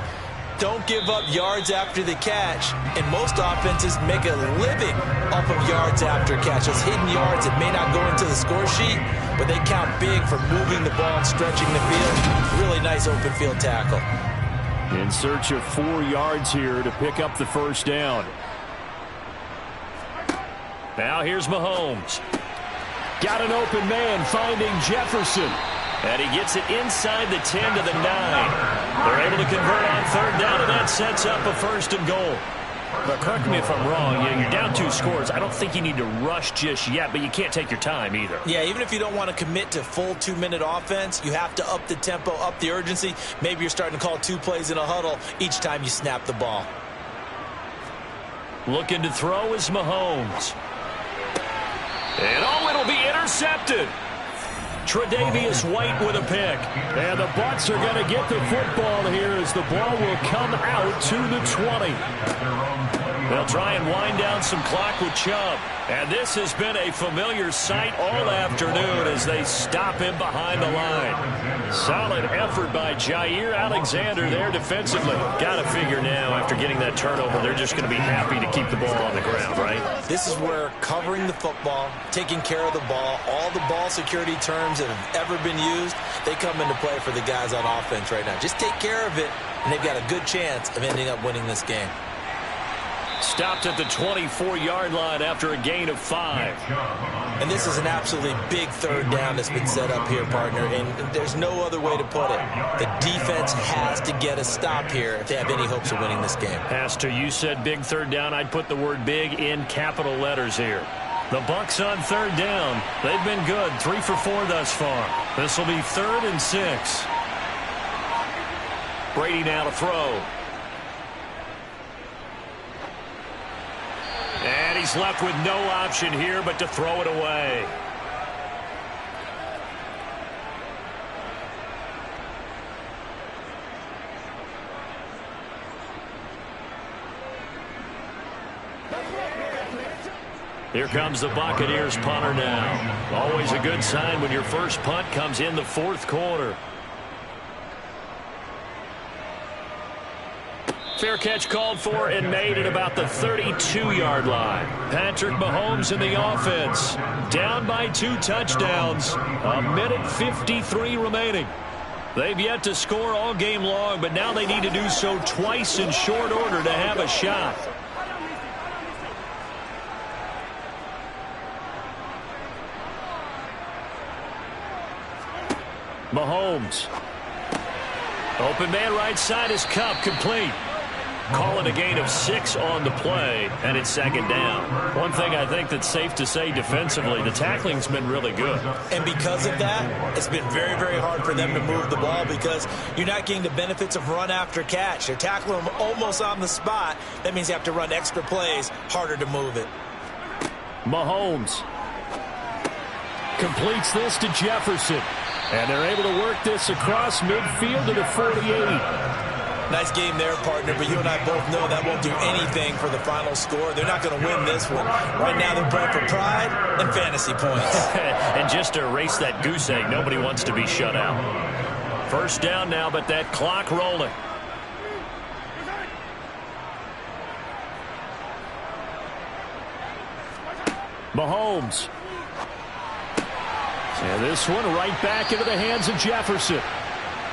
Don't give up yards after the catch. And most offenses make a living off of yards after catch. Those hidden yards that may not go into the score sheet, but they count big for moving the ball and stretching the field. Really nice open field tackle. In search of 4 yards here to pick up the first down. Now here's Mahomes. Got an open man finding Jefferson. And he gets it inside the 10 to the 9. They're able to convert on third down, and that sets up a 1st and goal. But correct me if I'm wrong, you're down 2 scores. I don't think you need to rush just yet, but you can't take your time either. Yeah, even if you don't want to commit to full 2-minute offense, you have to up the tempo, up the urgency. Maybe you're starting to call 2 plays in a huddle each time you snap the ball. Looking to throw is Mahomes. And it'll be intercepted. Tre'Davious White with a pick. And the Bucs are going to get the football here as the ball will come out to the 20. They'll try and wind down some clock with Chubb. And this has been a familiar sight all afternoon as they stop him behind the line. Solid effort by Jair Alexander there defensively. Got to figure now after getting that turnover, they're just going to be happy to keep the ball on the ground, right? This is where covering the football, taking care of the ball, all the ball security terms that have ever been used, they come into play for the guys on offense right now. Just take care of it, and they've got a good chance of ending up winning this game. Stopped at the 24-yard line after a gain of 5. And this is an absolutely big 3rd down that's been set up here, partner, and there's no other way to put it. The defense has to get a stop here if they have any hopes of winning this game. Has to. You said big 3rd down. I'd put the word big in capital letters here. The Bucs on 3rd down. They've been good. 3 for 4 thus far. This will be 3rd and 6. Brady now to throw. And he's left with no option here but to throw it away. Here comes the Buccaneers punter now. Always a good sign when your first punt comes in the fourth quarter. Fair catch called for and made at about the 32-yard line. Patrick Mahomes in the offense. Down by 2 touchdowns. 1:53 remaining. They've yet to score all game long, but now they need to do so twice in short order to have a shot. Mahomes. Open man right side is Kupp, complete. Call it a gain of 6 on the play, and it's second down. One thing I think that's safe to say defensively, the tackling's been really good. And because of that, it's been very, very hard for them to move the ball because you're not getting the benefits of run after catch. They're tackling them almost on the spot. That means you have to run extra plays, harder to move it. Mahomes completes this to Jefferson. And they're able to work this across midfield to the 48. Nice game there, partner, but you and I both know that won't do anything for the final score. They're not going to win this one. Right now they're playing for pride and fantasy points. And just to erase that goose egg, nobody wants to be shut out. First down now, but that clock rolling. Mahomes. And this one right back into the hands of Jefferson.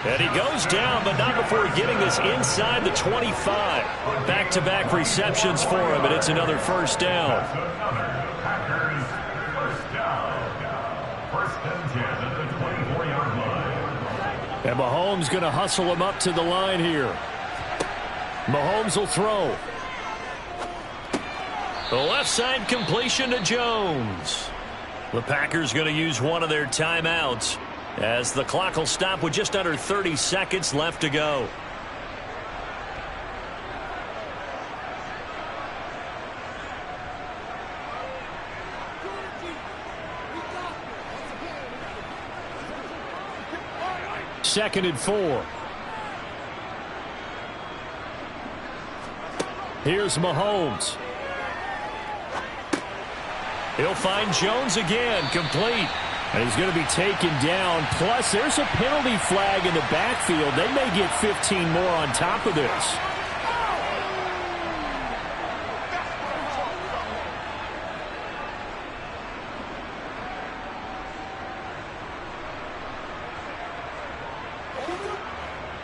And he goes down, but not before getting this inside the 25. Back-to-back receptions for him, and it's another first down. First and 10 at the 24-yard line. And Mahomes going to hustle him up to the line here. Mahomes will throw. The left side completion to Jones. The Packers going to use one of their timeouts as the clock will stop with just under 30 seconds left to go. Second and 4. Here's Mahomes. He'll find Jones again, complete. And he's going to be taken down. Plus, there's a penalty flag in the backfield. They may get 15 more on top of this.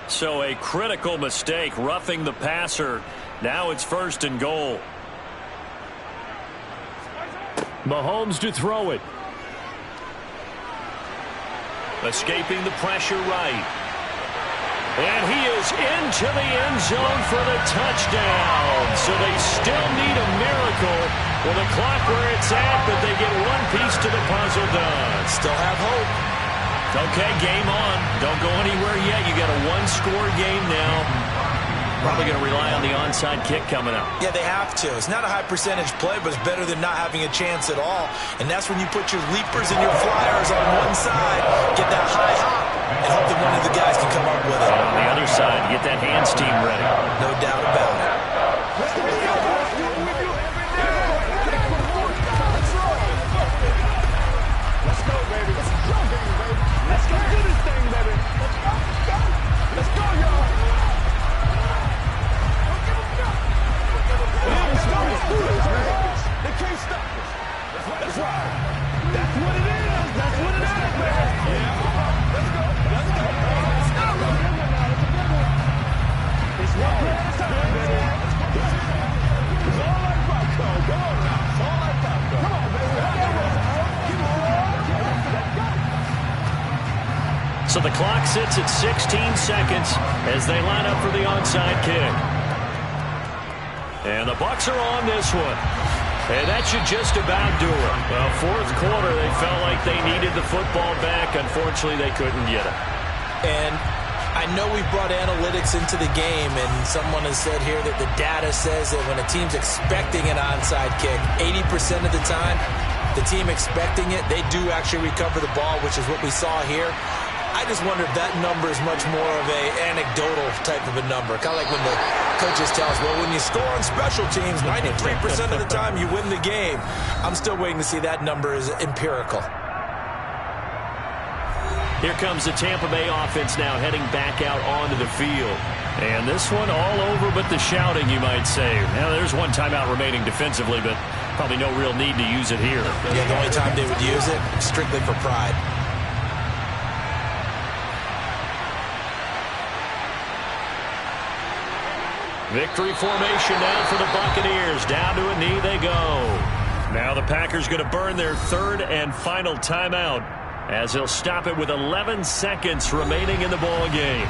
So a critical mistake, roughing the passer. Now it's first and goal. Mahomes to throw it. Escaping the pressure right. And he is into the end zone for the touchdown. So they still need a miracle with the clock where it's at, but they get one piece to the puzzle done. Still have hope. Okay, game on. Don't go anywhere yet. You got a one-score game now. Probably going to rely on the onside kick coming up. Yeah, they have to. It's not a high percentage play, but it's better than not having a chance at all. And that's when you put your leapers and your flyers on one side, get that high hop, and hope that one of the guys can come up with it. And on the other side, get that hands team ready. No doubt about it. Let's go, baby. Let's go, baby. Let's go do this thing, baby. Let's go. Let's go, y'all. They can't stop us. That's right. That's what it is. That's what it is, man. Yeah. Let's go. Let's go. Let's go. It's one play at a time, baby. It's all like popcorn. Come on now. It's all like popcorn. Come on, baby. So the clock sits at 16 seconds as they line up for the onside kick. And the Bucs are on this one. And that should just about do it. Well, fourth quarter, they felt like they needed the football back. Unfortunately, they couldn't get it. And I know we've brought analytics into the game, and someone has said here that the data says that when a team's expecting an onside kick, 80% of the time, the team expecting it, they do actually recover the ball, which is what we saw here. I just wonder if that number is much more of a anecdotal type of a number. Kind of like when the coaches tell us, well, when you score on special teams, 93% of the time you win the game. I'm still waiting to see that number is empirical. Here comes the Tampa Bay offense now heading back out onto the field. And this one all over but the shouting, you might say. Now, there's one timeout remaining defensively, but probably no real need to use it here. Yeah, the only time they would use it, strictly for pride. Victory formation now for the Buccaneers. Down to a knee they go. Now the Packers going to burn their third and final timeout as they'll stop it with 11 seconds remaining in the ball game.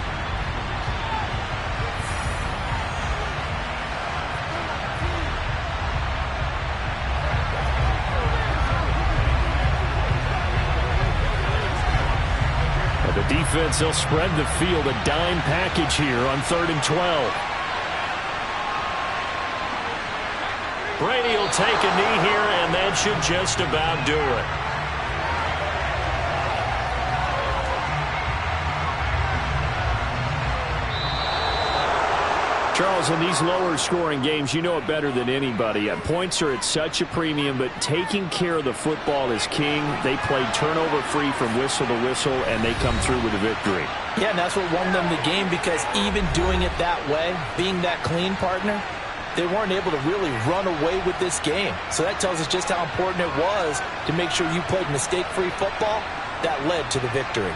And the defense, they'll spread the field, a dime package here on 3rd and 12. Brady will take a knee here, and that should just about do it. Charles, in these lower-scoring games, you know it better than anybody. Points are at such a premium, but taking care of the football is king. They played turnover-free from whistle to whistle, and they come through with a victory. Yeah, and that's what won them the game, because even doing it that way, being that clean, partner, they weren't able to really run away with this game. So that tells us just how important it was to make sure you played mistake-free football. That led to the victory.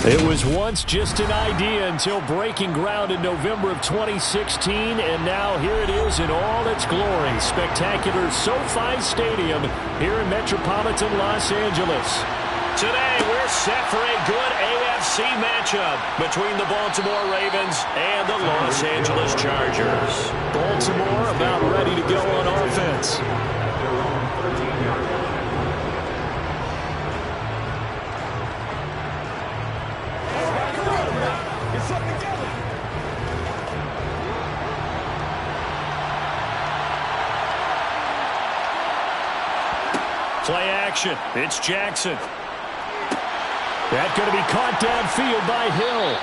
It was once just an idea until breaking ground in November of 2016, and now here it is in all its glory. Spectacular SoFi Stadium here in metropolitan Los Angeles. Today, we're set for a good AFC matchup between the Baltimore Ravens and the Los Angeles Chargers. Baltimore about ready to go on offense. Play action. It's Jackson. That's going to be caught downfield by Hill.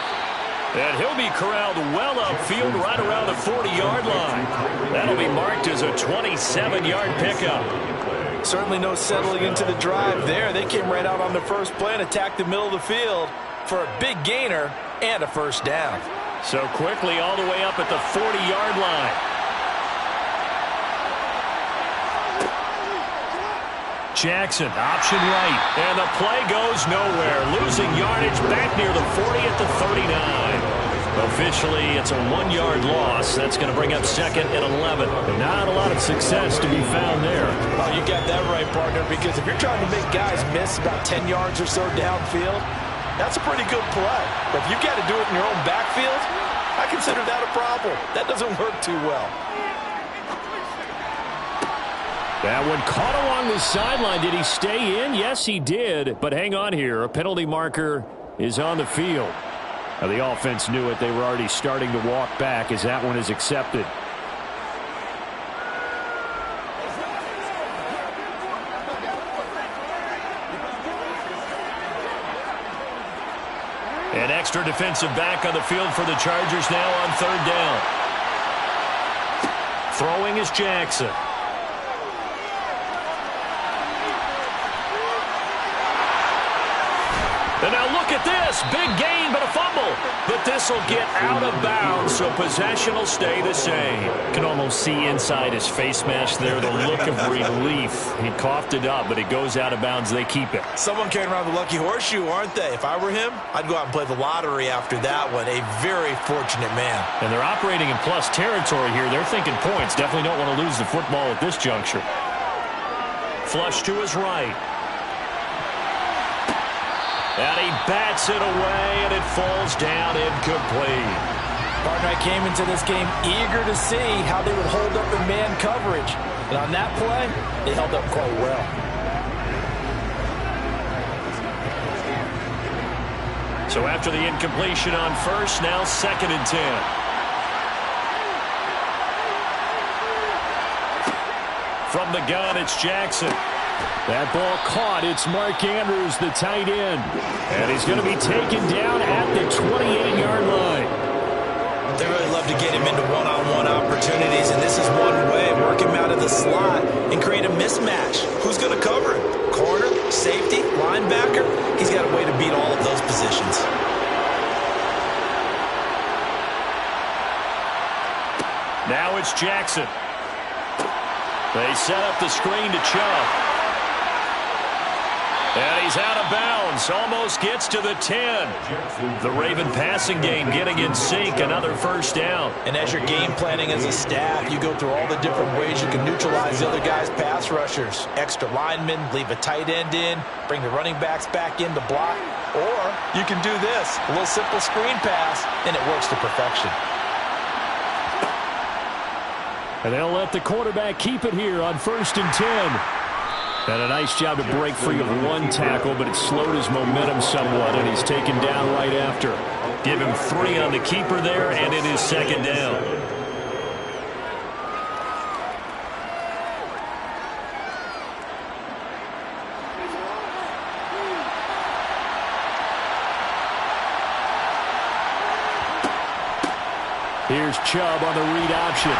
And he'll be corralled well upfield right around the 40-yard line. That'll be marked as a 27-yard pickup. Certainly no settling into the drive there. They came right out on the first play and attacked the middle of the field for a big gainer and a first down. So quickly all the way up at the 40-yard line. Jackson, option right, and the play goes nowhere. Losing yardage back near the 40 at the 39. Officially, it's a 1-yard loss. That's going to bring up second and 11. Not a lot of success to be found there. Oh, you got that right, partner, because if you're trying to make guys miss about 10 yards or so downfield, that's a pretty good play. But if you got to do it in your own backfield, I consider that a problem. That doesn't work too well. That one caught along the sideline. Did he stay in? Yes, he did. But hang on here. A penalty marker is on the field. Now, the offense knew it. They were already starting to walk back as that one is accepted. An extra defensive back on the field for the Chargers now on third down. Throwing is Jackson. And now look at this. Big gain, but a fumble. But this will get out of bounds, so possession will stay the same. Can almost see inside his face mask there the look of relief. He coughed it up, but it goes out of bounds. They keep it. Someone carrying around the lucky horseshoe, aren't they? If I were him, I'd go out and play the lottery after that one. A very fortunate man. And they're operating in plus territory here. They're thinking points. Definitely don't want to lose the football at this juncture. Flush to his right. And he bats it away, and it falls down incomplete. Partner, I came into this game eager to see how they would hold up in man coverage. And on that play, they held up quite well. So after the incompletion on first, now second and 10. From the gun, it's Jackson. That ball caught. It's Mark Andrews, the tight end. And he's going to be taken down at the 28-yard line. They really love to get him into one-on-one opportunities, and this is one way. Work him out of the slot and create a mismatch. Who's going to cover him? Corner, safety, linebacker? He's got a way to beat all of those positions. Now it's Jackson. They set up the screen to Chubb. And he's out of bounds. Almost gets to the 10. The Raven passing game getting in sync. Another first down. And as you're game planning as a staff, you go through all the different ways you can neutralize the other guy's pass rushers. Extra linemen, leave a tight end in, bring the running backs back in to block. Or you can do this, a little simple screen pass, and it works to perfection. And they'll let the quarterback keep it here on 1st and 10. And a nice job to break free of one tackle, but it slowed his momentum somewhat, and he's taken down right after. Give him 3 on the keeper there, and it is second down. Here's Chubb on the read option.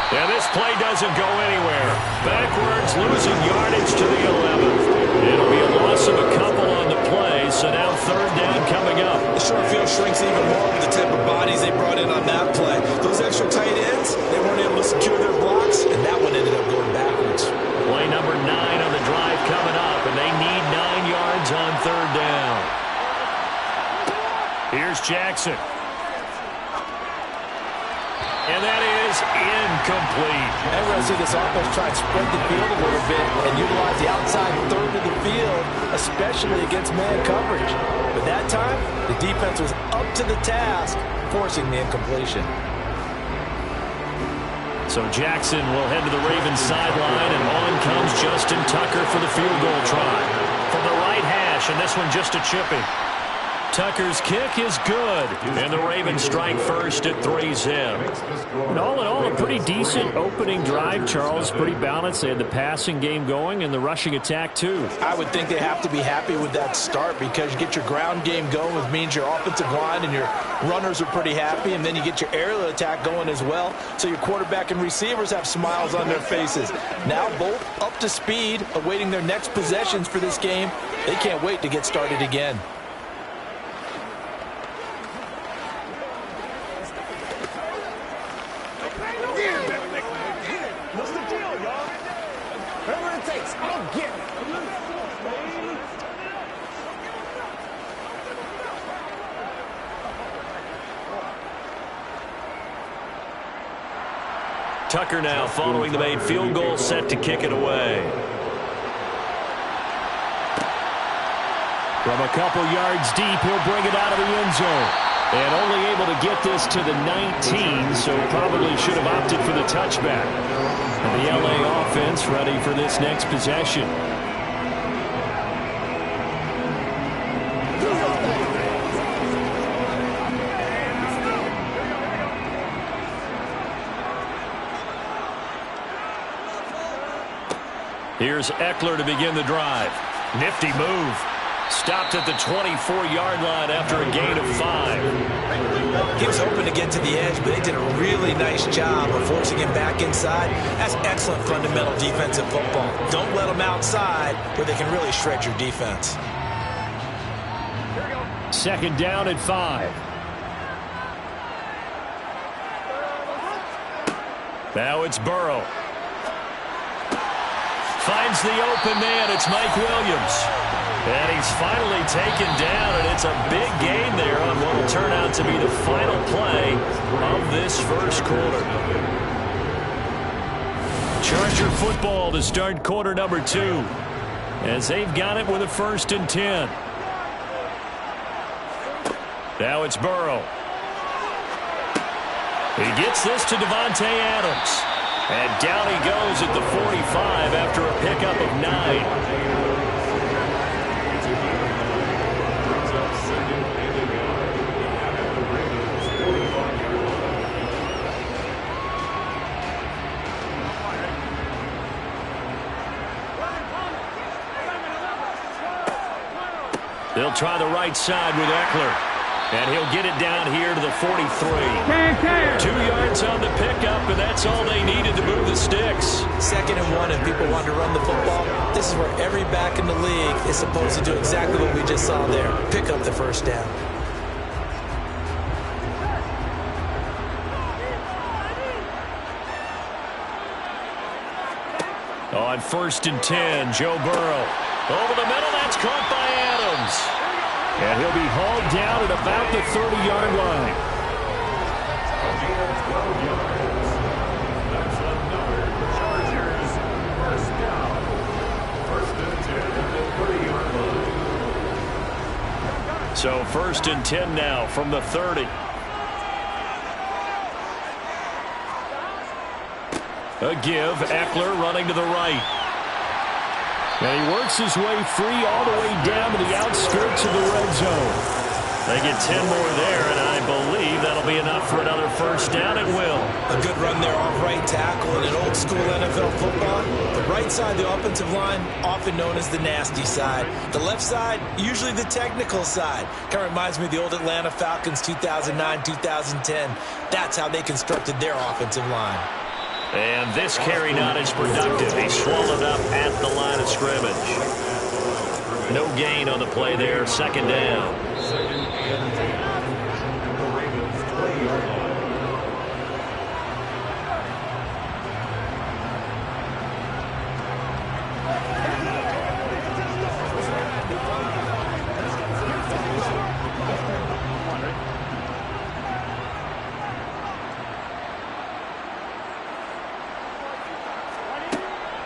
And this play doesn't go anywhere. Backwards, losing yardage to the 11th. It'll be a loss of a couple on the play, so now third down coming up. The short field shrinks even more with the type of bodies they brought in on that play. Those extra tight ends, they weren't able to secure their blocks, and that one ended up going backwards. Play number 9 on the drive coming up, and they need 9 yards on third down. Here's Jackson. And that is incomplete. And we're going to see this offense try and spread the field a little bit and utilize the outside third of the field, especially against man coverage. But that time, the defense was up to the task, forcing the incompletion. So Jackson will head to the Ravens sideline, and on comes Justin Tucker for the field goal try. From the right hash, and this one just a chipping. Tucker's kick is good, and the Ravens strike first at 3-zip. And all in all, a pretty decent opening drive, Charles. Pretty balanced. They had the passing game going and the rushing attack, too. I would think they have to be happy with that start because you get your ground game going, which means your offensive line and your runners are pretty happy, and then you get your aerial attack going as well, so your quarterback and receivers have smiles on their faces. Now both up to speed, awaiting their next possessions for this game. They can't wait to get started again. Tucker now following the made field goal, set to kick it away. From a couple yards deep, he'll bring it out of the end zone. And only able to get this to the 19, so probably should have opted for the touchback. And the LA offense ready for this next possession. Here's Eckler to begin the drive. Nifty move. Stopped at the 24-yard line after a gain of 5. He was hoping to get to the edge, but they did a really nice job of forcing him back inside. That's excellent fundamental defensive football. Don't let them outside where they can really shred your defense. Second down at 5. Now it's Burrow. Finds the open man. It's Mike Williams. And he's finally taken down, and it's a big gain there on what will turn out to be the final play of this first quarter. Charger football to start quarter number 2, as they've got it with a 1st and 10. Now it's Burrow. He gets this to Devontae Adams. And down he goes at the 45 after a pickup of 9. They'll try the right side with Eckler. And he'll get it down here to the 43. 2 yards on the pickup, and that's all they needed to move the sticks. 2nd and 1, and people want to run the football. This is where every back in the league is supposed to do exactly what we just saw there. Pick up the first down. On 1st and 10, Joe Burrow. Over the middle, that's caught by Adams. And he'll be hauled down at about the 30-yard line. So 1st and 10 now from the 30. A give, Eckler running to the right. And he works his way free all the way down to the outskirts of the red zone. They get 10 more there, and I believe that'll be enough for another 1st down at will. A good run there off right tackle in an old school NFL football. The right side, the offensive line, often known as the nasty side. The left side, usually the technical side. Kind of reminds me of the old Atlanta Falcons 2009, 2010. That's how they constructed their offensive line. And this carry not as productive. He swallowed up at the line of scrimmage. No gain on the play there. 2nd down.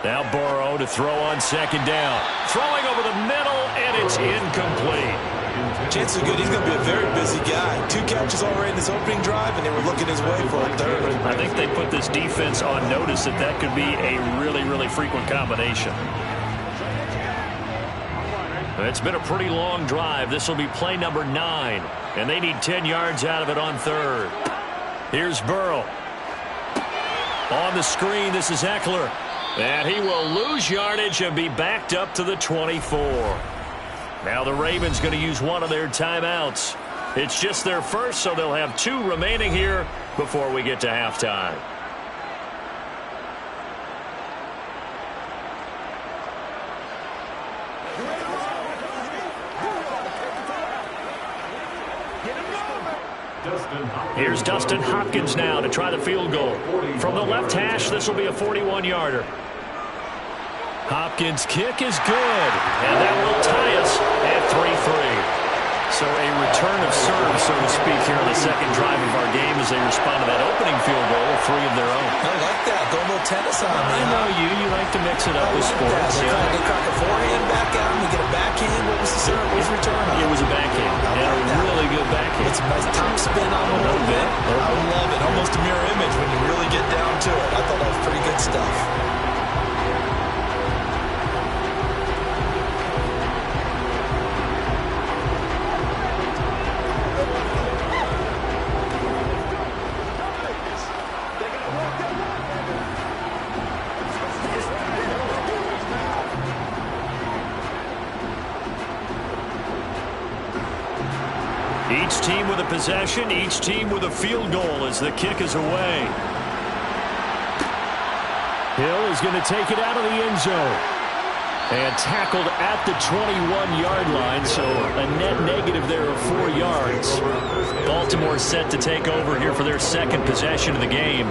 Now Burrow to throw on second down. Throwing over the middle, and it's incomplete. Chances are good he's going to be a very busy guy. 2 catches already in this opening drive, and they were looking his way for a third. I think they put this defense on notice that could be a really, really frequent combination. It's been a pretty long drive. This will be play number 9, and they need 10 yards out of it on third. Here's Burrow. On the screen, this is Eckler. And he will lose yardage and be backed up to the 24. Now the Ravens going to use one of their timeouts. It's just their first, so they'll have 2 remaining here before we get to halftime. Here's Dustin Hopkins now to try the field goal. From the left hash, this will be a 41-yarder. Hopkins' kick is good, and that will tie us at 3-3. So a return of serve, so to speak, here on the second drive of our game as they respond to that opening field goal with 3 of their own. I like that. Go a little tennis on me. I know you. You like to mix it up with sports. They crack a forehand back out, and we get a backhand. What was the serve? What was the return on? It was a backhand, and a really good backhand. It's a nice top spin on a little bit. I love it. Almost a mirror image when you really get down to it. I thought that was pretty good stuff. Each team with a possession, each team with a field goal as the kick is away. Hill is going to take it out of the end zone. And tackled at the 21-yard line, so a net negative there of 4 yards. Baltimore set to take over here for their second possession of the game.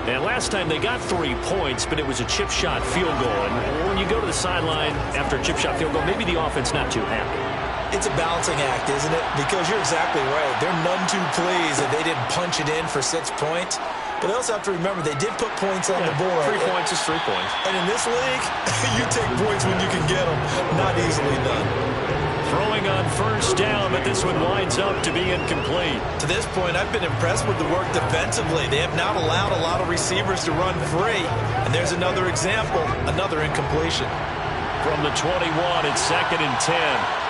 And last time they got 3 points, but it was a chip shot field goal. And when you go to the sideline after a chip shot field goal, maybe the offense not too happy. It's a balancing act, isn't it? Because you're exactly right. They're none too pleased that they didn't punch it in for 6 points. But they also have to remember they did put points on the board. 3 points is 3 points. And in this league, you take points when you can get them. Not easily done. Throwing on first down, but this one winds up to be incomplete. To this point, I've been impressed with the work defensively. They have not allowed a lot of receivers to run free. And there's another example, another incompletion. From the 21, it's 2nd and 10.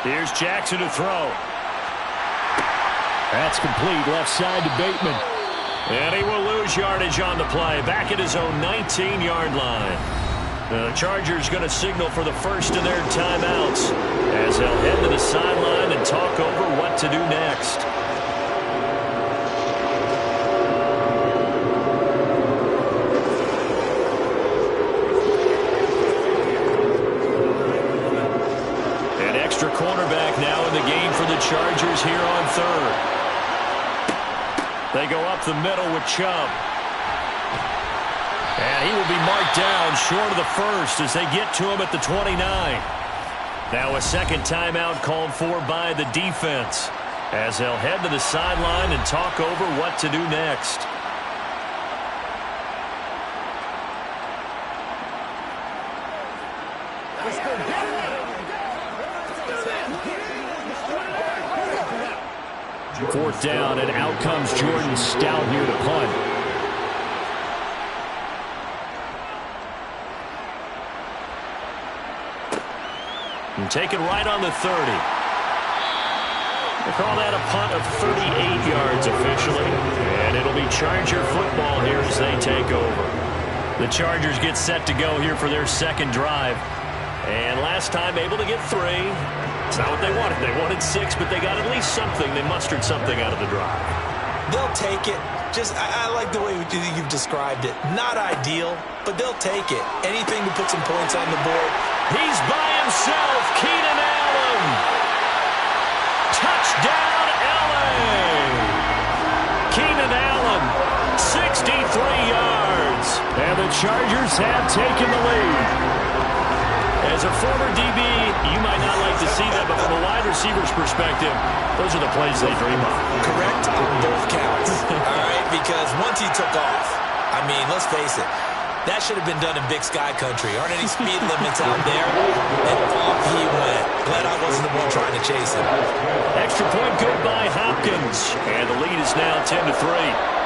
Here's Jackson to throw. That's complete, left side to Bateman. And he will lose yardage on the play, back at his own 19-yard line. The Chargers going to signal for the first of their timeouts as they'll head to the sideline and talk over what to do next. Cornerback now in the game for the Chargers here on third. They go up the middle with Chubb. And he will be marked down short of the first as they get to him at the 29. Now a second timeout called for by the defense as they'll head to the sideline and talk over what to do next. Fourth down, and out comes Jordan Stout here to punt. And take it right on the 30. They call that a punt of 38 yards officially. And it'll be Charger football here as they take over. The Chargers get set to go here for their second drive. And last time able to get 3. It's not what they wanted. They wanted 6, but they got at least something. They mustered something out of the drive. They'll take it. I like the way you've described it. Not ideal, but they'll take it. Anything to put some points on the board. He's by himself. Keenan Allen. Touchdown, LA. Keenan Allen, 63 yards. And the Chargers have taken the lead. As a former DB, you might not like to see that, but from a wide receiver's perspective, those are the plays they dream of. Correct on both counts. All right, because once he took off, I mean, let's face it. That should have been done in Big Sky country. Aren't any speed limits out there? And off he went. Glad I wasn't the one trying to chase him. Extra point good by Hopkins. And the lead is now 10-3.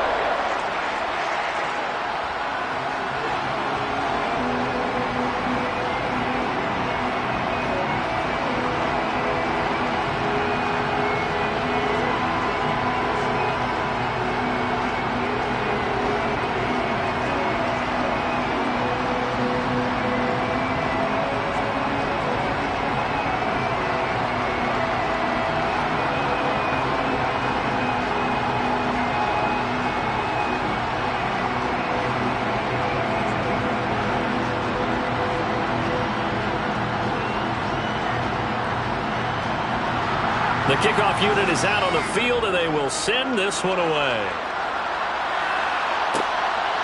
The kickoff unit is out on the field, and they will send this one away.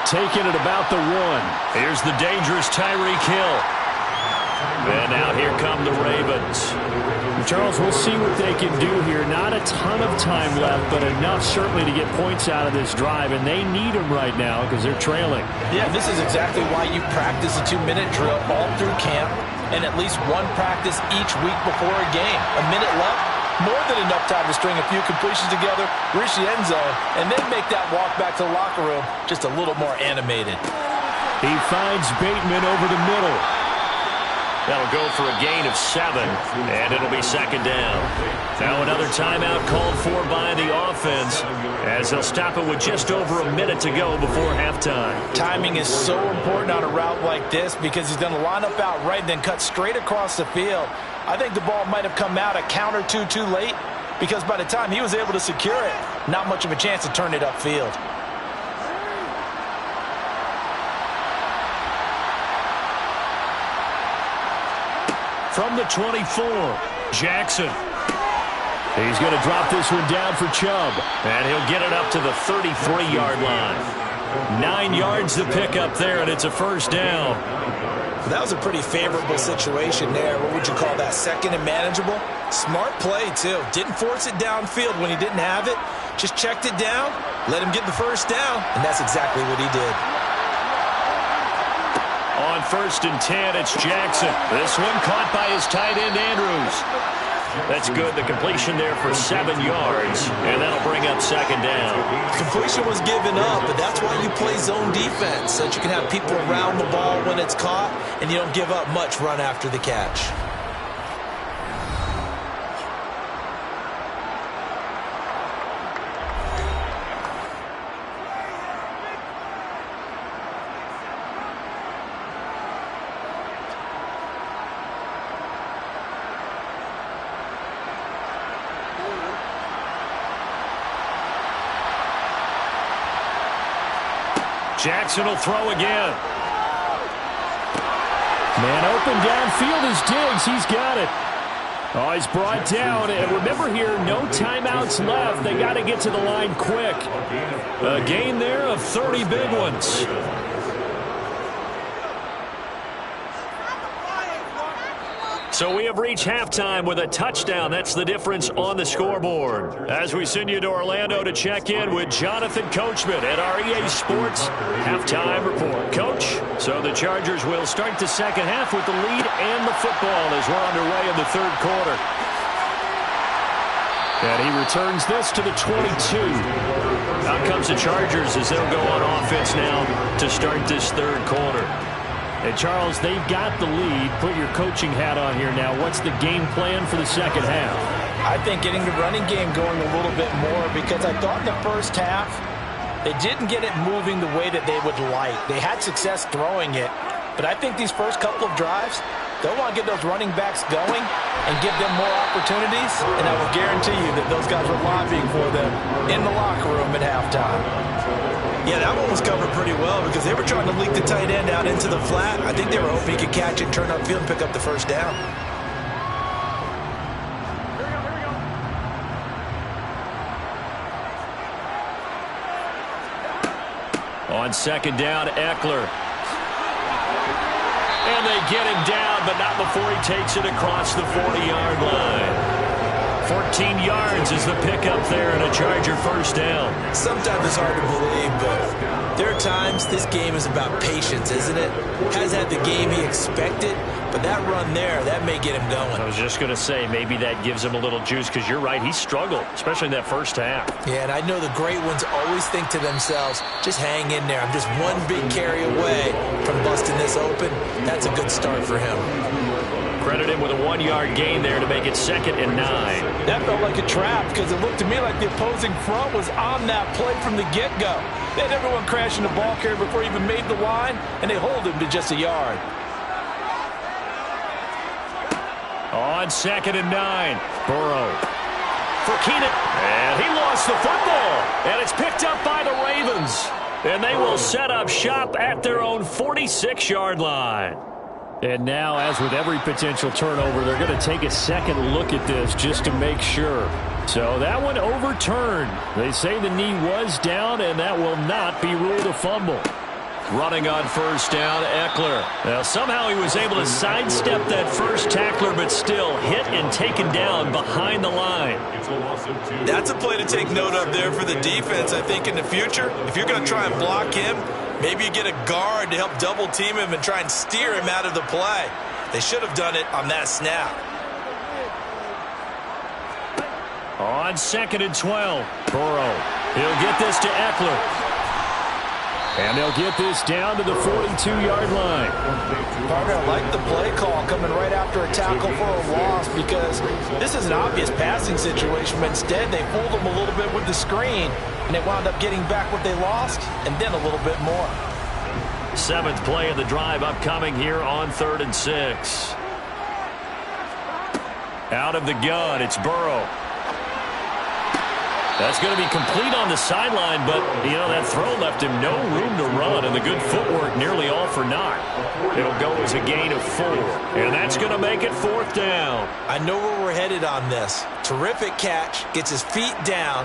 Taking it about the 1. Here's the dangerous Tyreek Hill. And now here come the Ravens. Charles, we'll see what they can do here. Not a ton of time left, but enough certainly to get points out of this drive, and they need them right now because they're trailing. Yeah, this is exactly why you practice a 2-minute drill all through camp and at least one practice each week before a game. A minute left. More than enough time to string a few completions together, reach the end zone, and then make that walk back to the locker room just a little more animated. He finds Bateman over the middle. That'll go for a gain of 7, and it'll be second down. Now another timeout called for by the offense, as they'll stop it with just over a minute to go before halftime. Timing is so important on a route like this because he's going to line up out right and then cut straight across the field. I think the ball might have come out a count or two too late because by the time he was able to secure it, not much of a chance to turn it upfield. From the 24, Jackson. He's going to drop this one down for Chubb. And he'll get it up to the 33-yard line. 9 yards to pick up there, and it's a first down. That was a pretty favorable situation there. What would you call that? Second and manageable? Smart play, too. Didn't force it downfield when he didn't have it. Just checked it down, let him get the first down, and that's exactly what he did. On 1st and 10, it's Jackson. This one caught by his tight end, Andrews. That's good. The completion there for 7 yards, and that'll bring up second down. Completion was given up, but that's why you play zone defense, so that you can have people around the ball when it's caught, and you don't give up much run after the catch. Jackson will throw again. Man open downfield is Diggs. He's got it. Oh, he's brought down. And remember here, no timeouts left. They got to get to the line quick. A gain there of 30 big ones. So we have reached halftime with a touchdown. That's the difference on the scoreboard. As we send you to Orlando to check in with Jonathan Coachman at our EA Sports Halftime Report. Coach, so the Chargers will start the second half with the lead and the football as we're underway in the third quarter. And he returns this to the 22. Out comes the Chargers as they'll go on offense now to start this third quarter. And Charles, they've got the lead. Put your coaching hat on here now. What's the game plan for the second half? I think getting the running game going a little bit more because I thought in the first half they didn't get it moving the way that they would like. They had success throwing it, but I think these first couple of drives, they'll want to get those running backs going and give them more opportunities, and I will guarantee you that those guys were lobbying for them in the locker room at halftime. Yeah, that one was covered pretty well because they were trying to leak the tight end out into the flat. I think they were hoping he could catch it, turn upfield, and pick up the first down. On second down, Eckler. And they get him down, but not before he takes it across the 40-yard line. 14 yards is the pickup there and a Charger first down. Sometimes it's hard to believe, but There are times this game is about patience, isn't it? Has had the game he expected, but that run there, that may get him going. I was just going to say, maybe that gives him a little juice, because you're right, he struggled, especially in that first half. Yeah, and I know the great ones always think to themselves, just hang in there. I'm just one big carry away from busting this open. That's a good start for him. Credit him with a 1-yard gain there to make it 2nd and 9. That felt like a trap because it looked to me like the opposing front was on that play from the get-go. They had everyone crashing the ball carrier before he even made the line, and they hold him to just a yard. On 2nd and 9, Burrow for Keenan, and he lost the football, and it's picked up by the Ravens, and they will set up shop at their own 46-yard line. And now, as with every potential turnover, they're going to take a second look at this just to make sure. So that one overturned. They say the knee was down, and that will not be ruled a fumble. Running on first down, Eckler. Now, somehow he was able to sidestep that first tackler, but still hit and taken down behind the line. That's a play to take note of there for the defense, I think, in the future. If you're going to try and block him, maybe you get a guard to help double team him and try and steer him out of the play. They should have done it on that snap. On 2nd and 12, Burrow. He'll get this to Eckler. And they'll get this down to the 42-yard line. Partner, I like the play call coming right after a tackle for a loss because this is an obvious passing situation, but instead they fooled them a little bit with the screen, and they wound up getting back what they lost and then a little bit more. 7th play of the drive upcoming here on 3rd and 6. Out of the gun, it's Burrow. That's going to be complete on the sideline, but, you know, that throw left him no room to run, and the good footwork nearly all for naught. It'll go as a gain of 4, and that's going to make it 4th down. I know where we're headed on this. Terrific catch, gets his feet down,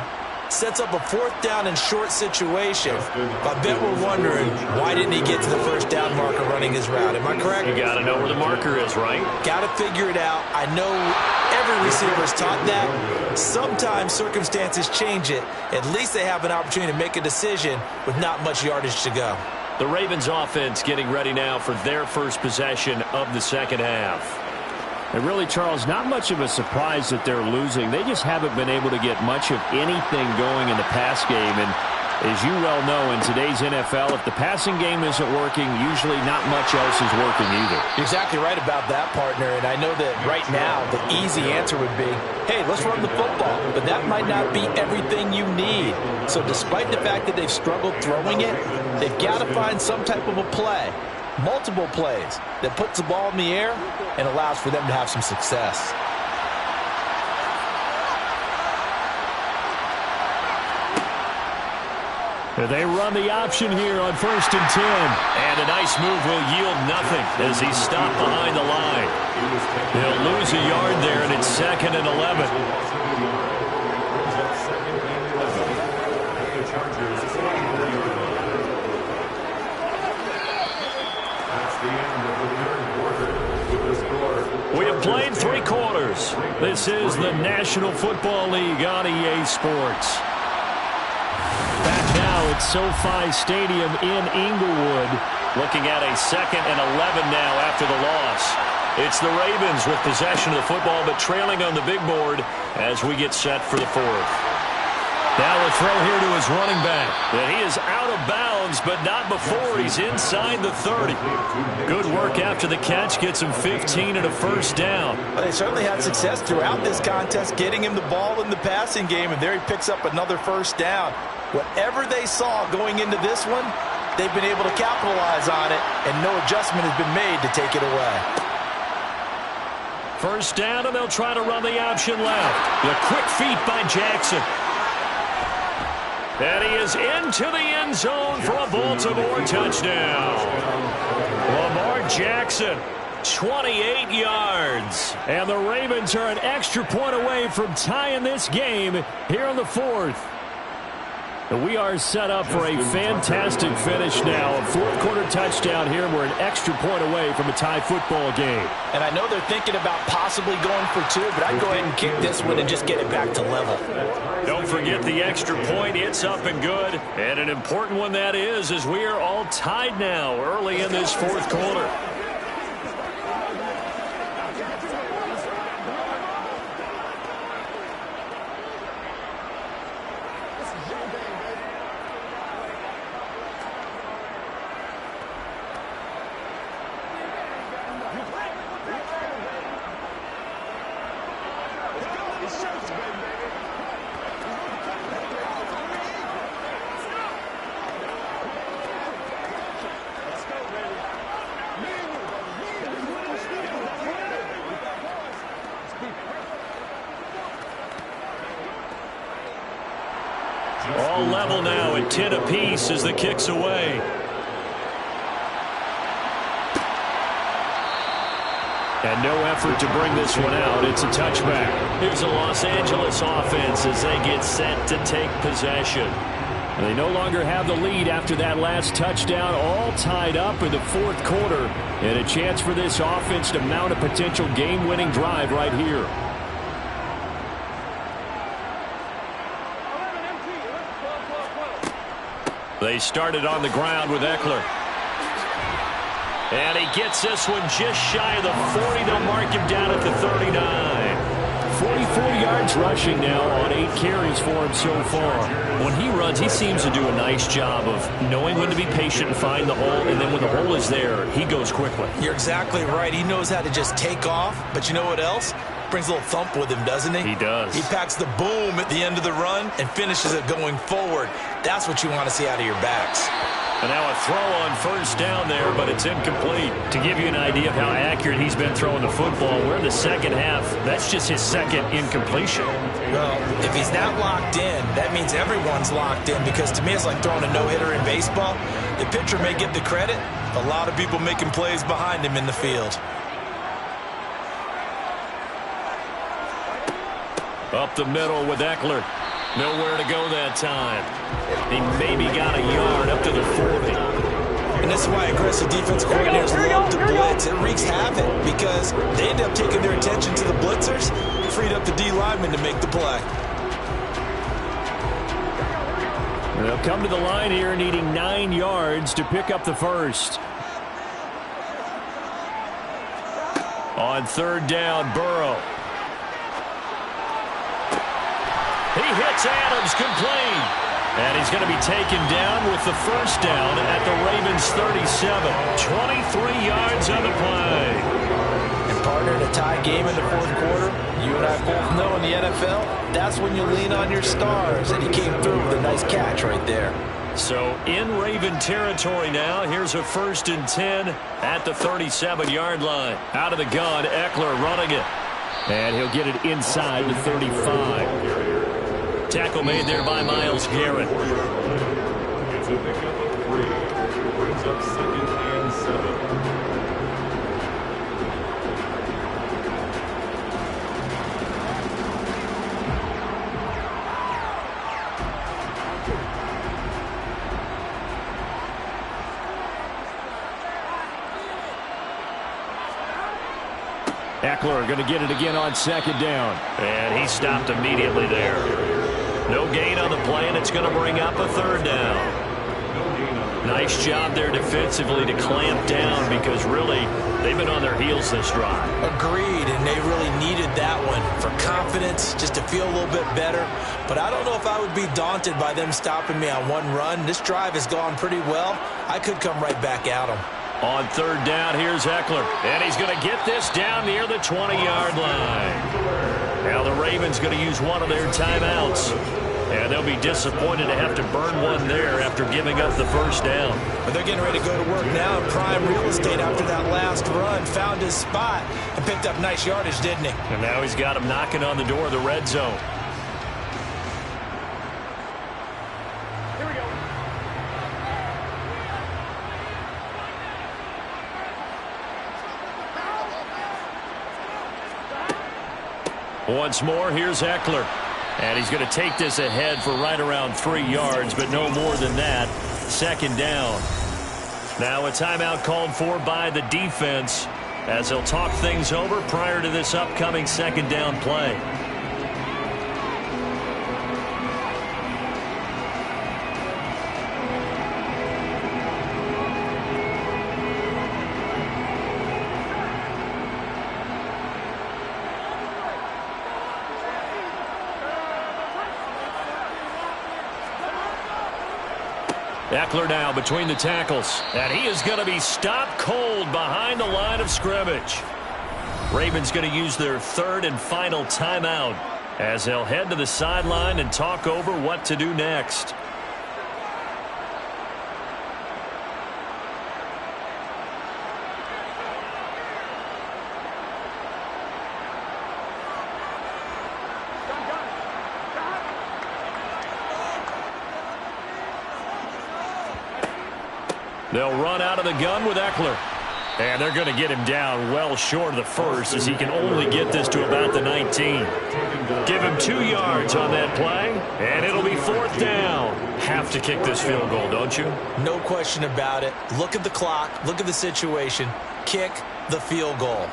sets up a 4th down and short situation. I bet we're wondering, why didn't he get to the first down marker running his route? Am I correct? You got to know where the marker is, right? Got to figure it out. I know every receiver is taught that. Sometimes circumstances change it. At least they have an opportunity to make a decision with not much yardage to go. The Ravens offense getting ready now for their first possession of the second half. And really, Charles, not much of a surprise that they're losing. They just haven't been able to get much of anything going in the pass game. And as you well know, in today's NFL, if the passing game isn't working, usually not much else is working either. You're exactly right about that, partner. And I know that right now the easy answer would be, hey, let's run the football. But that might not be everything you need. So despite the fact that they've struggled throwing it, they've got to find some type of a play. Multiple plays that puts the ball in the air and allows for them to have some success. They run the option here on 1st and 10. And a nice move will yield nothing as he's stopped behind the line. He'll lose a yard there, and it's 2nd and 11. We have played 3 quarters. This is the National Football League on EA Sports. Back now at SoFi Stadium in Inglewood. Looking at a 2nd and 11 now after the loss. It's the Ravens with possession of the football, but trailing on the big board as we get set for the 4th. Now a throw here to his running back. And he is out of bounds, but not before he's inside the 30. Good work after the catch. Gets him 15 and a first down. Well, they certainly had success throughout this contest, getting him the ball in the passing game, and there he picks up another first down. Whatever they saw going into this one, they've been able to capitalize on it, and no adjustment has been made to take it away. First down, and they'll try to run the option left. The quick feet by Jackson. And he is into the end zone for a Baltimore touchdown. Lamar Jackson, 28 yards. And the Ravens are an extra point away from tying this game here in the 4th. We are set up for a fantastic finish now. A fourth-quarter touchdown here. We're an extra point away from a tie football game. And I know they're thinking about possibly going for 2, but I'd go ahead and kick this one and just get it back to level. Don't forget the extra point. It's up and good. And an important one that is, as we are all tied now early in this fourth quarter. All level now at 10 apiece as the kick's away. And no effort to bring this one out. It's a touchback. Here's the Los Angeles offense as they get set to take possession. And they no longer have the lead after that last touchdown, all tied up in the fourth quarter. And a chance for this offense to mount a potential game-winning drive right here. They started on the ground with Eckler. And he gets this one just shy of the 40. They'll mark him down at the 39. 44 yards rushing now on 8 carries for him so far. When he runs, he seems to do a nice job of knowing when to be patient and find the hole, and then when the hole is there, he goes quickly. You're exactly right. He knows how to just take off, but you know what else? Brings a little thump with him, doesn't he? He does. He packs the boom at the end of the run and finishes it going forward. That's what you want to see out of your backs. And now a throw on first down there, but it's incomplete. To give you an idea of how accurate he's been throwing the football, we're in the second half. That's just his second incompletion. Well, if he's not locked in, that means everyone's locked in, because to me it's like throwing a no-hitter in baseball. The pitcher may get the credit. A lot of people making plays behind him in the field. Up the middle with Eckler. Nowhere to go that time. He maybe got a yard up to the 40. And this is why aggressive defense coordinators love to blitz. It wreaks havoc because they end up taking their attention to the blitzers, freed up the D lineman to make the play. They'll come to the line here needing 9 yards to pick up the first. On third down, Burrow. He hits Adams complete. And he's going to be taken down with the first down at the Ravens 37. 23 yards on the play. And partner, in a tie game in the fourth quarter, you and I both know in the NFL, that's when you lean on your stars. And he came through with a nice catch right there. So in Raven territory now. Here's a 1st and 10 at the 37-yard line. Out of the gun, Eckler running it. And he'll get it inside the 35. Tackle made there by Myles Garrett. It's a pickup of 3. Brings up 2nd and 7. Eckler going to get it again on 2nd down. And he stopped immediately there. No gain on the play, and it's going to bring up a 3rd down. Nice job there defensively to clamp down, because really they've been on their heels this drive. Agreed, and they really needed that one for confidence, just to feel a little bit better. But I don't know if I would be daunted by them stopping me on one run. This drive has gone pretty well. I could come right back at them. On 3rd down, here's Eckler. And he's going to get this down near the 20-yard line. Now the Ravens going to use one of their timeouts. And they'll be disappointed to have to burn one there after giving up the first down. But they're getting ready to go to work now in prime real estate after that last run. Found his spot and picked up nice yardage, didn't he? And now he's got him knocking on the door of the red zone. Here we go. Once more, here's Eckler. And he's going to take this ahead for right around 3 yards, but no more than that. Second down. Now a timeout called for by the defense as they'll talk things over prior to this upcoming second down play. Eckler now between the tackles, and he is going to be stopped cold behind the line of scrimmage. Ravens going to use their third and final timeout as they'll head to the sideline and talk over what to do next. They'll run out of the gun with Eckler. And they're going to get him down well short of the first as he can only get this to about the 19. Give him 2 yards on that play, and it'll be fourth down. Have to kick this field goal, don't you? No question about it. Look at the clock. Look at the situation. Kick the field goal.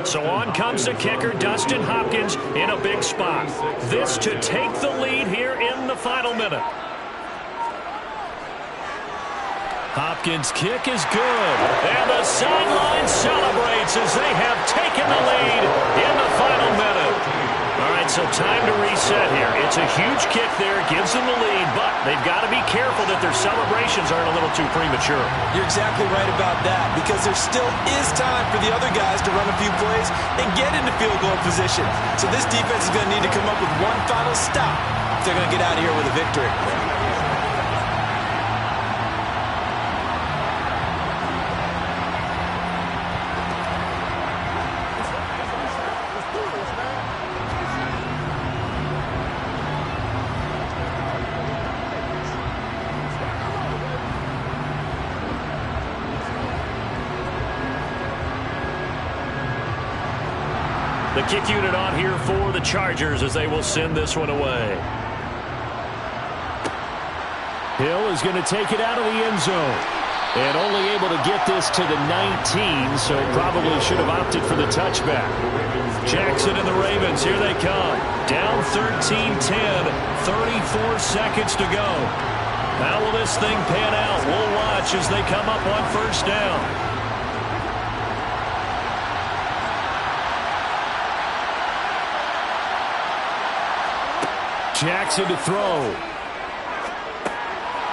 So on comes the kicker, Dustin Hopkins, in a big spot. This to take the lead here in the final minute. Hopkins' kick is good. And the sideline celebrates as they have taken the lead in the final minute. All right, so time to reset here. It's a huge kick there. Gives them the lead, but they've got to be careful that their celebrations aren't a little too premature. You're exactly right about that because there still is time for the other guys to run a few plays and get into field goal position. So this defense is going to need to come up with one final stop if they're going to get out of here with a victory. The kick unit on here for the Chargers as they will send this one away. Hill is going to take it out of the end zone. And only able to get this to the 19, so probably should have opted for the touchback. Jackson and the Ravens, here they come. Down 13-10, 34 seconds to go. How will this thing pan out? We'll watch as they come up on first down. Jackson to throw.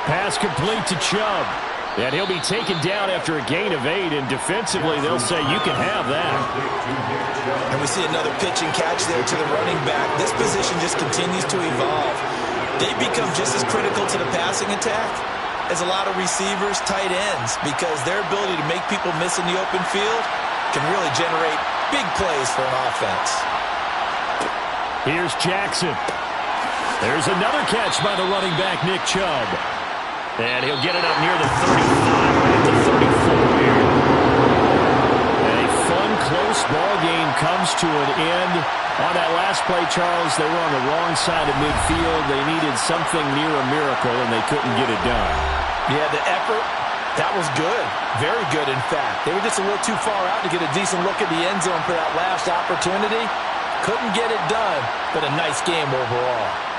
Pass complete to Chubb. And he'll be taken down after a gain of 8, and defensively they'll say you can have that. And we see another pitch and catch there to the running back. This position just continues to evolve. They become just as critical to the passing attack as a lot of receivers, tight ends, because their ability to make people miss in the open field can really generate big plays for an offense. Here's Jackson. There's another catch by the running back, Nick Chubb. And he'll get it up near the 35, right at the 34 here. A fun, close ball game comes to an end. On that last play, Charles, they were on the wrong side of midfield. They needed something near a miracle, and they couldn't get it done. Yeah, the effort, that was good. Very good, in fact. They were just a little too far out to get a decent look at the end zone for that last opportunity. Couldn't get it done, but a nice game overall.